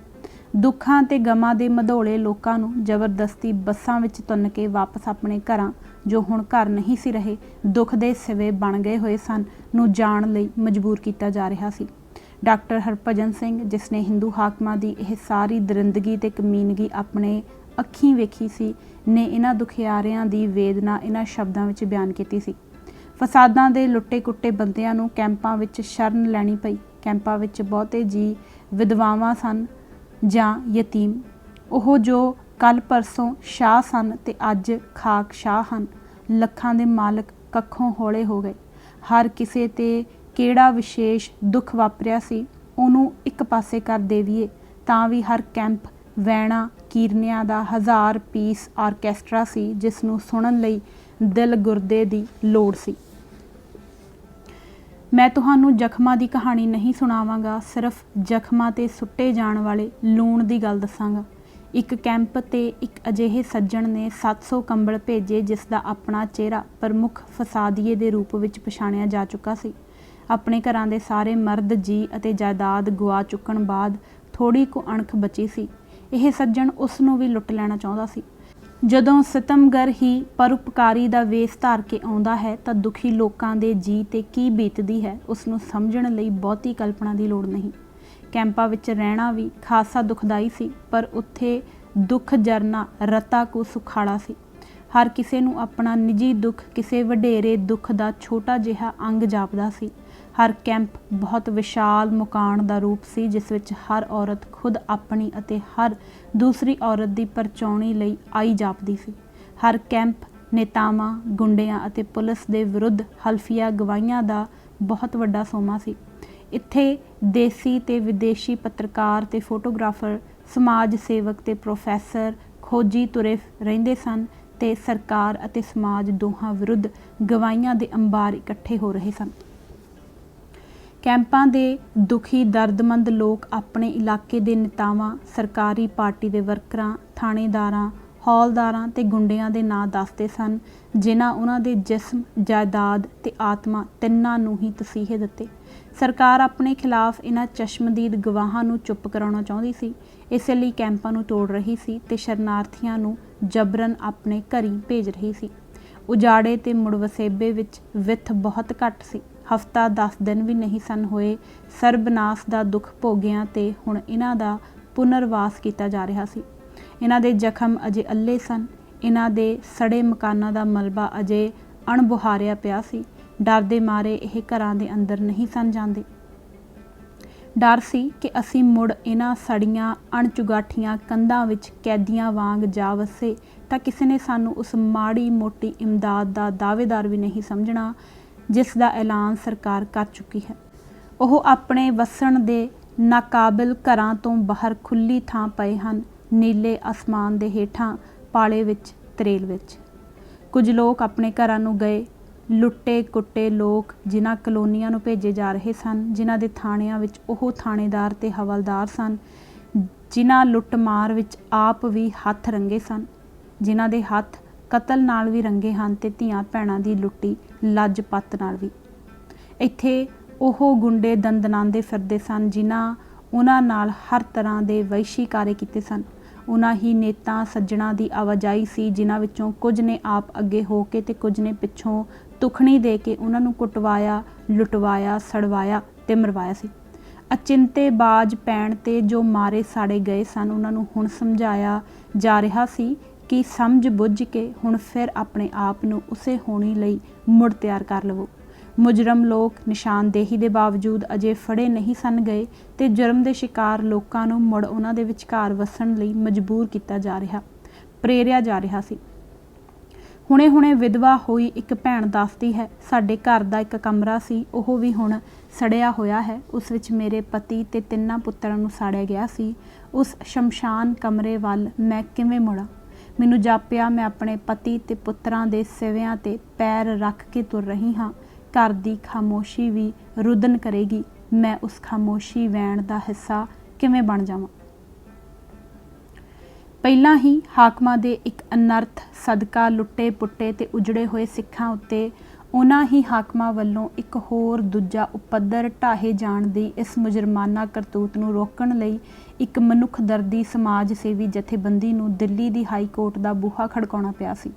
ਦੁੱਖਾਂ ਤੇ ਗਮਾਂ ਦੇ ਮਧੋਲੇ ਲੋਕਾਂ ਨੂੰ ਜ਼ਬਰਦਸਤੀ ਬੱਸਾਂ ਵਿੱਚ ਤੁੰਨ ਕੇ ਵਾਪਸ ਆਪਣੇ ਘਰਾਂ, ਜੋ ਹੁਣ ਘਰ ਨਹੀਂ ਸੀ ਰਹੇ, ਦੁੱਖ ਦੇ ਸਿਵੇ ਬਣ ਗਏ ਹੋਏ ਸਨ, ਨੂੰ ਜਾਣ ਲਈ ਮਜਬੂਰ ਕੀਤਾ ਜਾ ਰਿਹਾ ਸੀ। ਡਾਕਟਰ ਹਰਭਜਨ ਸਿੰਘ, ਜਿਸ ਨੇ ਹਿੰਦੂ ਹਾਕਮਾਂ ਦੀ ਇਹ ਸਾਰੀ ਦਰਿੰਦਗੀ ਤੇ ਕਮੀਨਗੀ ਆਪਣੇ ਅੱਖੀਂ ਵੇਖੀ ਸੀ, ਨੇ ਇਹਨਾਂ ਦੁਖਿਆਰਿਆਂ ਦੀ ਵੇਦਨਾ ਇਹਨਾਂ ਸ਼ਬਦਾਂ ਵਿੱਚ ਬਿਆਨ ਕੀਤੀ ਸੀ। ਫਸਾਦਾਂ ਦੇ ਲੁੱਟੇ ਕੁੱਟੇ ਬੰਦਿਆਂ ਨੂੰ ਕੈਂਪਾਂ ਵਿੱਚ ਸ਼ਰਨ ਲੈਣੀ ਪਈ। ਕੈਂਪਾਂ ਵਿੱਚ ਬਹੁਤੇ ਜੀ ਵਿਧਵਾਵਾਂ ਸਨ ਜਾਂ ਯਤੀਮ, ਉਹ ਜੋ ਕੱਲ੍ਹ ਪਰਸੋਂ ਸ਼ਾਹ ਸਨ ਤੇ ਅੱਜ ਖਾਕ ਸ਼ਾਹ ਹਨ। ਲੱਖਾਂ ਦੇ ਮਾਲਕ ਕੱਖੋਂ ਹੌਲੇ ਹੋ ਗਏ। ਹਰ ਕਿਸੇ ਤੇ ਕਿਹੜਾ ਵਿਸ਼ੇਸ਼ ਦੁੱਖ ਵਾਪਰਿਆ ਸੀ, ਉਹਨੂੰ ਇੱਕ ਪਾਸੇ ਕਰ ਦੇਵੀਏ ਤਾਂ ਵੀ ਹਰ ਕੈਂਪ ਵੈਣਾ ਕੀਰਨਿਆਂ ਦਾ 1000 ਪੀਸ ਆਰਕੈਸਟਰਾ ਸੀ, ਜਿਸ ਨੂੰ ਸੁਣਨ ਲਈ ਦਿਲ ਗੁਰਦੇ ਦੀ ਲੋੜ ਸੀ। ਮੈਂ ਤੁਹਾਨੂੰ ਜ਼ਖਮਾਂ ਦੀ ਕਹਾਣੀ ਨਹੀਂ ਸੁਣਾਵਾਂਗਾ, ਸਿਰਫ ਜ਼ਖਮਾਂ 'ਤੇ ਸੁੱਟੇ ਜਾਣ ਵਾਲੇ ਲੂਣ ਦੀ ਗੱਲ ਦੱਸਾਂਗਾ। ਇੱਕ ਕੈਂਪ 'ਤੇ ਇੱਕ ਅਜਿਹੇ ਸੱਜਣ ਨੇ 700 ਕੰਬਲ ਭੇਜੇ, ਜਿਸ ਦਾ ਆਪਣਾ ਚਿਹਰਾ ਪ੍ਰਮੁੱਖ ਫਸਾਦੀਏ ਦੇ ਰੂਪ ਵਿੱਚ ਪਛਾਣਿਆ ਜਾ ਚੁੱਕਾ ਸੀ। ਆਪਣੇ ਘਰਾਂ ਦੇ ਸਾਰੇ ਮਰਦ ਜੀ ਅਤੇ ਜਾਇਦਾਦ ਗੁਆ ਚੁੱਕਣ ਬਾਅਦ ਥੋੜ੍ਹੀ ਕੁ ਅਣਖ ਬਚੀ ਸੀ। ਇਹ ਸੱਜਣ ਉਸ ਨੂੰ ਵੀ ਲੁੱਟ ਲੈਣਾ ਚਾਹੁੰਦਾ ਸੀ। ਜਦੋਂ ਸਿਤਮਗਰ ਹੀ ਪਰਉਪਕਾਰੀ ਦਾ ਵੇਸ ਧਾਰ ਕੇ ਆਉਂਦਾ ਹੈ ਤਾਂ ਦੁਖੀ ਲੋਕਾਂ ਦੇ ਜੀ 'ਤੇ ਕੀ ਬੀਤਦੀ ਹੈ, ਉਸ ਨੂੰ ਸਮਝਣ ਲਈ ਬਹੁਤੀ ਕਲਪਨਾ ਦੀ ਲੋੜ ਨਹੀਂ। ਕੈਂਪਾਂ ਵਿੱਚ ਰਹਿਣਾ ਵੀ ਖਾਸਾ ਦੁਖਦਾਈ ਸੀ, ਪਰ ਉੱਥੇ ਦੁੱਖ ਜਰਨਾ ਰਤਾ ਕੁ ਸੁਖਾਲਾ ਸੀ। ਹਰ ਕਿਸੇ ਨੂੰ ਆਪਣਾ ਨਿੱਜੀ ਦੁੱਖ ਕਿਸੇ ਵਡੇਰੇ ਦੁੱਖ ਦਾ ਛੋਟਾ ਜਿਹਾ ਅੰਗ ਜਾਪਦਾ ਸੀ। ਹਰ ਕੈਂਪ ਬਹੁਤ ਵਿਸ਼ਾਲ ਮੁਕਾਣ ਦਾ ਰੂਪ ਸੀ, ਜਿਸ ਵਿੱਚ ਹਰ ਔਰਤ ਖੁਦ ਆਪਣੀ ਅਤੇ ਹਰ ਦੂਸਰੀ ਔਰਤ ਦੀ ਪਰਚਾਉਣੀ ਲਈ ਆਈ ਜਾਪਦੀ ਸੀ। ਹਰ ਕੈਂਪ ਨੇਤਾਵਾਂ, ਗੁੰਡਿਆਂ ਅਤੇ ਪੁਲਿਸ ਦੇ ਵਿਰੁੱਧ ਹਲਫੀਆ ਗਵਾਹੀਆਂ ਦਾ ਬਹੁਤ ਵੱਡਾ ਸੋਮਾ ਸੀ। ਇੱਥੇ ਦੇਸੀ ਤੇ ਵਿਦੇਸ਼ੀ ਪੱਤਰਕਾਰ ਤੇ ਫੋਟੋਗ੍ਰਾਫਰ, ਸਮਾਜ ਸੇਵਕ ਤੇ ਪ੍ਰੋਫੈਸਰ, ਖੋਜੀ ਤੁਰੇ ਰਹਿੰਦੇ ਸਨ ਤੇ ਸਰਕਾਰ ਅਤੇ ਸਮਾਜ ਦੋਹਾਂ ਵਿਰੁੱਧ ਗਵਾਹੀਆਂ ਦੇ ਅੰਬਾਰ ਇਕੱਠੇ ਹੋ ਰਹੇ ਸਨ। ਕੈਂਪਾਂ ਦੇ ਦੁਖੀ ਦਰਦਮੰਦ ਲੋਕ ਆਪਣੇ ਇਲਾਕੇ ਦੇ ਨੇਤਾਵਾਂ, ਸਰਕਾਰੀ ਪਾਰਟੀ ਦੇ ਵਰਕਰਾਂ, ਥਾਣੇਦਾਰਾਂ, ਹੌਲਦਾਰਾਂ ਤੇ ਗੁੰਡਿਆਂ ਦੇ ਨਾਂ ਦੱਸਦੇ ਸਨ, ਜਿਨ੍ਹਾਂ ਉਹਨਾਂ ਦੇ ਜਿਸਮ, ਜਾਇਦਾਦ ਤੇ ਆਤਮਾ ਤਿੰਨਾਂ ਨੂੰ ਹੀ ਤਸੀਹੇ ਦਿੱਤੇ। ਸਰਕਾਰ ਆਪਣੇ ਖਿਲਾਫ ਇਹਨਾਂ ਚਸ਼ਮਦੀਦ ਗਵਾਹਾਂ ਨੂੰ ਚੁੱਪ ਕਰਾਉਣਾ ਚਾਹੁੰਦੀ ਸੀ, ਇਸੇ ਲਈ ਕੈਂਪਾਂ ਨੂੰ ਤੋੜ ਰਹੀ ਸੀ ਤੇ ਸ਼ਰਨਾਰਥੀਆਂ ਨੂੰ ਜਬਰਨ ਆਪਣੇ ਘਰੀਂ ਭੇਜ ਰਹੀ ਸੀ। ਉਜਾੜੇ ਤੇ ਮੁੜ ਵਸੇਬੇ ਵਿੱਚ ਵਿੱਥ ਬਹੁਤ ਘੱਟ ਸੀ। ਹਫ਼ਤਾ 10 ਦਿਨ ਵੀ ਨਹੀਂ ਸਨ ਹੋਏ ਸਰਬਨਾਸ਼ ਦਾ ਦੁੱਖ ਭੋਗਿਆਂ ਤੇ ਹੁਣ ਇਹਨਾਂ ਦਾ ਪੁਨਰਵਾਸ ਕੀਤਾ ਜਾ ਰਿਹਾ ਸੀ। ਇਹਨਾਂ ਦੇ ਜ਼ਖਮ ਅਜੇ ਅੱਲੇ ਸਨ। ਇਹਨਾਂ ਦੇ ਸੜੇ ਮਕਾਨਾਂ ਦਾ ਮਲਬਾ ਅਜੇ ਅਣਬੁਹਾਰਿਆ ਪਿਆ ਸੀ। ਡਰ ਦੇ ਮਾਰੇ ਇਹ ਘਰਾਂ ਦੇ ਅੰਦਰ ਨਹੀਂ ਸਨ ਜਾਂਦੇ। ਡਰ ਸੀ ਕਿ ਅਸੀਂ ਮੁੜ ਇਹਨਾਂ ਸੜੀਆਂ ਅਣਚੁਗਾਠੀਆਂ ਕੰਧਾਂ ਵਿੱਚ ਕੈਦੀਆਂ ਵਾਂਗ ਜਾ ਵਸੇ ਤਾਂ ਕਿਸੇ ਨੇ ਸਾਨੂੰ ਉਸ ਮਾੜੀ ਮੋਟੀ ਇਮਦਾਦ ਦਾ ਦਾਅਵੇਦਾਰ ਵੀ ਨਹੀਂ ਸਮਝਣਾ ਜਿਸ ਦਾ ਐਲਾਨ ਸਰਕਾਰ ਕਰ ਚੁੱਕੀ ਹੈ। ਉਹ ਆਪਣੇ ਵਸਣ ਦੇ ਨਾਕਾਬਿਲ ਘਰਾਂ ਤੋਂ ਬਾਹਰ ਖੁੱਲ੍ਹੀ ਥਾਂ ਪਏ ਹਨ, ਨੀਲੇ ਅਸਮਾਨ ਦੇ ਹੇਠਾਂ, ਪਾਲੇ ਵਿੱਚ, ਤਰੇਲ ਵਿੱਚ। ਕੁਝ ਲੋਕ ਆਪਣੇ ਘਰਾਂ ਨੂੰ ਗਏ, ਲੁੱਟੇ ਕੁੱਟੇ ਲੋਕ ਜਿਨ੍ਹਾਂ ਕਲੋਨੀਆਂ ਨੂੰ ਭੇਜੇ ਜਾ ਰਹੇ ਸਨ, ਜਿਨ੍ਹਾਂ ਦੇ ਥਾਣਿਆਂ ਵਿੱਚ ਉਹ ਥਾਣੇਦਾਰ ਤੇ ਹਵਲਦਾਰ ਸਨ, ਜਿਨ੍ਹਾਂ ਲੁੱਟਮਾਰ ਵਿੱਚ ਆਪ ਵੀ ਹੱਥ ਰੰਗੇ ਸਨ, ਜਿਨ੍ਹਾਂ ਦੇ ਹੱਥ ਕਤਲ ਨਾਲ ਵੀ ਰੰਗੇ ਹਨ ਤੇ ਧੀਆਂ ਭੈਣਾਂ ਦੀ ਲੁੱਟੀ ਲੱਜਪਤ ਨਾਲ ਵੀ। ਇੱਥੇ ਉਹ ਗੁੰਡੇ ਦੰਦਨਾਉਂਦੇ ਫਿਰਦੇ ਸਨ, ਜਿਨ੍ਹਾਂ ਉਹਨਾਂ ਨਾਲ ਹਰ ਤਰ੍ਹਾਂ ਦੇ ਵਹਿਸ਼ੀ ਕਾਰੇ ਕੀਤੇ ਸਨ। ਉਹਨਾਂ ਹੀ ਨੇਤਾ ਸੱਜਣਾ ਦੀ ਆਵਾਜਾਈ ਸੀ, ਜਿਨ੍ਹਾਂ ਵਿੱਚੋਂ ਕੁਝ ਨੇ ਆਪ ਅੱਗੇ ਹੋ ਕੇ ਤੇ ਕੁਝ ਨੇ ਪਿੱਛੋਂ ਤੁਖਣੀ ਦੇ ਕੇ ਉਹਨਾਂ ਨੂੰ ਕੁੱਟਵਾਇਆ, ਲੁੱਟਵਾਇਆ, ਸੜਵਾਇਆ ਤੇ ਮਰਵਾਇਆ ਸੀ। ਅਚਿੰਤੇ ਬਾਜ਼ ਪੈਣ ਤੇ ਜੋ ਮਾਰੇ ਸਾੜੇ ਗਏ ਸਨ, ਉਹਨਾਂ ਨੂੰ ਹੁਣ ਸਮਝਾਇਆ ਜਾ ਰਿਹਾ ਸੀ ਕਿ ਸਮਝ ਬੁੱਝ ਕੇ ਹੁਣ ਫਿਰ ਆਪਣੇ ਆਪ ਨੂੰ ਉਸੇ ਹੋਣੀ ਲਈ ਮੁੜ ਤਿਆਰ ਕਰ ਲਵੋ। ਮੁਜਰਮ ਲੋਕ ਨਿਸ਼ਾਨਦੇਹੀ ਦੇ ਬਾਵਜੂਦ ਅਜੇ ਫੜੇ ਨਹੀਂ ਸਨ ਗਏ ਤੇ ਜੁਰਮ ਦੇ ਸ਼ਿਕਾਰ ਲੋਕਾਂ ਨੂੰ ਮੁੜ ਉਹਨਾਂ ਦੇ ਵਿਚਕਾਰ ਵਸਣ ਲਈ ਮਜਬੂਰ ਕੀਤਾ ਜਾ ਰਿਹਾ, ਪ੍ਰੇਰਿਆ ਜਾ ਰਿਹਾ ਸੀ। ਹੁਣੇ ਵਿਧਵਾ ਹੋਈ ਇੱਕ ਭੈਣ ਦੱਸਦੀ ਹੈ, ਸਾਡੇ ਘਰ ਦਾ ਇੱਕ ਕਮਰਾ ਸੀ, ਉਹ ਵੀ ਹੁਣ ਸੜਿਆ ਹੋਇਆ ਹੈ। ਉਸ ਵਿੱਚ ਮੇਰੇ ਪਤੀ ਤੇ 3 ਪੁੱਤਰਾਂ ਨੂੰ ਸਾੜਿਆ ਗਿਆ ਸੀ। ਉਸ ਸ਼ਮਸ਼ਾਨ ਕਮਰੇ ਵੱਲ ਮੈਂ ਕਿਵੇਂ ਮੁੜਾਂ? ਮੈਨੂੰ ਜਾਪਿਆ ਮੈਂ ਆਪਣੇ ਪਤੀ ਤੇ ਪੁੱਤਰਾਂ ਦੇ ਸਿਵਿਆਂ ਤੇ ਪੈਰ ਰੱਖ ਕੇ ਤੁਰ ਰਹੀ ਹਾਂ। ਘਰ ਦੀ ਖਾਮੋਸ਼ੀ ਵੀ ਰੁਦਨ ਕਰੇਗੀ। ਮੈਂ ਉਸ ਖਾਮੋਸ਼ੀ ਵੈਣ ਦਾ ਹਿੱਸਾ ਕਿਵੇਂ ਬਣ ਜਾਵਾਂ? ਪਹਿਲਾਂ ਹੀ ਹਾਕਮਾਂ ਦੇ ਇੱਕ ਅਨਰਥ ਸਦਕਾ ਲੁੱਟੇ ਪੁੱਟੇ ਤੇ ਉਜੜੇ ਹੋਏ ਸਿੱਖਾਂ ਉੱਤੇ ਉਹਨਾਂ ਹੀ ਹਾਕਮਾਂ ਵੱਲੋਂ ਇੱਕ ਹੋਰ ਦੂਜਾ ਉਪੱਦਰ ਢਾਹੇ ਜਾਣ ਦੀ ਇਸ ਮੁਜਰਮਾਨਾ ਕਰਤੂਤ ਨੂੰ ਰੋਕਣ ਲਈ ਇੱਕ ਮਨੁੱਖ ਦਰਦੀ ਸਮਾਜ ਸੇਵੀ ਜਥੇਬੰਦੀ ਨੂੰ ਦਿੱਲੀ ਦੀ ਹਾਈ ਕੋਰਟ ਦਾ ਬੂਹਾ ਖੜਕਾਉਣਾ ਪਿਆ ਸੀ।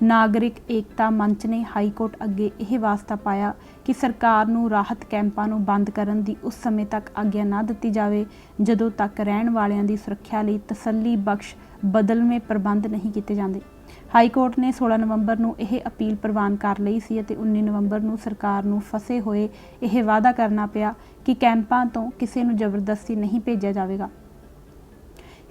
ਨਾਗਰਿਕ ਏਕਤਾ ਮੰਚ ਨੇ ਹਾਈ ਕੋਰਟ ਅੱਗੇ ਇਹ ਵਾਸਤਾ ਪਾਇਆ ਕਿ ਸਰਕਾਰ ਨੂੰ ਰਾਹਤ ਕੈਂਪਾਂ ਨੂੰ ਬੰਦ ਕਰਨ ਦੀ ਉਸ ਸਮੇਂ ਤੱਕ ਆਗਿਆ ਨਾ ਦਿੱਤੀ ਜਾਵੇ ਜਦੋਂ ਤੱਕ ਰਹਿਣ ਵਾਲਿਆਂ ਦੀ ਸੁਰੱਖਿਆ ਲਈ ਤਸੱਲੀ ਬਖਸ਼ ਬਦਲਵੇਂ ਪ੍ਰਬੰਧ ਨਹੀਂ ਕੀਤੇ ਜਾਂਦੇ। ਹਾਈ ਕੋਰਟ ਨੇ 16 ਨਵੰਬਰ ਨੂੰ ਇਹ ਅਪੀਲ ਪ੍ਰਵਾਨ ਕਰ ਲਈ ਸੀ ਅਤੇ 19 ਨਵੰਬਰ ਨੂੰ ਸਰਕਾਰ ਨੂੰ ਫਸੇ ਹੋਏ ਇਹ ਵਾਅਦਾ ਕਰਨਾ ਪਿਆ ਕਿ ਕੈਂਪਾਂ ਤੋਂ ਕਿਸੇ ਨੂੰ ਜ਼ਬਰਦਸਤੀ ਨਹੀਂ ਭੇਜਿਆ ਜਾਵੇਗਾ।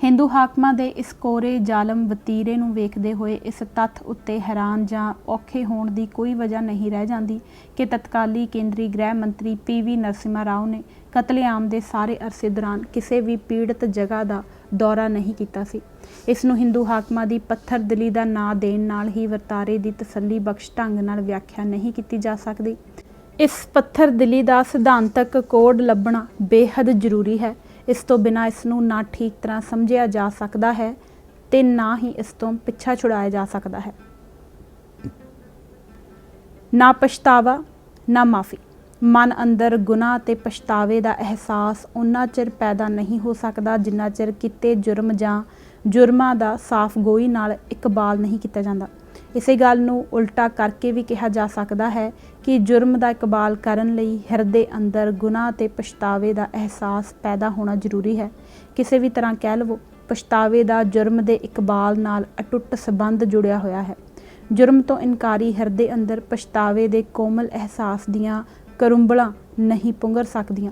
ਹਿੰਦੂ ਹਾਕਮਾਂ ਦੇ ਇਸ ਕੋਰੇ ਜ਼ਾਲਮ ਵਤੀਰੇ ਨੂੰ ਵੇਖਦੇ ਹੋਏ ਇਸ ਤੱਥ ਉੱਤੇ ਹੈਰਾਨ ਜਾਂ ਔਖੇ ਹੋਣ ਦੀ ਕੋਈ ਵਜ੍ਹਾ ਨਹੀਂ ਰਹਿ ਜਾਂਦੀ ਕਿ ਤਤਕਾਲੀ ਕੇਂਦਰੀ ਗ੍ਰਹਿ ਮੰਤਰੀ PV ਨਰਸਿਮਹਾ ਰਾਓ ਨੇ ਕਤਲੇਆਮ ਦੇ ਸਾਰੇ ਅਰਸੇ ਦੌਰਾਨ ਕਿਸੇ ਵੀ ਪੀੜਤ ਜਗ੍ਹਾ ਦਾ ਦੌਰਾ ਨਹੀਂ ਕੀਤਾ ਸੀ। ਇਸ ਨੂੰ ਹਿੰਦੂ ਹਾਕਮਾਂ ਦੀ ਪੱਥਰ ਦਿਲੀ ਦਾ ਨਾਂ ਦੇਣ ਨਾਲ ਹੀ ਵਰਤਾਰੇ ਦੀ ਤਸੱਲੀ ਬਖਸ਼ ਢੰਗ ਨਾਲ ਵਿਆਖਿਆ ਨਹੀਂ ਕੀਤੀ ਜਾ ਸਕਦੀ। ਇਸ ਪੱਥਰ ਦਿਲੀ ਦਾ ਸਿਧਾਂਤਕ ਕੋਡ ਲੱਭਣਾ ਬੇਹੱਦ ਜ਼ਰੂਰੀ ਹੈ। ਇਸ ਤੋਂ ਬਿਨਾਂ ਇਸ ਨੂੰ ਨਾ ਠੀਕ ਤਰ੍ਹਾਂ ਸਮਝਿਆ ਜਾ ਸਕਦਾ ਹੈ ਤੇ ਨਾ ਹੀ ਇਸ ਤੋਂ ਪਿੱਛਾ ਛੁਡਾਇਆ ਜਾ ਸਕਦਾ ਹੈ। ਨਾ ਪਛਤਾਵਾ, ਨਾ ਮਾਫ਼ੀ। ਮਨ ਅੰਦਰ ਗੁਨਾਹ ਤੇ ਪਛਤਾਵੇ ਦਾ ਅਹਿਸਾਸ ਉਨਾ ਚਿਰ ਪੈਦਾ ਨਹੀਂ ਹੋ ਸਕਦਾ ਜਿੰਨਾ ਚਿਰ ਕਿਤੇ ਜੁਰਮ ਜਾਂ ਜੁਰਮਾਂ ਦਾ ਸਾਫ਼ ਗੋਈ ਨਾਲ ਇਕਬਾਲ ਨਹੀਂ ਕੀਤਾ ਜਾਂਦਾ। ਇਸੇ ਗੱਲ ਨੂੰ ਉਲਟਾ ਕਰਕੇ ਵੀ ਕਿਹਾ ਜਾ ਸਕਦਾ ਹੈ ਕਿ ਜੁਰਮ ਦਾ ਇਕਬਾਲ ਕਰਨ ਲਈ ਹਿਰਦੇ ਅੰਦਰ ਗੁਨਾਹ ਤੇ ਪਛਤਾਵੇ ਦਾ ਅਹਿਸਾਸ ਪੈਦਾ ਹੋਣਾ ਜ਼ਰੂਰੀ ਹੈ। ਕਿਸੇ ਵੀ ਤਰ੍ਹਾਂ ਕਹਿ ਲਵੋ, ਪਛਤਾਵੇ ਦਾ ਜੁਰਮ ਦੇ ਇਕਬਾਲ ਨਾਲ ਅਟੁੱਟ ਸੰਬੰਧ ਜੁੜਿਆ ਹੋਇਆ ਹੈ। जुर्म तो इनकारी हिरदे अंदर पछतावे दे कोमल अहसास दियां ਕਰੁੰਬਲਾਂ नहीं पुंगर ਸਕਦੀਆਂ।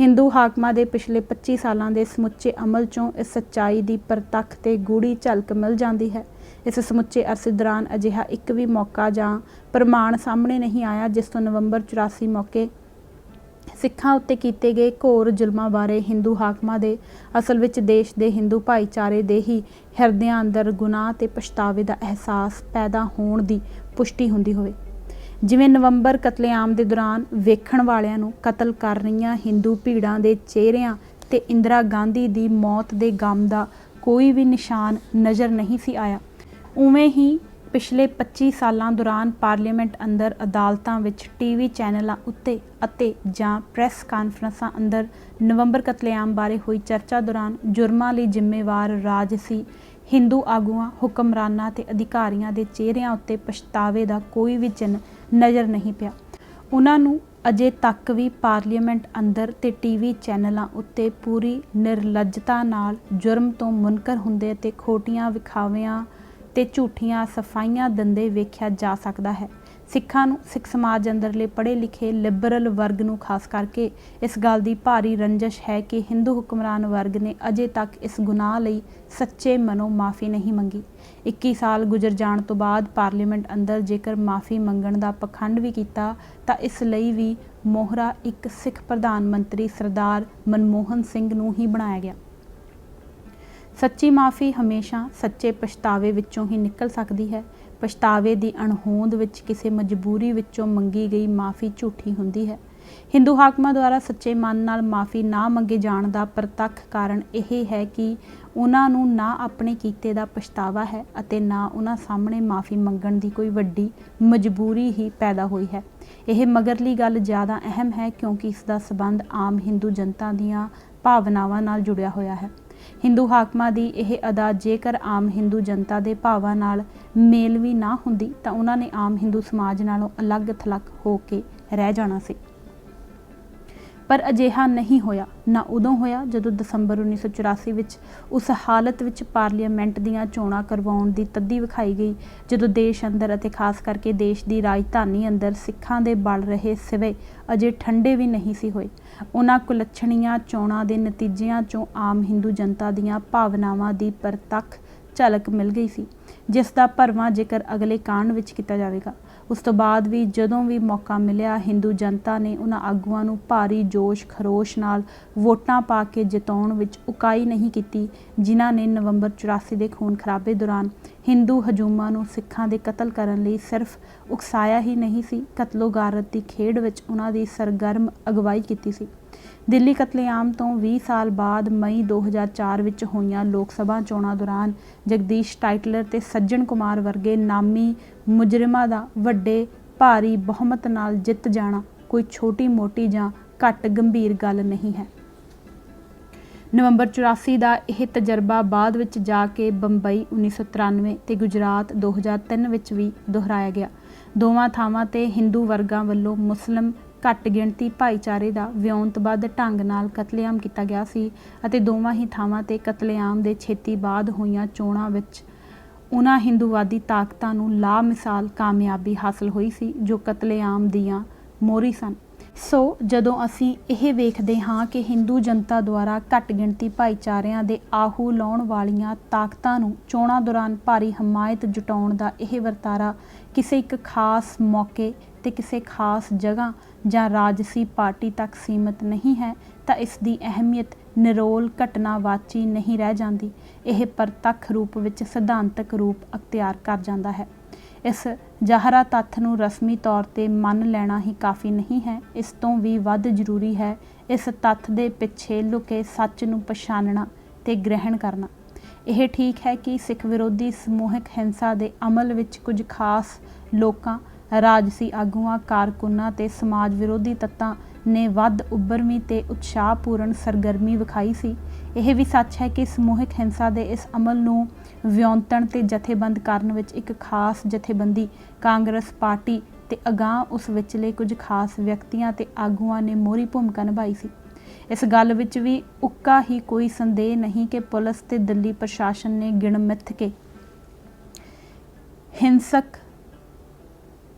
ਹਿੰਦੂ ਹਾਕਮਾਂ ਦੇ ਪਿਛਲੇ 25 ਸਾਲਾਂ ਦੇ ਸਮੁੱਚੇ ਅਮਲ 'ਚੋਂ ਇਸ ਸੱਚਾਈ ਦੀ ਪ੍ਰਤੱਖ ਤੇ ਗੂੜੀ ਝਲਕ ਮਿਲ ਜਾਂਦੀ ਹੈ। ਇਸ ਸਮੁੱਚੇ ਅਰਸੇ ਦੌਰਾਨ ਅਜਿਹਾ ਇੱਕ ਵੀ ਮੌਕਾ ਜਾਂ ਪ੍ਰਮਾਣ ਸਾਹਮਣੇ ਨਹੀਂ ਆਇਆ ਜਿਸ ਤੋਂ ਨਵੰਬਰ 84 ਮੌਕੇ ਸਿੱਖਾਂ ਉੱਤੇ ਕੀਤੇ ਗਏ ਘੋਰ ਜ਼ੁਲਮਾਂ ਬਾਰੇ ਹਿੰਦੂ ਹਾਕਮਾਂ ਦੇ ਅਸਲ ਵਿੱਚ ਦੇਸ਼ ਦੇ ਹਿੰਦੂ ਭਾਈਚਾਰੇ ਦੇ ਹੀ ਹਿਰਦਿਆਂ ਅੰਦਰ ਗੁਨਾਹ ਤੇ ਪਛਤਾਵੇ ਦਾ ਅਹਿਸਾਸ ਪੈਦਾ ਹੋਣ ਦੀ ਪੁਸ਼ਟੀ ਹੁੰਦੀ ਹੋਵੇ। ਜਿਵੇਂ ਨਵੰਬਰ ਕਤਲੇਆਮ ਦੇ ਦੌਰਾਨ ਵੇਖਣ ਵਾਲਿਆਂ ਨੂੰ ਕਤਲ ਕਰ ਰਹੀਆਂ ਹਿੰਦੂ ਭੀੜਾਂ ਦੇ ਚਿਹਰਿਆਂ ਤੇ ਇੰਦਰਾ ਗਾਂਧੀ ਦੀ ਮੌਤ ਦੇ ਗਮ ਦਾ ਕੋਈ ਵੀ ਨਿਸ਼ਾਨ ਨਜ਼ਰ ਨਹੀਂ ਸੀ ਆਇਆ, ਉਵੇਂ ਹੀ ਪਿਛਲੇ 25 ਸਾਲਾਂ ਦੌਰਾਨ ਪਾਰਲੀਮੈਂਟ ਅੰਦਰ, ਅਦਾਲਤਾਂ ਵਿੱਚ, ਟੀਵੀ ਚੈਨਲਾਂ ਉੱਤੇ ਅਤੇ ਜਾਂ ਪ੍ਰੈਸ ਕਾਨਫਰੰਸਾਂ ਅੰਦਰ ਨਵੰਬਰ ਕਤਲੇਆਮ ਬਾਰੇ ਹੋਈ ਚਰਚਾ ਦੌਰਾਨ ਜੁਰਮਾਂ ਲਈ ਜ਼ਿੰਮੇਵਾਰ ਰਾਜਸੀ ਹਿੰਦੂ ਆਗੂਆਂ, ਹੁਕਮਰਾਨਾਂ ਤੇ ਅਧਿਕਾਰੀਆਂ ਦੇ ਚਿਹਰਿਆਂ ਉੱਤੇ ਪਛਤਾਵੇ ਦਾ ਕੋਈ ਵੀ ਚਿੰਨ੍ਹ ਨਜ਼ਰ ਨਹੀਂ ਪਿਆ। ਉਹਨਾਂ ਨੂੰ ਅਜੇ ਤੱਕ ਵੀ ਪਾਰਲੀਮੈਂਟ ਅੰਦਰ ਤੇ ਟੀਵੀ ਚੈਨਲਾਂ ਉੱਤੇ ਪੂਰੀ ਨਿਰਲੱਜਤਾ ਨਾਲ ਜੁਰਮ ਤੋਂ ਮੁਨਕਰ ਹੁੰਦੇ ਅਤੇ ਖੋਟੀਆਂ ਵਿਖਾਵਿਆਂ ਤੇ ਝੂਠੀਆਂ ਸਫਾਈਆਂ ਦਿੰਦੇ ਵੇਖਿਆ ਜਾ ਸਕਦਾ ਹੈ। ਸਿੱਖਾਂ ਨੂੰ, ਸਿੱਖ ਸਮਾਜ ਅੰਦਰਲੇ ਪੜ੍ਹੇ ਲਿਖੇ ਲਿਬਰਲ ਵਰਗ ਨੂੰ ਖਾਸ ਕਰਕੇ ਇਸ ਗੱਲ ਦੀ ਭਾਰੀ ਰੰਜਿਸ਼ ਹੈ ਕਿ ਹਿੰਦੂ ਹੁਕਮਰਾਨ ਵਰਗ ਨੇ ਅਜੇ ਤੱਕ ਇਸ ਗੁਨਾਹ ਲਈ ਸੱਚੇ ਮਨੋਂ ਮਾफ़ੀ ਨਹੀਂ ਮੰਗੀ। 21 ਸਾਲ ਗੁਜ਼ਰ ਜਾਣ ਤੋਂ ਬਾਅਦ ਪਾਰਲੀਮੈਂਟ ਅੰਦਰ ਜੇਕਰ ਮਾफ़ੀ ਮੰਗਣ ਦਾ ਪਖੰਡ ਵੀ ਕੀਤਾ ਤਾਂ ਇਸ ਲਈ ਵੀ ਮੋਹਰਾ ਇੱਕ ਸਿੱਖ ਪ੍ਰਧਾਨ ਮੰਤਰੀ ਸਰਦਾਰ ਮਨਮੋਹਨ ਸਿੰਘ ਨੂੰ ਹੀ ਬਣਾਇਆ ਗਿਆ। ਸੱਚੀ ਮਾफ़ੀ ਹਮੇਸ਼ਾ ਸੱਚੇ ਪਛਤਾਵੇ ਵਿੱਚੋਂ ਹੀ ਨਿਕਲ ਸਕਦੀ ਹੈ। ਪਛਤਾਵੇ ਦੀ ਅਣਹੋਂਦ ਵਿੱਚ ਕਿਸੇ ਮਜਬੂਰੀ ਵਿੱਚੋਂ ਮੰਗੀ ਗਈ ਮਾफ़ੀ ਝੂਠੀ ਹੁੰਦੀ ਹੈ। ਹਿੰਦੂ ਹਾਕਮਾਂ ਦੁਆਰਾ ਸੱਚੇ ਮਨ ਨਾਲ ਮਾफ़ੀ ਨਾ ਮੰਗੇ ਜਾਣ ਦਾ ਪ੍ਰਤੱਖ ਕਾਰਨ ਇਹ ਹੈ ਕਿ ਉਹਨਾਂ ਨੂੰ ਨਾ ਆਪਣੇ ਕੀਤੇ ਦਾ ਪਛਤਾਵਾ ਹੈ ਅਤੇ ਨਾ ਉਹਨਾਂ ਸਾਹਮਣੇ ਮਾफ़ੀ ਮੰਗਣ ਦੀ ਕੋਈ ਵੱਡੀ ਮਜਬੂਰੀ ਹੀ ਪੈਦਾ ਹੋਈ ਹੈ। ਇਹ ਮਗਰਲੀ ਗੱਲ ਜ਼ਿਆਦਾ ਅਹਿਮ ਹੈ ਕਿਉਂਕਿ ਇਸ ਦਾ ਸਬੰਧ ਆਮ ਹਿੰਦੂ ਜਨਤਾ ਦੀਆਂ ਭਾਵਨਾਵਾਂ ਨਾਲ ਜੁੜਿਆ ਹੋਇਆ ਹੈ। ਹਿੰਦੂ ਹਾਕਮਾਂ ਦੀ ਇਹ ਅਦਾ ਜੇਕਰ ਆਮ ਹਿੰਦੂ ਜਨਤਾ ਦੇ ਭਾਵਾਂ ਨਾਲ ਮੇਲ ਵੀ ਨਾ ਹੁੰਦੀ ਤਾਂ ਉਹਨਾਂ ਨੇ ਆਮ ਹਿੰਦੂ ਸਮਾਜ ਨਾਲੋਂ ਅਲੱਗ ਥਲੱਗ ਹੋ ਕੇ ਰਹਿ ਜਾਣਾ ਸੀ। ਪਰ ਅਜਿਹਾ ਨਹੀਂ ਹੋਇਆ। ਨਾ ਉਦੋਂ ਹੋਇਆ ਜਦੋਂ ਦਸੰਬਰ 1984 ਵਿੱਚ ਉਸ ਹਾਲਤ ਵਿੱਚ ਪਾਰਲੀਮੈਂਟ ਦੀਆਂ ਚੋਣਾਂ ਕਰਵਾਉਣ ਦੀ ਤੱਦੀ ਵਿਖਾਈ ਗਈ ਜਦੋਂ ਦੇਸ਼ ਅੰਦਰ ਅਤੇ ਖਾਸ ਕਰਕੇ ਦੇਸ਼ ਦੀ ਰਾਜਧਾਨੀ ਅੰਦਰ ਸਿੱਖਾਂ ਦੇ ਬਲ ਰਹੇ ਸਿਵੇ ਅਜੇ ਠੰਡੇ ਵੀ ਨਹੀਂ ਸੀ ਹੋਏ। ਉਹਨਾਂ ਕੁਲੱਛਣੀਆਂ ਚੋਣਾਂ ਦੇ ਨਤੀਜਿਆਂ 'ਚੋਂ ਆਮ ਹਿੰਦੂ ਜਨਤਾ ਦੀਆਂ ਭਾਵਨਾਵਾਂ ਦੀ ਪ੍ਰਤੱਖ ਝਲਕ ਮਿਲ ਗਈ ਸੀ ਜਿਸ ਦਾ ਭਰਵਾਂ ਜ਼ਿਕਰ ਅਗਲੇ ਕਾਂਡ ਵਿੱਚ ਕੀਤਾ ਜਾਵੇਗਾ। ਉਸ ਤੋਂ ਬਾਅਦ ਵੀ ਜਦੋਂ ਵੀ ਮੌਕਾ ਮਿਲਿਆ ਹਿੰਦੂ ਜਨਤਾ ਨੇ ਉਹਨਾਂ ਆਗੂਆਂ ਨੂੰ ਭਾਰੀ ਜੋਸ਼ ਖਰੋਸ਼ ਨਾਲ ਵੋਟਾਂ ਪਾ ਕੇ ਜਿਤਾਉਣ ਵਿੱਚ ਉਕਾਈ ਨਹੀਂ ਕੀਤੀ ਜਿਨ੍ਹਾਂ ਨੇ ਨਵੰਬਰ 84 ਦੇ ਖੂਨ ਖਰਾਬੇ ਦੌਰਾਨ ਹਿੰਦੂ ਹਜੂਮਾਂ ਨੂੰ ਸਿੱਖਾਂ ਦੇ ਕਤਲ ਕਰਨ ਲਈ ਸਿਰਫ ਉਕਸਾਇਆ ਹੀ ਨਹੀਂ ਸੀ, ਕਤਲੋ-ਗਾਰਤ ਦੀ ਖੇਡ ਵਿੱਚ ਉਹਨਾਂ ਦੀ ਸਰਗਰਮ ਅਗਵਾਈ ਕੀਤੀ ਸੀ। ਦਿੱਲੀ ਕਤਲੇਆਮ ਤੋਂ 20 ਸਾਲ ਬਾਅਦ ਮਈ 2004 ਵਿੱਚ ਹੋਈਆਂ ਲੋਕ ਸਭਾ ਚੋਣਾਂ ਦੌਰਾਨ ਜਗਦੀਸ਼ ਟਾਈਟਲਰ ਤੇ ਸੱਜਣ ਕੁਮਾਰ ਵਰਗੇ ਨਾਮੀ ਮੁਜਰਮਾਂ ਦਾ ਵੱਡੇ ਭਾਰੀ ਬਹੁਮਤ ਨਾਲ ਜਿੱਤ ਜਾਣਾ ਕੋਈ ਛੋਟੀ ਮੋਟੀ ਜਾਂ ਘੱਟ ਗੰਭੀਰ ਗੱਲ ਨਹੀਂ ਹੈ। ਨਵੰਬਰ 84 ਦਾ ਇਹ ਤਜਰਬਾ ਬਾਅਦ ਵਿੱਚ ਜਾ ਕੇ ਬੰਬਈ 1993 ਤੇ ਗੁਜਰਾਤ 2003 ਵਿੱਚ ਵੀ ਦੁਹਰਾਇਆ ਗਿਆ। ਦੋਵਾਂ ਥਾਵਾਂ ਤੇ ਹਿੰਦੂ ਵਰਗਾਂ ਵੱਲੋਂ ਮੁਸਲਿਮ ਘੱਟ ਗਿਣਤੀ ਭਾਈਚਾਰੇ ਦਾ ਵਿਉਂਤਬੱਧ ਢੰਗ ਨਾਲ ਕਤਲੇਆਮ ਕੀਤਾ ਗਿਆ ਸੀ ਅਤੇ ਦੋਵਾਂ ਹੀ ਥਾਵਾਂ ਤੇ ਕਤਲੇਆਮ ਦੇ ਛੇਤੀ ਬਾਅਦ ਹੋਈਆਂ ਚੋਣਾਂ ਵਿੱਚ ਉਹਨਾਂ ਹਿੰਦੂਵਾਦੀ ਤਾਕਤਾਂ ਨੂੰ ਲਾਮਿਸਾਲ ਕਾਮਯਾਬੀ ਹਾਸਲ ਹੋਈ ਸੀ ਜੋ ਕਤਲੇਆਮ ਦੀਆਂ ਮੋਹਰੀ ਸਨ। ਸੋ ਜਦੋਂ ਅਸੀਂ ਇਹ ਵੇਖਦੇ ਹਾਂ ਕਿ ਹਿੰਦੂ ਜਨਤਾ ਦੁਆਰਾ ਘੱਟ ਗਿਣਤੀ ਭਾਈਚਾਰਿਆਂ ਦੇ ਆਹੂ ਲਾਉਣ ਵਾਲੀਆਂ ਤਾਕਤਾਂ ਨੂੰ ਚੋਣਾਂ ਦੌਰਾਨ ਭਾਰੀ ਹਮਾਇਤ ਜੁਟਾਉਣ ਦਾ ਇਹ ਵਰਤਾਰਾ ਕਿਸੇ ਇੱਕ ਖਾਸ ਮੌਕੇ ਤੇ ਕਿਸੇ ਖਾਸ ਜਗ੍ਹਾ ਜਾਂ ਰਾਜਸੀ ਪਾਰਟੀ ਤੱਕ ਸੀਮਿਤ ਨਹੀਂ ਹੈ ਤਾਂ ਇਸ ਦੀ ਅਹਿਮੀਅਤ ਨਿਰੋਲ ਘਟਨਾਵਾਚੀ ਨਹੀਂ ਰਹਿ ਜਾਂਦੀ। ਇਹ ਪ੍ਰਤੱਖ ਰੂਪ ਵਿੱਚ ਸਿਧਾਂਤਕ ਰੂਪ ਅਖਤਿਆਰ ਕਰ ਜਾਂਦਾ ਹੈ। ਇਸ ਜ਼ਾਹਰਾ ਤੱਥ ਨੂੰ ਰਸਮੀ ਤੌਰ 'ਤੇ ਮੰਨ ਲੈਣਾ ਹੀ ਕਾਫੀ ਨਹੀਂ ਹੈ, ਇਸ ਤੋਂ ਵੀ ਵੱਧ ਜ਼ਰੂਰੀ ਹੈ ਇਸ ਤੱਥ ਦੇ ਪਿੱਛੇ ਲੁਕੇ ਸੱਚ ਨੂੰ ਪਛਾਣਨਾ ਤੇ ਗ੍ਰਹਿਣ ਕਰਨਾ। ਇਹ ਠੀਕ ਹੈ ਕਿ ਸਿੱਖ ਵਿਰੋਧੀ ਸਮੂਹਿਕ ਹਿੰਸਾ ਦੇ ਅਮਲ ਵਿੱਚ ਕੁਝ ਖਾਸ ਲੋਕਾਂ, ਰਾਜਸੀ ਆਗੂਆਂ, ਕਾਰਕੁਨਾਂ ਤੇ ਸਮਾਜ ਵਿਰੋਧੀ ਤੱਤਾਂ ਨੇ ਵੱਧ ਉੱਭਰਵੀਂ ਤੇ ਉਤਸ਼ਾਹਪੂਰਨ ਸਰਗਰਮੀ ਵਿਖਾਈ ਸੀ। ਇਹ ਵੀ ਸੱਚ ਹੈ ਕਿ ਸਮੂਹਿਕ ਹਿੰਸਾ ਦੇ ਇਸ ਅਮਲ ਨੂੰ ਵਿਉਂਤਣ ਤੇ ਜਥੇਬੰਦ ਕਰਨ ਵਿੱਚ ਇੱਕ ਖਾਸ ਜਥੇਬੰਦੀ ਕਾਂਗਰਸ ਪਾਰਟੀ ਤੇ ਅਗਾਂਹ ਉਸ ਵਿਚਲੇ ਕੁਝ ਖਾਸ ਵਿਅਕਤੀਆਂ ਤੇ ਆਗੂਆਂ ਨੇ ਮੋਹਰੀ ਭੂਮਿਕਾ ਨਿਭਾਈ ਸੀ। ਇਸ ਗੱਲ ਵਿੱਚ ਵੀ ਉੱਕਾ ਹੀ ਕੋਈ ਸੰਦੇਹ ਨਹੀਂ ਕਿ ਪੁਲਿਸ ਤੇ ਦਿੱਲੀ ਪ੍ਰਸ਼ਾਸਨ ਨੇ ਗਿਣ ਮਿੱਥ ਕੇ ਹਿੰਸਕ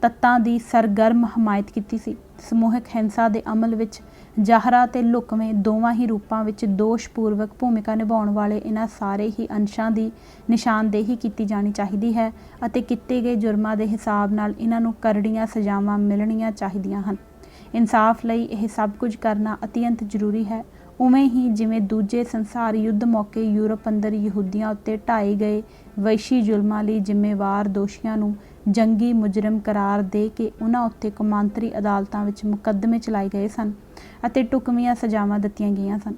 ਤੱਤਾਂ ਦੀ ਸਰਗਰਮ ਹਮਾਇਤ ਕੀਤੀ ਸੀ। ਸਮੂਹਿਕ ਹਿੰਸਾ ਦੇ ਅਮਲ ਵਿੱਚ ਜ਼ਾਹਰਾ ਤੇ ਲੁਕਵੇਂ ਦੋਵਾਂ ਹੀ ਰੂਪਾਂ ਵਿੱਚ ਦੋਸ਼ਪੂਰਵਕ ਭੂਮਿਕਾ ਨਿਭਾਉਣ ਵਾਲੇ ਇਹਨਾਂ ਸਾਰੇ ਹੀ ਅੰਸ਼ਾਂ ਦੀ ਨਿਸ਼ਾਨਦੇਹੀ ਕੀਤੀ ਜਾਣੀ ਚਾਹੀਦੀ ਹੈ ਅਤੇ ਕੀਤੇ ਗਏ ਜੁਰਮਾਂ ਦੇ ਹਿਸਾਬ ਨਾਲ ਇਹਨਾਂ ਨੂੰ ਕਰੜੀਆਂ ਸਜ਼ਾਵਾਂ ਮਿਲਣੀਆਂ ਚਾਹੀਦੀਆਂ ਹਨ। ਇਨਸਾਫ ਲਈ ਇਹ ਸਭ ਕੁਝ ਕਰਨਾ ਅਤਿਅੰਤ ਜ਼ਰੂਰੀ ਹੈ। ਉਵੇਂ ਹੀ ਜਿਵੇਂ ਦੂਜੇ ਸੰਸਾਰ ਯੁੱਧ ਮੌਕੇ ਯੂਰਪ ਅੰਦਰ ਯਹੂਦੀਆਂ ਉੱਤੇ ਢਾਏ ਗਏ ਵਹਿਸ਼ੀ ਜ਼ੁਲਮਾਂ ਲਈ ਜ਼ਿੰਮੇਵਾਰ ਦੋਸ਼ੀਆਂ ਨੂੰ ਜੰਗੀ ਮੁਜਰਮ ਕਰਾਰ ਦੇ ਕੇ ਉਹਨਾਂ ਉੱਤੇ ਕੌਮਾਂਤਰੀ ਅਦਾਲਤਾਂ ਵਿੱਚ ਮੁਕੱਦਮੇ ਚਲਾਏ ਗਏ ਸਨ ਅਤੇ ਢੁਕਵੀਆਂ ਸਜ਼ਾਵਾਂ ਦਿੱਤੀਆਂ ਗਈਆਂ ਸਨ।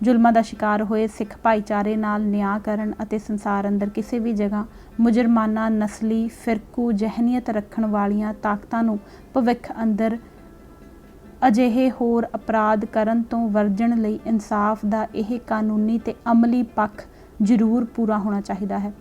ਜ਼ੁਲਮਾਂ ਦਾ ਸ਼ਿਕਾਰ ਹੋਏ ਸਿੱਖ ਭਾਈਚਾਰੇ ਨਾਲ ਨਿਆਂ ਕਰਨ ਅਤੇ ਸੰਸਾਰ ਅੰਦਰ ਕਿਸੇ ਵੀ ਜਗ੍ਹਾ ਮੁਜਰਮਾਨਾ ਨਸਲੀ ਫਿਰਕੂ ਜਹਿਨੀਅਤ ਰੱਖਣ ਵਾਲੀਆਂ ਤਾਕਤਾਂ ਨੂੰ ਭਵਿੱਖ ਅੰਦਰ ਅਜਿਹੇ ਹੋਰ ਅਪਰਾਧ ਕਰਨ ਤੋਂ ਵਰਜਣ ਲਈ ਇਨਸਾਫ ਦਾ ਇਹ ਕਾਨੂੰਨੀ ਤੇ ਅਮਲੀ ਪੱਖ ਜ਼ਰੂਰ ਪੂਰਾ ਹੋਣਾ ਚਾਹੀਦਾ ਹੈ।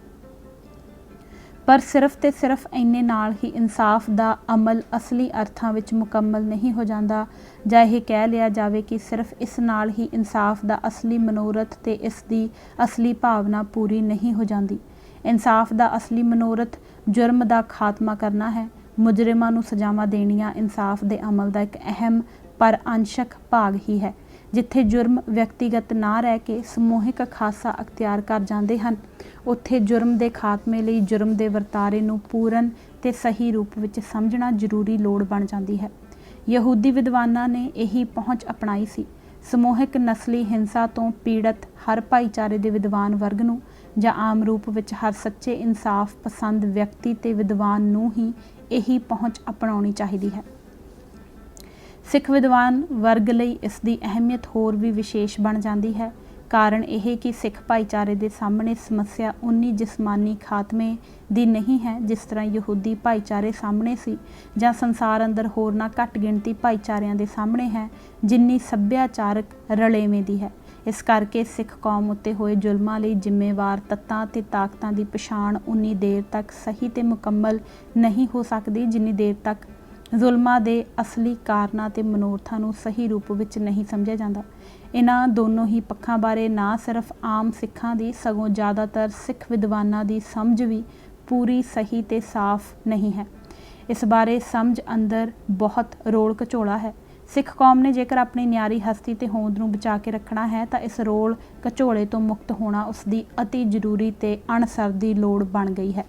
ਪਰ ਸਿਰਫ ਤੇ ਸਿਰਫ ਇੰਨੇ ਨਾਲ ਹੀ ਇਨਸਾਫ ਦਾ ਅਮਲ ਅਸਲੀ ਅਰਥਾਂ ਵਿੱਚ ਮੁਕੰਮਲ ਨਹੀਂ ਹੋ ਜਾਂਦਾ, ਜਾਂ ਇਹ ਕਹਿ ਲਿਆ ਜਾਵੇ ਕਿ ਸਿਰਫ ਇਸ ਨਾਲ ਹੀ ਇਨਸਾਫ ਦਾ ਅਸਲੀ ਮਨੋਰਥ ਤੇ ਇਸ ਦੀ ਅਸਲੀ ਭਾਵਨਾ ਪੂਰੀ ਨਹੀਂ ਹੋ ਜਾਂਦੀ। ਇਨਸਾਫ ਦਾ ਅਸਲੀ ਮਨੋਰਥ ਜੁਰਮ ਦਾ ਖਾਤਮਾ ਕਰਨਾ ਹੈ। ਮੁਜਰਮਾਂ ਨੂੰ ਸਜ਼ਾਵਾਂ ਦੇਣੀਆਂ ਇਨਸਾਫ ਦੇ ਅਮਲ ਦਾ ਇੱਕ ਅਹਿਮ ਪਰ ਅੰਸ਼ਕ ਭਾਗ ਹੀ ਹੈ। ਜਿੱਥੇ ਜੁਰਮ ਵਿਅਕਤੀਗਤ ਨਾ ਰਹਿ ਕੇ ਸਮੂਹਿਕ ਖਾਸਾ ਅਖਤਿਆਰ ਕਰ ਜਾਂਦੇ ਹਨ, ਉੱਥੇ ਜੁਰਮ ਦੇ ਖਾਤਮੇ ਲਈ ਜੁਰਮ ਦੇ ਵਰਤਾਰੇ ਨੂੰ ਪੂਰਨ ਤੇ ਸਹੀ ਰੂਪ ਵਿੱਚ ਸਮਝਣਾ ਜ਼ਰੂਰੀ ਲੋੜ ਬਣ ਜਾਂਦੀ ਹੈ। ਯਹੂਦੀ ਵਿਦਵਾਨਾਂ ਨੇ ਇਹੀ ਪਹੁੰਚ ਅਪਣਾਈ ਸੀ। ਸਮੂਹਿਕ ਨਸਲੀ ਹਿੰਸਾ ਤੋਂ ਪੀੜਤ ਹਰ ਭਾਈਚਾਰੇ ਦੇ ਵਿਦਵਾਨ ਵਰਗ ਨੂੰ ਜਾਂ ਆਮ ਰੂਪ ਵਿੱਚ ਹਰ ਸੱਚੇ ਇਨਸਾਫ ਪਸੰਦ ਵਿਅਕਤੀ ਤੇ ਵਿਦਵਾਨ ਨੂੰ ਹੀ ਇਹੀ ਪਹੁੰਚ ਅਪਣਾਉਣੀ ਚਾਹੀਦੀ ਹੈ। ਸਿੱਖ ਵਿਦਵਾਨ ਵਰਗ ਲਈ ਇਸ ਦੀ ਅਹਿਮੀਅਤ ਹੋਰ ਵੀ ਵਿਸ਼ੇਸ਼ ਬਣ ਜਾਂਦੀ ਹੈ। ਕਾਰਨ ਇਹ ਕਿ ਸਿੱਖ ਭਾਈਚਾਰੇ ਦੇ ਸਾਹਮਣੇ ਸਮੱਸਿਆ ਉਨੀ ਜਿਸਮਾਨੀ ਖਾਤਮੇ ਦੀ ਨਹੀਂ ਹੈ ਜਿਸ ਤਰ੍ਹਾਂ ਯਹੂਦੀ ਭਾਈਚਾਰੇ ਸਾਹਮਣੇ ਸੀ, ਜਾਂ ਸੰਸਾਰ ਅੰਦਰ ਹੋਰਨਾਂ ਘੱਟ ਗਿਣਤੀ ਭਾਈਚਾਰਿਆਂ ਦੇ ਸਾਹਮਣੇ ਹੈ, ਜਿੰਨੀ ਸੱਭਿਆਚਾਰਕ ਰਲੇਵੇਂ ਦੀ ਹੈ। ਇਸ ਕਰਕੇ ਸਿੱਖ ਕੌਮ ਉੱਤੇ ਹੋਏ ਜ਼ੁਲਮਾਂ ਲਈ ਜ਼ਿੰਮੇਵਾਰ ਤੱਤਾਂ ਤੇ ਤਾਕਤਾਂ ਦੀ ਪਛਾਣ ਉਨੀ ਦੇਰ ਤੱਕ ਸਹੀ ਤੇ ਮੁਕੰਮਲ ਨਹੀਂ ਹੋ ਸਕਦੀ ਜਿੰਨੀ ਦੇਰ ਤੱਕ ਜ਼ੁਲਮਾਂ ਦੇ ਅਸਲੀ ਕਾਰਨਾਂ ਤੇ ਮਨੋਰਥਾਂ ਨੂੰ ਸਹੀ ਰੂਪ ਵਿੱਚ ਨਹੀਂ ਸਮਝਿਆ ਜਾਂਦਾ। ਇਹਨਾਂ ਦੋਨੋਂ ਹੀ ਪੱਖਾਂ ਬਾਰੇ ਨਾ ਸਿਰਫ ਆਮ ਸਿੱਖਾਂ ਦੀ ਸਗੋਂ ਜ਼ਿਆਦਾਤਰ ਸਿੱਖ ਵਿਦਵਾਨਾਂ ਦੀ ਸਮਝ ਵੀ ਪੂਰੀ ਸਹੀ ਤੇ ਸਾਫ਼ ਨਹੀਂ ਹੈ। ਇਸ ਬਾਰੇ ਸਮਝ ਅੰਦਰ ਬਹੁਤ ਰੋਲ ਘਚੋਲਾ ਹੈ। ਸਿੱਖ ਕੌਮ ਨੇ ਜੇਕਰ ਆਪਣੀ ਨਿਆਰੀ ਹਸਤੀ ਤੇ ਹੋਂਦ ਨੂੰ ਬਚਾ ਕੇ ਰੱਖਣਾ ਹੈ ਤਾਂ ਇਸ ਰੋਲ ਘਚੋਲੇ ਤੋਂ ਮੁਕਤ ਹੋਣਾ ਉਸਦੀ ਅਤੀ ਜ਼ਰੂਰੀ ਤੇ ਅਣਸਰਦੀ ਲੋੜ ਬਣ ਗਈ ਹੈ।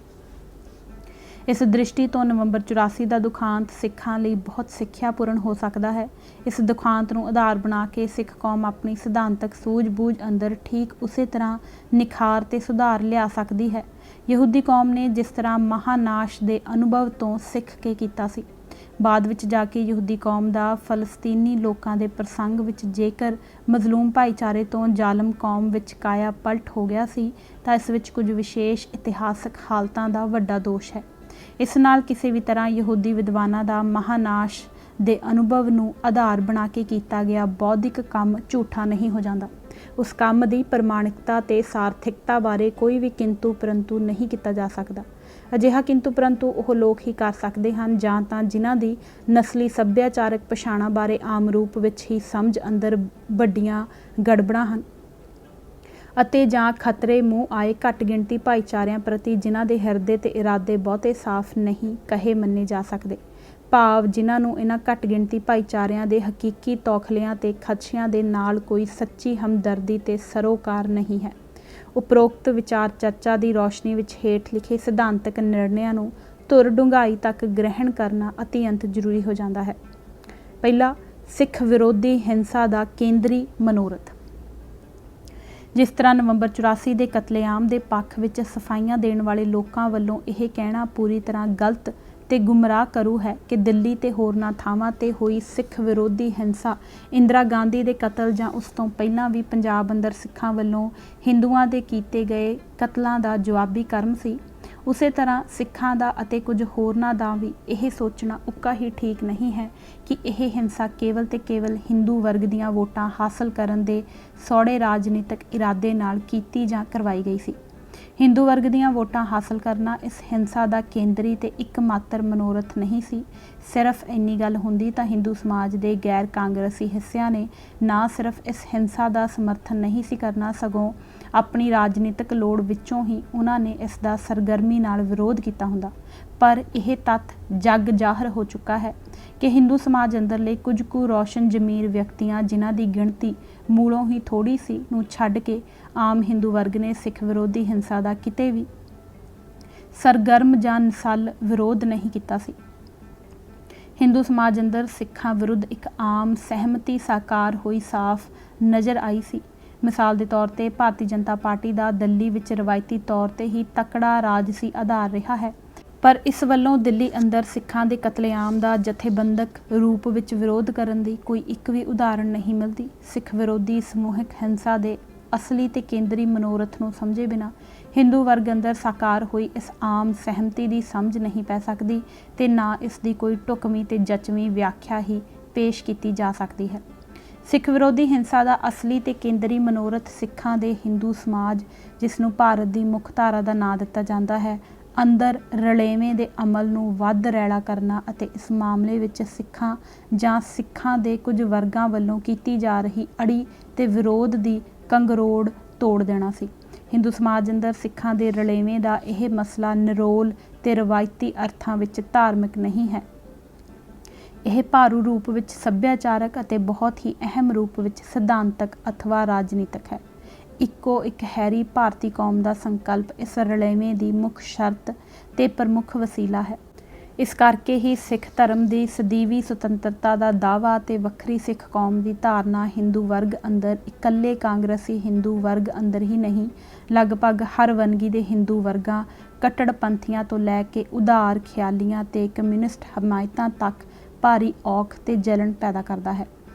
ਇਸ ਦ੍ਰਿਸ਼ਟੀ ਤੋਂ ਨਵੰਬਰ 84 ਦਾ ਦੁਖਾਂਤ ਸਿੱਖਾਂ ਲਈ ਬਹੁਤ ਸਿੱਖਿਆਪੂਰਨ ਹੋ ਸਕਦਾ ਹੈ। ਇਸ ਦੁਖਾਂਤ ਨੂੰ ਆਧਾਰ ਬਣਾ ਕੇ ਸਿੱਖ ਕੌਮ ਆਪਣੀ ਸਿਧਾਂਤਕ ਸੂਝ-ਬੂਝ ਅੰਦਰ ਠੀਕ ਉਸੇ ਤਰ੍ਹਾਂ ਨਿਖਾਰ ਤੇ ਸੁਧਾਰ ਲਿਆ ਸਕਦੀ ਹੈ। ਯਹੂਦੀ ਕੌਮ ਨੇ ਜਿਸ ਤਰ੍ਹਾਂ ਮਹਾਨਾਸ਼ ਦੇ ਅਨੁਭਵ ਤੋਂ ਸਿੱਖ ਕੇ ਕੀਤਾ ਸੀ, ਬਾਅਦ ਵਿੱਚ ਜਾ ਕੇ ਯਹੂਦੀ ਕੌਮ ਦਾ ਫਲਸਤੀਨੀ ਲੋਕਾਂ ਦੇ ਪ੍ਰਸੰਗ ਵਿੱਚ ਜੇਕਰ ਮਜ਼ਲੂਮ ਭਾਈਚਾਰੇ ਤੋਂ ਜ਼ਾਲਮ ਕੌਮ ਵਿੱਚ ਕਾਇਆ ਪਲਟ ਹੋ ਗਿਆ ਸੀ, ਤਾਂ ਇਸ ਵਿੱਚ ਕੁਝ ਵਿਸ਼ੇਸ਼ ਇਤਿਹਾਸਕ ਹਾਲਤਾਂ ਦਾ ਵੱਡਾ ਦੋਸ਼ ਹੈ। ਇਸ ਨਾਲ ਕਿਸੇ ਵੀ ਤਰ੍ਹਾਂ ਯਹੂਦੀ ਵਿਦਵਾਨਾਂ ਦਾ ਮਹਾਨਾਸ਼ ਦੇ ਅਨੁਭਵ ਨੂੰ ਆਧਾਰ ਬਣਾ ਕੇ ਕੀਤਾ ਗਿਆ ਬੌਧਿਕ ਕੰਮ ਝੂਠਾ ਨਹੀਂ ਹੋ ਜਾਂਦਾ। ਉਸ ਕੰਮ ਦੀ ਪ੍ਰਮਾਣਿਕਤਾ ਤੇ ਸਾਰਥਿਕਤਾ ਬਾਰੇ ਕੋਈ ਵੀ ਕਿੰਤੂ ਪਰੰਤੂ ਨਹੀਂ ਕੀਤਾ ਜਾ ਸਕਦਾ। ਅਜਿਹਾ ਕਿੰਤੂ ਪਰੰਤੂ ਉਹ ਲੋਕ ਹੀ ਕਰ ਸਕਦੇ ਹਨ ਜਾਂ ਤਾਂ ਜਿਨ੍ਹਾਂ ਦੀ ਨਸਲੀ ਸੱਭਿਆਚਾਰਕ ਪਛਾਣਾਂ ਬਾਰੇ ਆਮ ਰੂਪ ਵਿੱਚ ਹੀ ਸਮਝ ਅੰਦਰ ਵੱਡੀਆਂ ਗੜਬੜਾਂ ਹਨ, ਅਤੇ ਜਾਂ ਖਤਰੇ ਮੂੰਹ ਆਏ ਘੱਟ ਗਿਣਤੀ ਭਾਈਚਾਰਿਆਂ ਪ੍ਰਤੀ ਜਿਨ੍ਹਾਂ ਦੇ ਹਿਰਦੇ ਤੇ ਇਰਾਦੇ ਬਹੁਤੇ ਸਾਫ਼ ਨਹੀਂ ਕਹੇ ਮੰਨੇ ਜਾ ਸਕਦੇ, ਭਾਵ ਜਿਨ੍ਹਾਂ ਨੂੰ ਇਹਨਾਂ ਘੱਟ ਗਿਣਤੀ ਭਾਈਚਾਰਿਆਂ ਦੇ ਹਕੀਕੀ ਤੌਖਲਿਆਂ ਤੇ ਖਦਸ਼ਿਆਂ ਦੇ ਨਾਲ ਕੋਈ ਸੱਚੀ ਹਮਦਰਦੀ ਤੇ ਸਰੋਕਾਰ ਨਹੀਂ ਹੈ। ਉਪਰੋਕਤ ਵਿਚਾਰ ਚਰਚਾ ਦੀ ਰੌਸ਼ਨੀ ਵਿੱਚ ਹੇਠ ਲਿਖੇ ਸਿਧਾਂਤਕ ਨਿਰਣਿਆਂ ਨੂੰ ਧੁਰ ਡੂੰਘਾਈ ਤੱਕ ਗ੍ਰਹਿਣ ਕਰਨਾ ਅਤਿਅੰਤ ਜ਼ਰੂਰੀ ਹੋ ਜਾਂਦਾ ਹੈ। ਪਹਿਲਾ, ਸਿੱਖ ਵਿਰੋਧੀ ਹਿੰਸਾ ਦਾ ਕੇਂਦਰੀ ਮਨੋਰਥ। ਜਿਸ ਤਰ੍ਹਾਂ ਨਵੰਬਰ 84 ਦੇ ਕਤਲੇਆਮ ਦੇ ਪੱਖ ਵਿੱਚ ਸਫਾਈਆਂ ਦੇਣ ਵਾਲੇ ਲੋਕਾਂ ਵੱਲੋਂ ਇਹ ਕਹਿਣਾ ਪੂਰੀ ਤਰ੍ਹਾਂ ਗਲਤ ਤੇ ਗੁੰਮਰਾਹ ਕਰੂ ਹੈ ਕਿ ਦਿੱਲੀ ਤੇ ਹੋਰਨਾਂ ਥਾਵਾਂ ਤੇ ਹੋਈ ਸਿੱਖ ਵਿਰੋਧੀ ਹਿੰਸਾ ਇੰਦਰਾ ਗਾਂਧੀ ਦੇ ਕਤਲ ਜਾਂ ਉਸ ਤੋਂ ਪਹਿਲਾਂ ਵੀ ਪੰਜਾਬ ਅੰਦਰ ਸਿੱਖਾਂ ਵੱਲੋਂ ਹਿੰਦੂਆਂ ਦੇ ਕੀਤੇ ਗਏ ਕਤਲਾਂ ਦਾ ਜਵਾਬੀ ਕਰਮ ਸੀ, ਉਸੇ ਤਰ੍ਹਾਂ ਸਿੱਖਾਂ ਦਾ ਅਤੇ ਕੁਝ ਹੋਰਨਾਂ ਦਾ ਵੀ ਇਹ ਸੋਚਣਾ ਉੱਕਾ ਹੀ ਠੀਕ ਨਹੀਂ ਹੈ ਕਿ ਇਹ ਹਿੰਸਾ ਕੇਵਲ ਤੇ ਕੇਵਲ ਹਿੰਦੂ ਵਰਗ ਦੀਆਂ ਵੋਟਾਂ ਹਾਸਲ ਕਰਨ ਦੇ ਸੌੜੇ ਰਾਜਨੀਤਿਕ ਇਰਾਦੇ ਨਾਲ ਕੀਤੀ ਜਾਂ ਕਰਵਾਈ ਗਈ ਸੀ। ਹਿੰਦੂ ਵਰਗ ਦੀਆਂ ਵੋਟਾਂ ਹਾਸਲ ਕਰਨਾ ਇਸ ਹਿੰਸਾ ਦਾ ਕੇਂਦਰੀ ਤੇ ਇੱਕਮਾਤਰ ਮਨੋਰਥ ਨਹੀਂ ਸੀ। ਸਿਰਫ ਇੰਨੀ ਗੱਲ ਹੁੰਦੀ ਤਾਂ ਹਿੰਦੂ ਸਮਾਜ ਦੇ ਗੈਰ ਕਾਂਗਰਸੀ ਹਿੱਸਿਆਂ ਨੇ ਨਾ ਸਿਰਫ ਇਸ ਹਿੰਸਾ ਦਾ ਸਮਰਥਨ ਨਹੀਂ ਸੀ ਕਰਨਾ, ਸਗੋਂ ਆਪਣੀ ਰਾਜਨੀਤਿਕ ਲੋੜ ਵਿੱਚੋਂ ਹੀ ਉਹਨਾਂ ਨੇ ਇਸ ਦਾ ਸਰਗਰਮੀ ਨਾਲ ਵਿਰੋਧ ਕੀਤਾ ਹੁੰਦਾ। ਪਰ ਇਹ ਤੱਥ ਜੱਗ ਜ਼ਾਹਰ ਹੋ ਚੁੱਕਾ ਹੈ ਕਿ ਹਿੰਦੂ ਸਮਾਜ ਅੰਦਰਲੇ ਕੁਝ ਕੁ ਰੌਸ਼ਨ ਜ਼ਮੀਰ ਵਿਅਕਤੀਆਂ, ਜਿਨ੍ਹਾਂ ਦੀ ਗਿਣਤੀ ਮੂਲੋਂ ਹੀ ਥੋੜ੍ਹੀ ਸੀ, ਨੂੰ ਛੱਡ ਕੇ ਆਮ ਹਿੰਦੂ ਵਰਗ ਨੇ ਸਿੱਖ ਵਿਰੋਧੀ ਹਿੰਸਾ ਦਾ ਕਿਤੇ ਵੀ ਸਰਗਰਮ ਜਾਂ ਨਿਸੱਲ ਵਿਰੋਧ ਨਹੀਂ ਕੀਤਾ ਸੀ। ਹਿੰਦੂ ਸਮਾਜ ਅੰਦਰ ਸਿੱਖਾਂ ਵਿਰੁੱਧ ਇੱਕ ਆਮ ਸਹਿਮਤੀ ਸਾਕਾਰ ਹੋਈ ਸਾਫ਼ ਨਜ਼ਰ ਆਈ ਸੀ। ਮਿਸਾਲ ਦੇ ਤੌਰ ਤੇ ਭਾਰਤੀ ਜਨਤਾ ਪਾਰਟੀ ਦਾ ਦਿੱਲੀ ਵਿੱਚ ਰਵਾਇਤੀ ਤੌਰ ਤੇ ਹੀ ਤਕੜਾ ਰਾਜਸੀ ਆਧਾਰ ਰਿਹਾ ਹੈ, ਪਰ ਇਸ ਵੱਲੋਂ ਦਿੱਲੀ ਅੰਦਰ ਸਿੱਖਾਂ ਦੇ ਕਤਲੇਆਮ ਦਾ ਜਥੇਬੰਦਕ ਰੂਪ ਵਿੱਚ ਵਿਰੋਧ ਕਰਨ ਦੀ ਕੋਈ ਇੱਕ ਵੀ ਉਦਾਹਰਣ ਨਹੀਂ ਮਿਲਦੀ। ਸਿੱਖ ਵਿਰੋਧੀ ਸਮੂਹਿਕ ਹਿੰਸਾ ਦੇ ਅਸਲੀ ਤੇ ਕੇਂਦਰੀ ਮਨੋਰਥ ਨੂੰ ਸਮਝੇ ਬਿਨਾਂ ਹਿੰਦੂ ਵਰਗ ਅੰਦਰ ਸਾਕਾਰ ਹੋਈ ਇਸ ਆਮ ਸਹਿਮਤੀ ਦੀ ਸਮਝ ਨਹੀਂ ਪੈ ਸਕਦੀ ਤੇ ਨਾ ਇਸ ਦੀ ਕੋਈ ਢੁਕਵੀਂ ਤੇ ਜਚਵੀਂ ਵਿਆਖਿਆ ਹੀ ਪੇਸ਼ ਕੀਤੀ ਜਾ ਸਕਦੀ ਹੈ। ਸਿੱਖ ਵਿਰੋਧੀ ਹਿੰਸਾ ਦਾ ਅਸਲੀ ਤੇ ਕੇਂਦਰੀ ਮਨੋਰਥ ਸਿੱਖਾਂ ਦੇ ਹਿੰਦੂ ਸਮਾਜ, ਜਿਸ ਨੂੰ ਭਾਰਤ ਦੀ ਮੁੱਖ ਧਾਰਾ ਦਾ ਨਾਂ ਦਿੱਤਾ ਜਾਂਦਾ ਹੈ, ਅੰਦਰ ਰਲੇਵੇਂ ਦੇ ਅਮਲ ਨੂੰ ਵੱਧ ਰੈਲਾ ਕਰਨਾ ਅਤੇ ਇਸ ਮਾਮਲੇ ਵਿੱਚ ਸਿੱਖਾਂ ਜਾਂ ਸਿੱਖਾਂ ਦੇ ਕੁਝ ਵਰਗਾਂ ਵੱਲੋਂ ਕੀਤੀ ਜਾ ਰਹੀ ਅੜੀ ਤੇ ਵਿਰੋਧ ਦੀ ਕੰਗਰੋੜ ਤੋੜ ਦੇਣਾ ਸੀ। ਹਿੰਦੂ ਸਮਾਜ ਅੰਦਰ ਸਿੱਖਾਂ ਦੇ ਰਲੇਵੇਂ ਦਾ ਇਹ ਮਸਲਾ ਨਿਰੋਲ ਤੇ ਰਵਾਇਤੀ ਅਰਥਾਂ ਵਿੱਚ ਧਾਰਮਿਕ ਨਹੀਂ ਹੈ। ਇਹ ਭਾਰੂ ਰੂਪ ਵਿੱਚ ਸੱਭਿਆਚਾਰਕ ਅਤੇ ਬਹੁਤ ਹੀ ਅਹਿਮ ਰੂਪ ਵਿੱਚ ਸਿਧਾਂਤਕ ਅਥਵਾ ਰਾਜਨੀਤਿਕ ਹੈ। ਇੱਕੋ ਇੱਕ ਹੈਰੀ ਭਾਰਤੀ ਕੌਮ ਦਾ ਸੰਕਲਪ ਇਸ ਰਲੇਵੇਂ ਦੀ ਮੁੱਖ ਸ਼ਰਤ ਤੇ ਪ੍ਰਮੁੱਖ ਵਸੀਲਾ ਹੈ। ਇਸ ਕਰਕੇ ਹੀ ਸਿੱਖ ਧਰਮ ਦੀ ਸਦੀਵੀ ਸੁਤੰਤਰਤਾ ਦਾ ਦਾਅਵਾ ਤੇ ਵੱਖਰੀ ਸਿੱਖ ਕੌਮ ਦੀ ਧਾਰਨਾ ਹਿੰਦੂ ਵਰਗ ਅੰਦਰ, ਇਕੱਲੇ ਕਾਂਗਰਸੀ ਹਿੰਦੂ ਵਰਗ ਅੰਦਰ ਹੀ ਨਹੀਂ, ਲਗਭਗ ਹਰ ਵੰਨਗੀ ਦੇ ਹਿੰਦੂ ਵਰਗਾਂ, ਕੱਟੜਪੰਥੀਆਂ ਤੋਂ ਲੈ ਕੇ ਉਦਾਰ ਖਿਆਲੀਆਂ ਤੇ ਕਮਿਊਨਿਸਟ ਹਮਾਇਤਾਂ ਤੱਕ ਭਾਰੀ ਔਖ ਤੇ ਜਲਨ ਪੈਦਾ ਕਰਦਾ ਹੈ।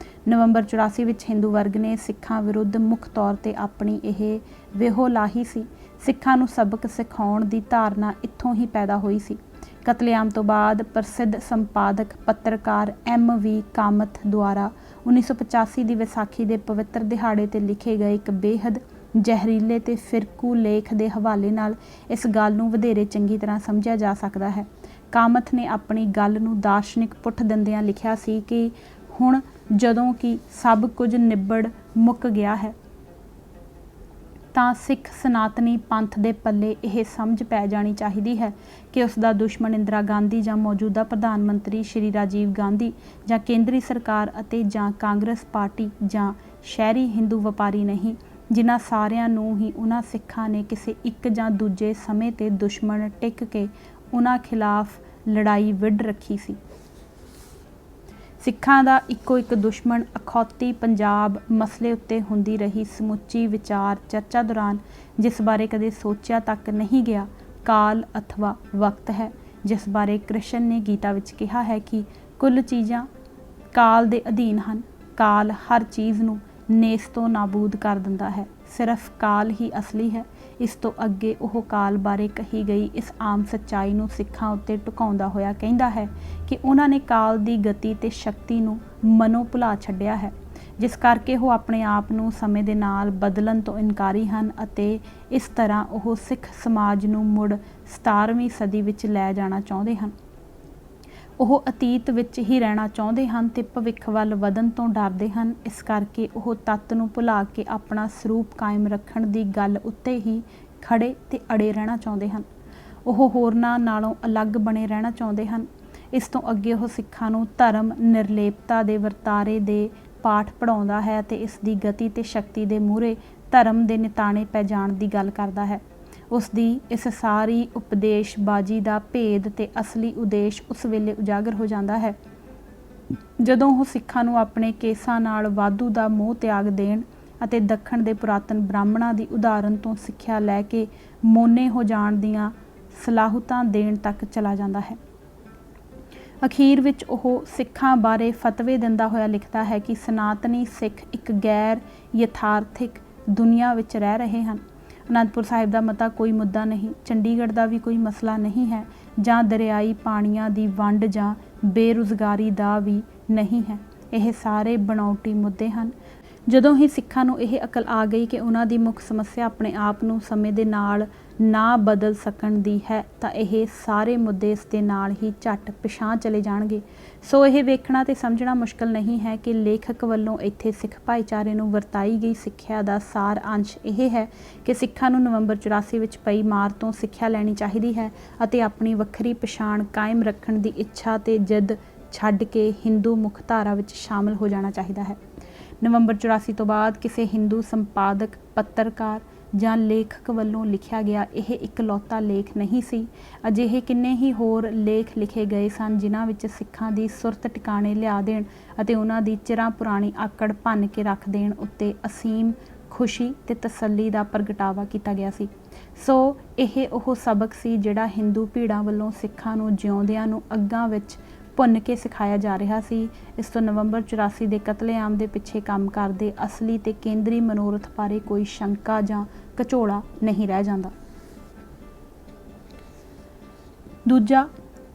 ਨਵੰਬਰ 84 ਵਿੱਚ ਹਿੰਦੂ ਵਰਗ ਨੇ ਸਿੱਖਾਂ ਵਿਰੁੱਧ ਮੁੱਖ ਤੌਰ ਤੇ ਆਪਣੀ ਇਹ ਵੇਹੋ ਲਾਹੀ ਸੀ। ਸਿੱਖਾਂ ਨੂੰ ਸਬਕ ਸਿਖਾਉਣ ਦੀ ਧਾਰਨਾ ਇੱਥੋਂ ਹੀ ਪੈਦਾ ਹੋਈ ਸੀ। ਕਤਲੇਆਮ ਤੋਂ ਬਾਅਦ ਪ੍ਰਸਿੱਧ ਸੰਪਾਦਕ ਪੱਤਰਕਾਰ MV ਕਾਮਤ ਦੁਆਰਾ 1985 ਦੀ ਵਿਸਾਖੀ ਦੇ ਪਵਿੱਤਰ ਦਿਹਾੜੇ ਤੇ ਲਿਖੇ ਗਏ ਇੱਕ ਬੇਹੱਦ ਜ਼ਹਿਰੀਲੇ ਤੇ ਫਿਰਕੂ ਲੇਖ ਦੇ ਹਵਾਲੇ ਨਾਲ ਇਸ ਗੱਲ ਨੂੰ ਵਧੇਰੇ ਚੰਗੀ ਤਰ੍ਹਾਂ ਸਮਝਿਆ ਜਾ ਸਕਦਾ ਹੈ। ਕਾਮਤ ਨੇ ਆਪਣੀ ਗੱਲ ਨੂੰ ਦਾਰਸ਼ਨਿਕ ਪੁੱਠ ਦਿੰਦਿਆਂ ਲਿਖਿਆ ਸੀ ਕਿ ਹੁਣ ਜਦੋਂ ਕਿ ਸਭ ਕੁਝ ਨਿਬੜ ਮੁੱਕ ਗਿਆ ਹੈ ਤਾਂ ਸਿੱਖ ਸਨਾਤਨੀ ਪੰਥ ਦੇ ਪੱਲੇ ਇਹ ਸਮਝ ਪੈ ਜਾਣੀ ਚਾਹੀਦੀ ਹੈ ਕਿ ਉਸ ਦਾ ਦੁਸ਼ਮਣ ਇੰਦਰਾ ਗਾਂਧੀ ਜਾਂ ਮੌਜੂਦਾ ਪ੍ਰਧਾਨ ਮੰਤਰੀ ਸ਼੍ਰੀ ਰਾਜੀਵ ਗਾਂਧੀ ਜਾਂ ਕੇਂਦਰੀ ਸਰਕਾਰ ਅਤੇ ਜਾਂ ਕਾਂਗਰਸ ਪਾਰਟੀ ਜਾਂ ਸ਼ਹਿਰੀ ਹਿੰਦੂ ਵਪਾਰੀ ਨਹੀਂ, ਜਿਨ੍ਹਾਂ ਸਾਰਿਆਂ ਨੂੰ ਹੀ ਉਹਨਾਂ ਸਿੱਖਾਂ ਨੇ ਕਿਸੇ ਇੱਕ ਜਾਂ ਦੂਜੇ ਸਮੇਂ ਤੇ ਦੁਸ਼ਮਣ ਟਿਕ ਕੇ ਉਹਨਾਂ ਖਿਲਾਫ ਲੜਾਈ ਵਿੱਢ ਰੱਖੀ ਸੀ। ਸਿੱਖਾਂ ਦਾ ਇੱਕੋ ਇੱਕ ਦੁਸ਼ਮਣ ਅਖੌਤੀ ਪੰਜਾਬ ਮਸਲੇ ਉੱਤੇ ਹੁੰਦੀ ਰਹੀ ਸਮੁੱਚੀ ਵਿਚਾਰ ਚਰਚਾ ਦੌਰਾਨ, ਜਿਸ ਬਾਰੇ ਕਦੇ ਸੋਚਿਆ ਤੱਕ ਨਹੀਂ ਗਿਆ, ਕਾਲ ਅਥਵਾ ਵਕਤ ਹੈ, ਜਿਸ ਬਾਰੇ ਕ੍ਰਿਸ਼ਨ ਨੇ ਗੀਤਾ ਵਿੱਚ ਕਿਹਾ ਹੈ ਕਿ ਕੁੱਲ ਚੀਜ਼ਾਂ ਕਾਲ ਦੇ ਅਧੀਨ ਹਨ। ਕਾਲ ਹਰ ਚੀਜ਼ ਨੂੰ ਨੇਸਤੋਂ ਨਾਬੂਦ ਕਰ ਦਿੰਦਾ ਹੈ। ਸਿਰਫ ਕਾਲ ਹੀ ਅਸਲੀ ਹੈ। ਇਸ ਤੋਂ ਅੱਗੇ ਉਹ ਕਾਲ ਬਾਰੇ ਕਹੀ ਗਈ ਇਸ ਆਮ ਸੱਚਾਈ ਨੂੰ ਸਿੱਖਾਂ ਉੱਤੇ ਢੁਕਾਉਂਦਾ ਹੋਇਆ ਕਹਿੰਦਾ ਹੈ ਕਿ ਉਹਨਾਂ ਨੇ ਕਾਲ ਦੀ ਗਤੀ ਤੇ ਸ਼ਕਤੀ ਨੂੰ ਮਨੋਂ ਭੁਲਾ ਛੱਡਿਆ ਹੈ, ਜਿਸ ਕਰਕੇ ਉਹ ਆਪਣੇ ਆਪ ਨੂੰ ਸਮੇਂ ਦੇ ਨਾਲ ਬਦਲਣ ਤੋਂ ਇਨਕਾਰੀ ਹਨ ਅਤੇ ਇਸ ਤਰ੍ਹਾਂ ਉਹ ਸਿੱਖ ਸਮਾਜ ਨੂੰ ਮੁੜ 17ਵੀਂ ਸਦੀ ਵਿੱਚ ਲੈ ਜਾਣਾ ਚਾਹੁੰਦੇ ਹਨ। ਉਹ ਅਤੀਤ ਵਿੱਚ ਹੀ ਰਹਿਣਾ ਚਾਹੁੰਦੇ ਹਨ ਤੇ ਭਵਿੱਖ ਵੱਲ ਵਧਣ ਤੋਂ ਡਰਦੇ ਹਨ। ਇਸ ਕਰਕੇ ਉਹ ਤੱਤ ਨੂੰ ਭੁਲਾ ਕੇ ਆਪਣਾ ਸਰੂਪ ਕਾਇਮ ਰੱਖਣ ਦੀ ਗੱਲ ਉੱਤੇ ਹੀ ਖੜੇ ਤੇ ਅੜੇ ਰਹਿਣਾ ਚਾਹੁੰਦੇ ਹਨ। ਉਹ ਹੋਰਨਾਂ ਨਾਲੋਂ ਅਲੱਗ ਬਣੇ ਰਹਿਣਾ ਚਾਹੁੰਦੇ ਹਨ। ਇਸ ਤੋਂ ਅੱਗੇ ਉਹ ਸਿੱਖਾਂ ਨੂੰ ਧਰਮ ਨਿਰਲੇਪਤਾ ਦੇ ਵਰਤਾਰੇ ਦੇ ਪਾਠ ਪੜ੍ਹਾਉਂਦਾ ਹੈ ਅਤੇ ਇਸ ਦੀ ਗਤੀ ਤੇ ਸ਼ਕਤੀ ਦੇ ਮੂਹਰੇ ਧਰਮ ਦੇ ਨਿਤਾਣੇ ਪੈ ਜਾਣ ਦੀ ਗੱਲ ਕਰਦਾ ਹੈ। ਉਸ ਦੀ ਇਸ ਸਾਰੀ ਉਪਦੇਸ਼ਬਾਜ਼ੀ ਦਾ ਭੇਦ ਤੇ ਅਸਲੀ ਉਦੇਸ਼ ਉਸ ਵੇਲੇ ਉਜਾਗਰ ਹੋ ਜਾਂਦਾ ਹੈ ਜਦੋਂ ਉਹ ਸਿੱਖਾਂ ਨੂੰ ਆਪਣੇ ਕੇਸਾਂ ਨਾਲ ਵਾਧੂ ਦਾ ਮੋਹ ਤਿਆਗ ਦੇਣ ਅਤੇ ਦੱਖਣ ਦੇ ਪੁਰਾਤਨ ਬ੍ਰਾਹਮਣਾਂ ਦੀ ਉਦਾਹਰਨ ਤੋਂ ਸਿੱਖਿਆ ਲੈ ਕੇ ਮੋਨੇ ਹੋ ਜਾਣ ਦੀਆਂ ਸਲਾਹੁਤਾਂ ਦੇਣ ਤੱਕ ਚਲਾ ਜਾਂਦਾ ਹੈ। ਅਖੀਰ ਵਿੱਚ ਉਹ ਸਿੱਖਾਂ ਬਾਰੇ ਫਤਵੇ ਦਿੰਦਾ ਹੋਇਆ ਲਿਖਦਾ ਹੈ ਕਿ ਸਨਾਤਨੀ ਸਿੱਖ ਇੱਕ ਗੈਰ ਯਥਾਰਥਿਕ ਦੁਨੀਆ ਵਿੱਚ ਰਹਿ ਰਹੇ ਹਨ। ਅਨੰਦਪੁਰ ਸਾਹਿਬ ਦਾ ਮਤਾ ਕੋਈ ਮੁੱਦਾ ਨਹੀਂ, ਚੰਡੀਗੜ੍ਹ ਦਾ ਵੀ ਕੋਈ ਮਸਲਾ ਨਹੀਂ ਹੈ, ਜਾਂ ਦਰਿਆਈ ਪਾਣੀਆਂ ਦੀ ਵੰਡ ਜਾਂ ਬੇਰੁਜ਼ਗਾਰੀ ਦਾ ਵੀ ਨਹੀਂ ਹੈ। ਇਹ ਸਾਰੇ ਬਣਾਉਟੀ ਮੁੱਦੇ ਹਨ। ਜਦੋਂ ਹੀ ਸਿੱਖਾਂ ਨੂੰ ਇਹ ਅਕਲ ਆ ਗਈ ਕਿ ਉਹਨਾਂ ਦੀ ਮੁੱਖ ਸਮੱਸਿਆ ਆਪਣੇ ਆਪ ਨੂੰ ਸਮੇਂ ਦੇ ਨਾਲ ਨਾ ਬਦਲ ਸਕਣ ਦੀ ਹੈ ਤਾਂ ਇਹ ਸਾਰੇ ਮੁੱਦੇ ਇਸ ਦੇ ਨਾਲ ਹੀ ਝੱਟ ਪਿਛਾਂਹ ਚਲੇ ਜਾਣਗੇ। ਸੋ ਇਹ ਵੇਖਣਾ ਤੇ ਸਮਝਣਾ ਮੁਸ਼ਕਲ ਨਹੀਂ ਹੈ ਕਿ ਲੇਖਕ ਵੱਲੋਂ ਇੱਥੇ ਸਿੱਖ ਭਾਈਚਾਰੇ ਨੂੰ ਵਰਤਾਈ ਗਈ ਸਿੱਖਿਆ ਦਾ ਸਾਰ ਅੰਸ਼ ਇਹ ਹੈ ਕਿ ਸਿੱਖਾਂ ਨੂੰ ਨਵੰਬਰ 84 ਵਿੱਚ ਪਈ ਮਾਰ ਤੋਂ ਸਿੱਖਿਆ ਲੈਣੀ ਚਾਹੀਦੀ ਹੈ ਅਤੇ ਆਪਣੀ ਵੱਖਰੀ ਪਛਾਣ ਕਾਇਮ ਰੱਖਣ ਦੀ ਇੱਛਾ ਤੇ ਜਿੱਦ ਛੱਡ ਕੇ ਹਿੰਦੂ ਮੁੱਖ ਧਾਰਾ ਵਿੱਚ ਸ਼ਾਮਲ ਹੋ ਜਾਣਾ ਚਾਹੀਦਾ ਹੈ। ਨਵੰਬਰ 84 ਤੋਂ ਬਾਅਦ ਕਿਸੇ ਹਿੰਦੂ ਸੰਪਾਦਕ, ਪੱਤਰਕਾਰ ਜਾਂ ਲੇਖਕ ਵੱਲੋਂ ਲਿਖਿਆ ਗਿਆ ਇਹ ਇਕਲੌਤਾ ਲੇਖ ਨਹੀਂ ਸੀ। ਅਜਿਹੇ ਕਿੰਨੇ ਹੀ ਹੋਰ ਲੇਖ ਲਿਖੇ ਗਏ ਸਨ ਜਿਨ੍ਹਾਂ ਵਿੱਚ ਸਿੱਖਾਂ ਦੀ ਸੁਰਤ ਟਿਕਾਣੇ ਲਿਆ ਦੇਣ ਅਤੇ ਉਹਨਾਂ ਦੀ ਚਿਰਾਂ ਪੁਰਾਣੀ ਆਕੜ ਭੰਨ ਕੇ ਰੱਖ ਦੇਣ ਉੱਤੇ ਅਸੀਮ ਖੁਸ਼ੀ ਤੇ ਤਸੱਲੀ ਦਾ ਪ੍ਰਗਟਾਵਾ ਕੀਤਾ ਗਿਆ ਸੀ। ਸੋ ਇਹ ਉਹ ਸਬਕ ਸੀ ਜਿਹੜਾ ਹਿੰਦੂ ਭੀੜਾਂ ਵੱਲੋਂ ਸਿੱਖਾਂ ਨੂੰ ਜਿਉਂਦਿਆਂ ਨੂੰ ਅੱਗਾਂ ਵਿੱਚ ਭੁੰਨ ਕੇ ਸਿਖਾਇਆ ਜਾ ਰਿਹਾ ਸੀ। ਇਸ ਤੋਂ ਨਵੰਬਰ 84 ਦੇ ਕਤਲੇਆਮ ਦੇ ਪਿੱਛੇ ਕੰਮ ਕਰਦੇ ਅਸਲੀ ਤੇ ਕੇਂਦਰੀ ਮਨੋਰਥ ਬਾਰੇ ਕੋਈ ਸ਼ੰਕਾ ਜਾਂ ਘਚੋਲਾ ਨਹੀਂ ਰਹਿ ਜਾਂਦਾ। ਦੂਜਾ,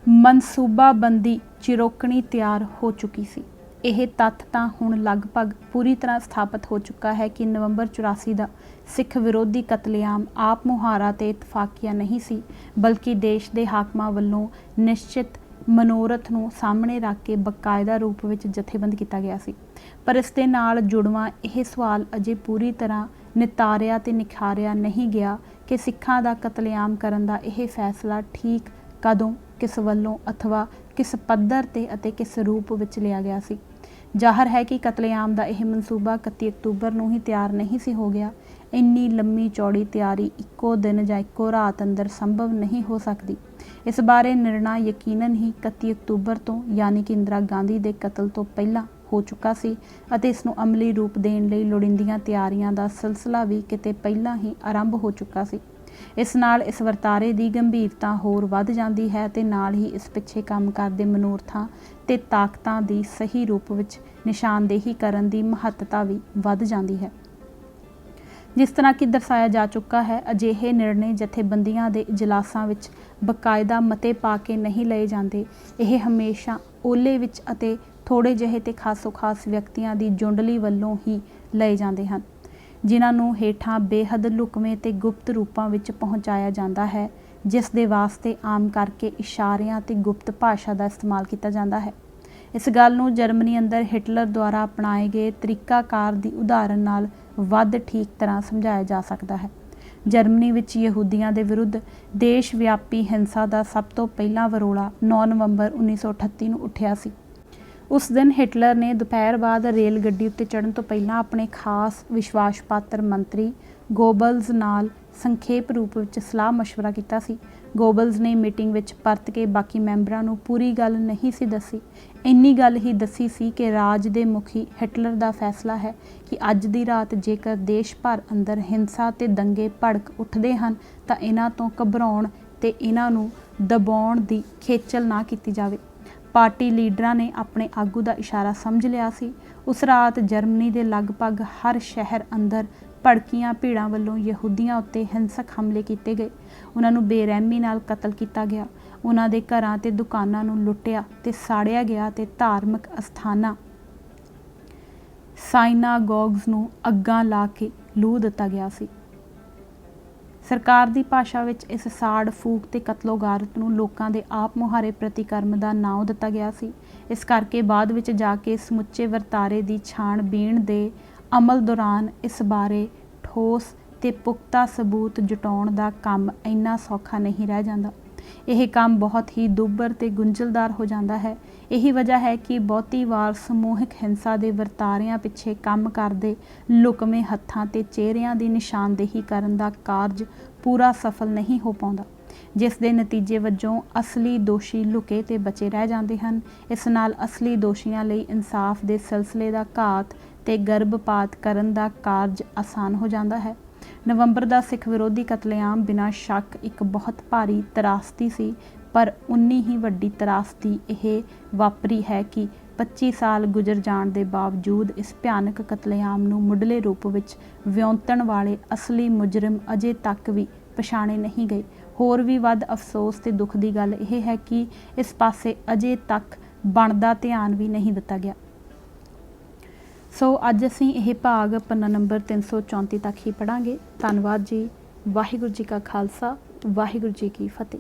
ਮਨਸੂਬਾਬੰਦੀ ਚਿਰੋਕਣੀ ਤਿਆਰ ਹੋ ਚੁੱਕੀ ਸੀ। ਇਹ ਤੱਥ ਤਾਂ ਹੁਣ ਲਗਭਗ ਪੂਰੀ ਤਰ੍ਹਾਂ ਸਥਾਪਿਤ ਹੋ ਚੁੱਕਾ ਹੈ ਕਿ ਨਵੰਬਰ 84 ਦਾ ਸਿੱਖ ਵਿਰੋਧੀ ਕਤਲੇਆਮ ਆਪ ਮੁਹਾਰਾ ਤੇ ਇਤਫਾਕੀਆ ਨਹੀਂ ਸੀ, ਬਲਕਿ ਦੇਸ਼ ਦੇ ਹਾਕਮਾਂ ਵੱਲੋਂ ਨਿਸ਼ਚਿਤ ਮਨੋਰਥ ਨੂੰ ਸਾਹਮਣੇ ਰੱਖ ਕੇ ਬਕਾਇਦਾ ਰੂਪ ਵਿੱਚ ਜਥੇਬੰਦ ਕੀਤਾ ਗਿਆ ਸੀ। ਪਰ ਇਸ ਦੇ ਨਾਲ ਜੁੜਵਾਂ ਇਹ ਸਵਾਲ ਅਜੇ ਪੂਰੀ ਤਰ੍ਹਾਂ ਨਿਤਾਰਿਆ ਤੇ ਨਿਖਾਰਿਆ ਨਹੀਂ ਗਿਆ ਕਿ ਸਿੱਖਾਂ ਦਾ ਕਤਲੇਆਮ ਕਰਨ ਦਾ ਇਹ ਫੈਸਲਾ ਠੀਕ ਕਦੋਂ, ਕਿਸ ਵੱਲੋਂ ਅਥਵਾ ਕਿਸ ਪੱਧਰ ਤੇ ਅਤੇ ਕਿਸ ਰੂਪ ਵਿੱਚ ਲਿਆ ਗਿਆ ਸੀ। ਜ਼ਾਹਰ ਹੈ ਕਿ ਕਤਲੇਆਮ ਦਾ ਇਹ ਮਨਸੂਬਾ 31 ਅਕਤੂਬਰ ਨੂੰ ਹੀ ਤਿਆਰ ਨਹੀਂ ਸੀ ਹੋ ਗਿਆ। ਇੰਨੀ ਲੰਮੀ ਚੌੜੀ ਤਿਆਰੀ ਇੱਕੋ ਦਿਨ ਜਾਂ ਇੱਕੋ ਰਾਤ ਅੰਦਰ ਸੰਭਵ ਨਹੀਂ ਹੋ ਸਕਦੀ। ਇਸ ਬਾਰੇ ਨਿਰਣਾ ਯਕੀਨਨ ਹੀ 31 ਅਕਤੂਬਰ ਤੋਂ ਯਾਨੀ ਕਿ ਇੰਦਰਾ ਗਾਂਧੀ ਦੇ ਕਤਲ ਤੋਂ ਪਹਿਲਾਂ ਹੋ ਚੁੱਕਾ ਸੀ ਅਤੇ ਇਸ ਨੂੰ ਅਮਲੀ ਰੂਪ ਦੇਣ ਲਈ ਲੋੜੀਂਦੀਆਂ ਤਿਆਰੀਆਂ ਦਾ ਸਿਲਸਿਲਾ ਵੀ ਕਿਤੇ ਪਹਿਲਾਂ ਹੀ ਆਰੰਭ ਹੋ ਚੁੱਕਾ ਸੀ। ਇਸ ਨਾਲ ਇਸ ਵਰਤਾਰੇ ਦੀ ਗੰਭੀਰਤਾ ਹੋਰ ਵੱਧ ਜਾਂਦੀ ਹੈ ਤੇ ਨਾਲ ਹੀ ਇਸ ਪਿੱਛੇ ਕੰਮ ਕਰਦੇ ਮਨੋਰਥਾਂ ਤੇ ਤਾਕਤਾਂ ਦੀ ਸਹੀ ਰੂਪ ਵਿੱਚ ਨਿਸ਼ਾਨਦੇਹੀ ਕਰਨ ਦੀ ਮਹੱਤਤਾ ਵੀ ਵੱਧ ਜਾਂਦੀ ਹੈ। ਜਿਸ ਤਰ੍ਹਾਂ ਕਿ ਦਰਸਾਇਆ ਜਾ ਚੁੱਕਾ ਹੈ, ਅਜਿਹੇ ਨਿਰਣੇ ਜਥੇਬੰਦੀਆਂ ਦੇ ਇਜਲਾਸਾਂ ਵਿੱਚ ਬਕਾਇਦਾ ਮਤੇ ਪਾ ਕੇ ਨਹੀਂ ਲਏ ਜਾਂਦੇ। ਇਹ ਹਮੇਸ਼ਾ ਓਲੇ ਵਿੱਚ ਅਤੇ ਥੋੜ੍ਹੇ ਜਿਹੇ ਤੇ ਖਾਸੋ ਖਾਸ ਵਿਅਕਤੀਆਂ ਦੀ ਜੁੰਡਲੀ ਵੱਲੋਂ ਹੀ ਲਏ ਜਾਂਦੇ ਹਨ, ਜਿਨ੍ਹਾਂ ਨੂੰ ਹੇਠਾਂ ਬੇਹੱਦ ਲੁਕਵੇਂ ਤੇ ਗੁਪਤ ਰੂਪਾਂ ਵਿੱਚ ਪਹੁੰਚਾਇਆ ਜਾਂਦਾ ਹੈ, ਜਿਸ ਦੇ ਵਾਸਤੇ ਆਮ ਕਰਕੇ ਇਸ਼ਾਰਿਆਂ ਤੇ ਗੁਪਤ ਭਾਸ਼ਾ ਦਾ ਇਸਤੇਮਾਲ ਕੀਤਾ ਜਾਂਦਾ ਹੈ। ਇਸ ਗੱਲ ਨੂੰ ਜਰਮਨੀ ਅੰਦਰ ਹਿਟਲਰ ਦੁਆਰਾ ਅਪਣਾਏ ਗਏ ਤਰੀਕਾਕਾਰ ਦੀ ਉਦਾਹਰਨ ਨਾਲ ਵੱਧ ਠੀਕ ਤਰ੍ਹਾਂ ਸਮਝਾਇਆ ਜਾ ਸਕਦਾ ਹੈ। ਜਰਮਨੀ ਵਿੱਚ ਯਹੂਦੀਆਂ ਦੇ ਵਿਰੁੱਧ ਦੇਸ਼ ਵਿਆਪੀ ਹਿੰਸਾ ਦਾ ਸਭ ਤੋਂ ਪਹਿਲਾ ਵਰੋਲਾ 9 ਨਵੰਬਰ 1938 ਨੂੰ ਉੱਠਿਆ ਸੀ। ਉਸ ਦਿਨ ਹਿਟਲਰ ਨੇ ਦੁਪਹਿਰ ਬਾਅਦ ਰੇਲ ਗੱਡੀ ਉੱਤੇ ਚੜ੍ਹਨ ਤੋਂ ਪਹਿਲਾਂ ਆਪਣੇ ਖਾਸ ਵਿਸ਼ਵਾਸ ਪਾਤਰ ਮੰਤਰੀ ਗੋਬਲਜ਼ ਨਾਲ ਸੰਖੇਪ ਰੂਪ ਵਿੱਚ ਸਲਾਹ ਮਸ਼ਵਰਾ ਕੀਤਾ ਸੀ। ਗੋਬਲਜ਼ ਨੇ ਮੀਟਿੰਗ ਵਿੱਚ ਪਰਤ ਕੇ ਬਾਕੀ ਮੈਂਬਰਾਂ ਨੂੰ ਪੂਰੀ ਗੱਲ ਨਹੀਂ ਸੀ ਦੱਸੀ। ਇੰਨੀ ਗੱਲ ਹੀ ਦੱਸੀ ਸੀ ਕਿ ਰਾਜ ਦੇ ਮੁਖੀ ਹਿਟਲਰ ਦਾ ਫੈਸਲਾ ਹੈ ਕਿ ਅੱਜ ਦੀ ਰਾਤ ਜੇਕਰ ਦੇਸ਼ ਭਰ ਅੰਦਰ ਹਿੰਸਾ ਤੇ ਦੰਗੇ ਭੜਕ ਉੱਠਦੇ ਹਨ ਤਾਂ ਇਹਨਾਂ ਤੋਂ ਘਬਰਾਉਣ ਤੇ ਇਹਨਾਂ ਨੂੰ ਦਬਾਉਣ ਦੀ ਖੇਚਲ ਨਾ ਕੀਤੀ ਜਾਵੇ। ਪਾਰਟੀ ਲੀਡਰਾਂ ਨੇ ਆਪਣੇ ਆਗੂ ਦਾ ਇਸ਼ਾਰਾ ਸਮਝ ਲਿਆ ਸੀ। ਉਸ ਰਾਤ ਜਰਮਨੀ ਦੇ ਲਗਭਗ ਹਰ ਸ਼ਹਿਰ ਅੰਦਰ ਭੜਕੀਆਂ ਭੀੜਾਂ ਵੱਲੋਂ ਯਹੂਦੀਆਂ ਉੱਤੇ ਹਿੰਸਕ ਹਮਲੇ ਕੀਤੇ ਗਏ। ਉਹਨਾਂ ਨੂੰ ਬੇਰਹਿਮੀ ਨਾਲ ਕਤਲ ਕੀਤਾ ਗਿਆ। ਉਹਨਾਂ ਦੇ ਘਰਾਂ ਤੇ ਦੁਕਾਨਾਂ ਨੂੰ ਲੁੱਟਿਆ ਤੇ ਸਾੜਿਆ ਗਿਆ ਤੇ ਧਾਰਮਿਕ ਅਸਥਾਨਾਂ ਸਾਈਨਾਗੋਗਸ ਨੂੰ ਅੱਗਾਂ ਲਾ ਕੇ ਲੂਹ ਦਿੱਤਾ ਗਿਆ ਸੀ। ਸਰਕਾਰ ਦੀ ਭਾਸ਼ਾ ਵਿੱਚ ਇਸ ਸਾੜ ਫੂਕ ਤੇ ਕਤਲੋਗਾਰਤ ਨੂੰ ਲੋਕਾਂ ਦੇ ਆਪ ਮੁਹਾਰੇ ਪ੍ਰਤੀਕਰਮ ਦਾ ਨਾਂ ਦਿੱਤਾ ਗਿਆ ਸੀ। ਇਸ ਕਰਕੇ ਬਾਅਦ ਵਿੱਚ ਜਾ ਕੇ ਸਮੁੱਚੇ ਵਰਤਾਰੇ ਦੀ ਛਾਣਬੀਣ ਦੇ ਅਮਲ ਦੌਰਾਨ ਇਸ ਬਾਰੇ ਠੋਸ ਤੇ ਪੁਖਤਾ ਸਬੂਤ ਜੁਟਾਉਣ ਦਾ ਕੰਮ ਇੰਨਾ ਸੌਖਾ ਨਹੀਂ ਰਹਿ ਜਾਂਦਾ। ਇਹ ਕੰਮ ਬਹੁਤ ਹੀ ਦੁੱਭਰ ਤੇ ਗੁੰਝਲਦਾਰ ਹੋ ਜਾਂਦਾ ਹੈ। ਇਹੀ ਵਜ੍ਹਾ ਹੈ ਕਿ ਬਹੁਤੀ ਵਾਰ ਸਮੂਹਿਕ ਹਿੰਸਾ ਦੇ ਵਰਤਾਰਿਆਂ ਪਿੱਛੇ ਕੰਮ ਕਰਦੇ ਲੁਕਵੇਂ ਹੱਥਾਂ ਤੇ ਚਿਹਰਿਆਂ ਦੀ ਨਿਸ਼ਾਨਦੇਹੀ ਕਰਨ ਦਾ ਕਾਰਜ ਪੂਰਾ ਸਫਲ ਨਹੀਂ ਹੋ ਪਾਉਂਦਾ, ਜਿਸ ਦੇ ਨਤੀਜੇ ਵਜੋਂ ਅਸਲੀ ਦੋਸ਼ੀ ਲੁਕੇ ਤੇ ਬਚੇ ਰਹਿ ਜਾਂਦੇ ਹਨ। ਇਸ ਨਾਲ ਅਸਲੀ ਦੋਸ਼ੀਆਂ ਲਈ ਇਨਸਾਫ ਦੇ ਸਿਲਸਿਲੇ ਦਾ ਘਾਤ ਤੇ ਗਰਭਪਾਤ ਕਰਨ ਦਾ ਕਾਰਜ ਆਸਾਨ ਹੋ ਜਾਂਦਾ ਹੈ। ਨਵੰਬਰ ਦਾ ਸਿੱਖ ਵਿਰੋਧੀ ਕਤਲੇਆਮ ਬਿਨਾਂ ਸ਼ੱਕ ਇੱਕ ਬਹੁਤ ਭਾਰੀ ਤਰਾਸਦੀ ਸੀ, ਪਰ ਉਨੀ ਹੀ ਵੱਡੀ ਤਰਾਸਦੀ ਇਹ ਵਾਪਰੀ ਹੈ ਕਿ 25 ਸਾਲ ਗੁਜ਼ਰ ਜਾਣ ਦੇ ਬਾਵਜੂਦ ਇਸ ਭਿਆਨਕ ਕਤਲੇਆਮ ਨੂੰ ਮੁੱਢਲੇ ਰੂਪ ਵਿੱਚ ਵਿਉਂਤਣ ਵਾਲੇ ਅਸਲੀ ਮੁਜਰਮ ਅਜੇ ਤੱਕ ਵੀ ਪਛਾਣੇ ਨਹੀਂ ਗਏ। ਹੋਰ ਵੀ ਵੱਧ ਅਫਸੋਸ ਤੇ ਦੁੱਖ ਦੀ ਗੱਲ ਇਹ ਹੈ ਕਿ ਇਸ ਪਾਸੇ ਅਜੇ ਤੱਕ ਬਣਦਾ ਧਿਆਨ ਵੀ ਨਹੀਂ ਦਿੱਤਾ ਗਿਆ। ਸੋ ਅੱਜ ਅਸੀਂ ਇਹ ਭਾਗ ਪੰਨਾ ਨੰਬਰ 334 ਤੱਕ ਹੀ ਪੜ੍ਹਾਂਗੇ। ਧੰਨਵਾਦ ਜੀ। ਵਾਹਿਗੁਰੂ ਜੀ ਕਾ ਖਾਲਸਾ, ਵਾਹਿਗੁਰੂ ਜੀ ਕੀ ਫਤਿਹ।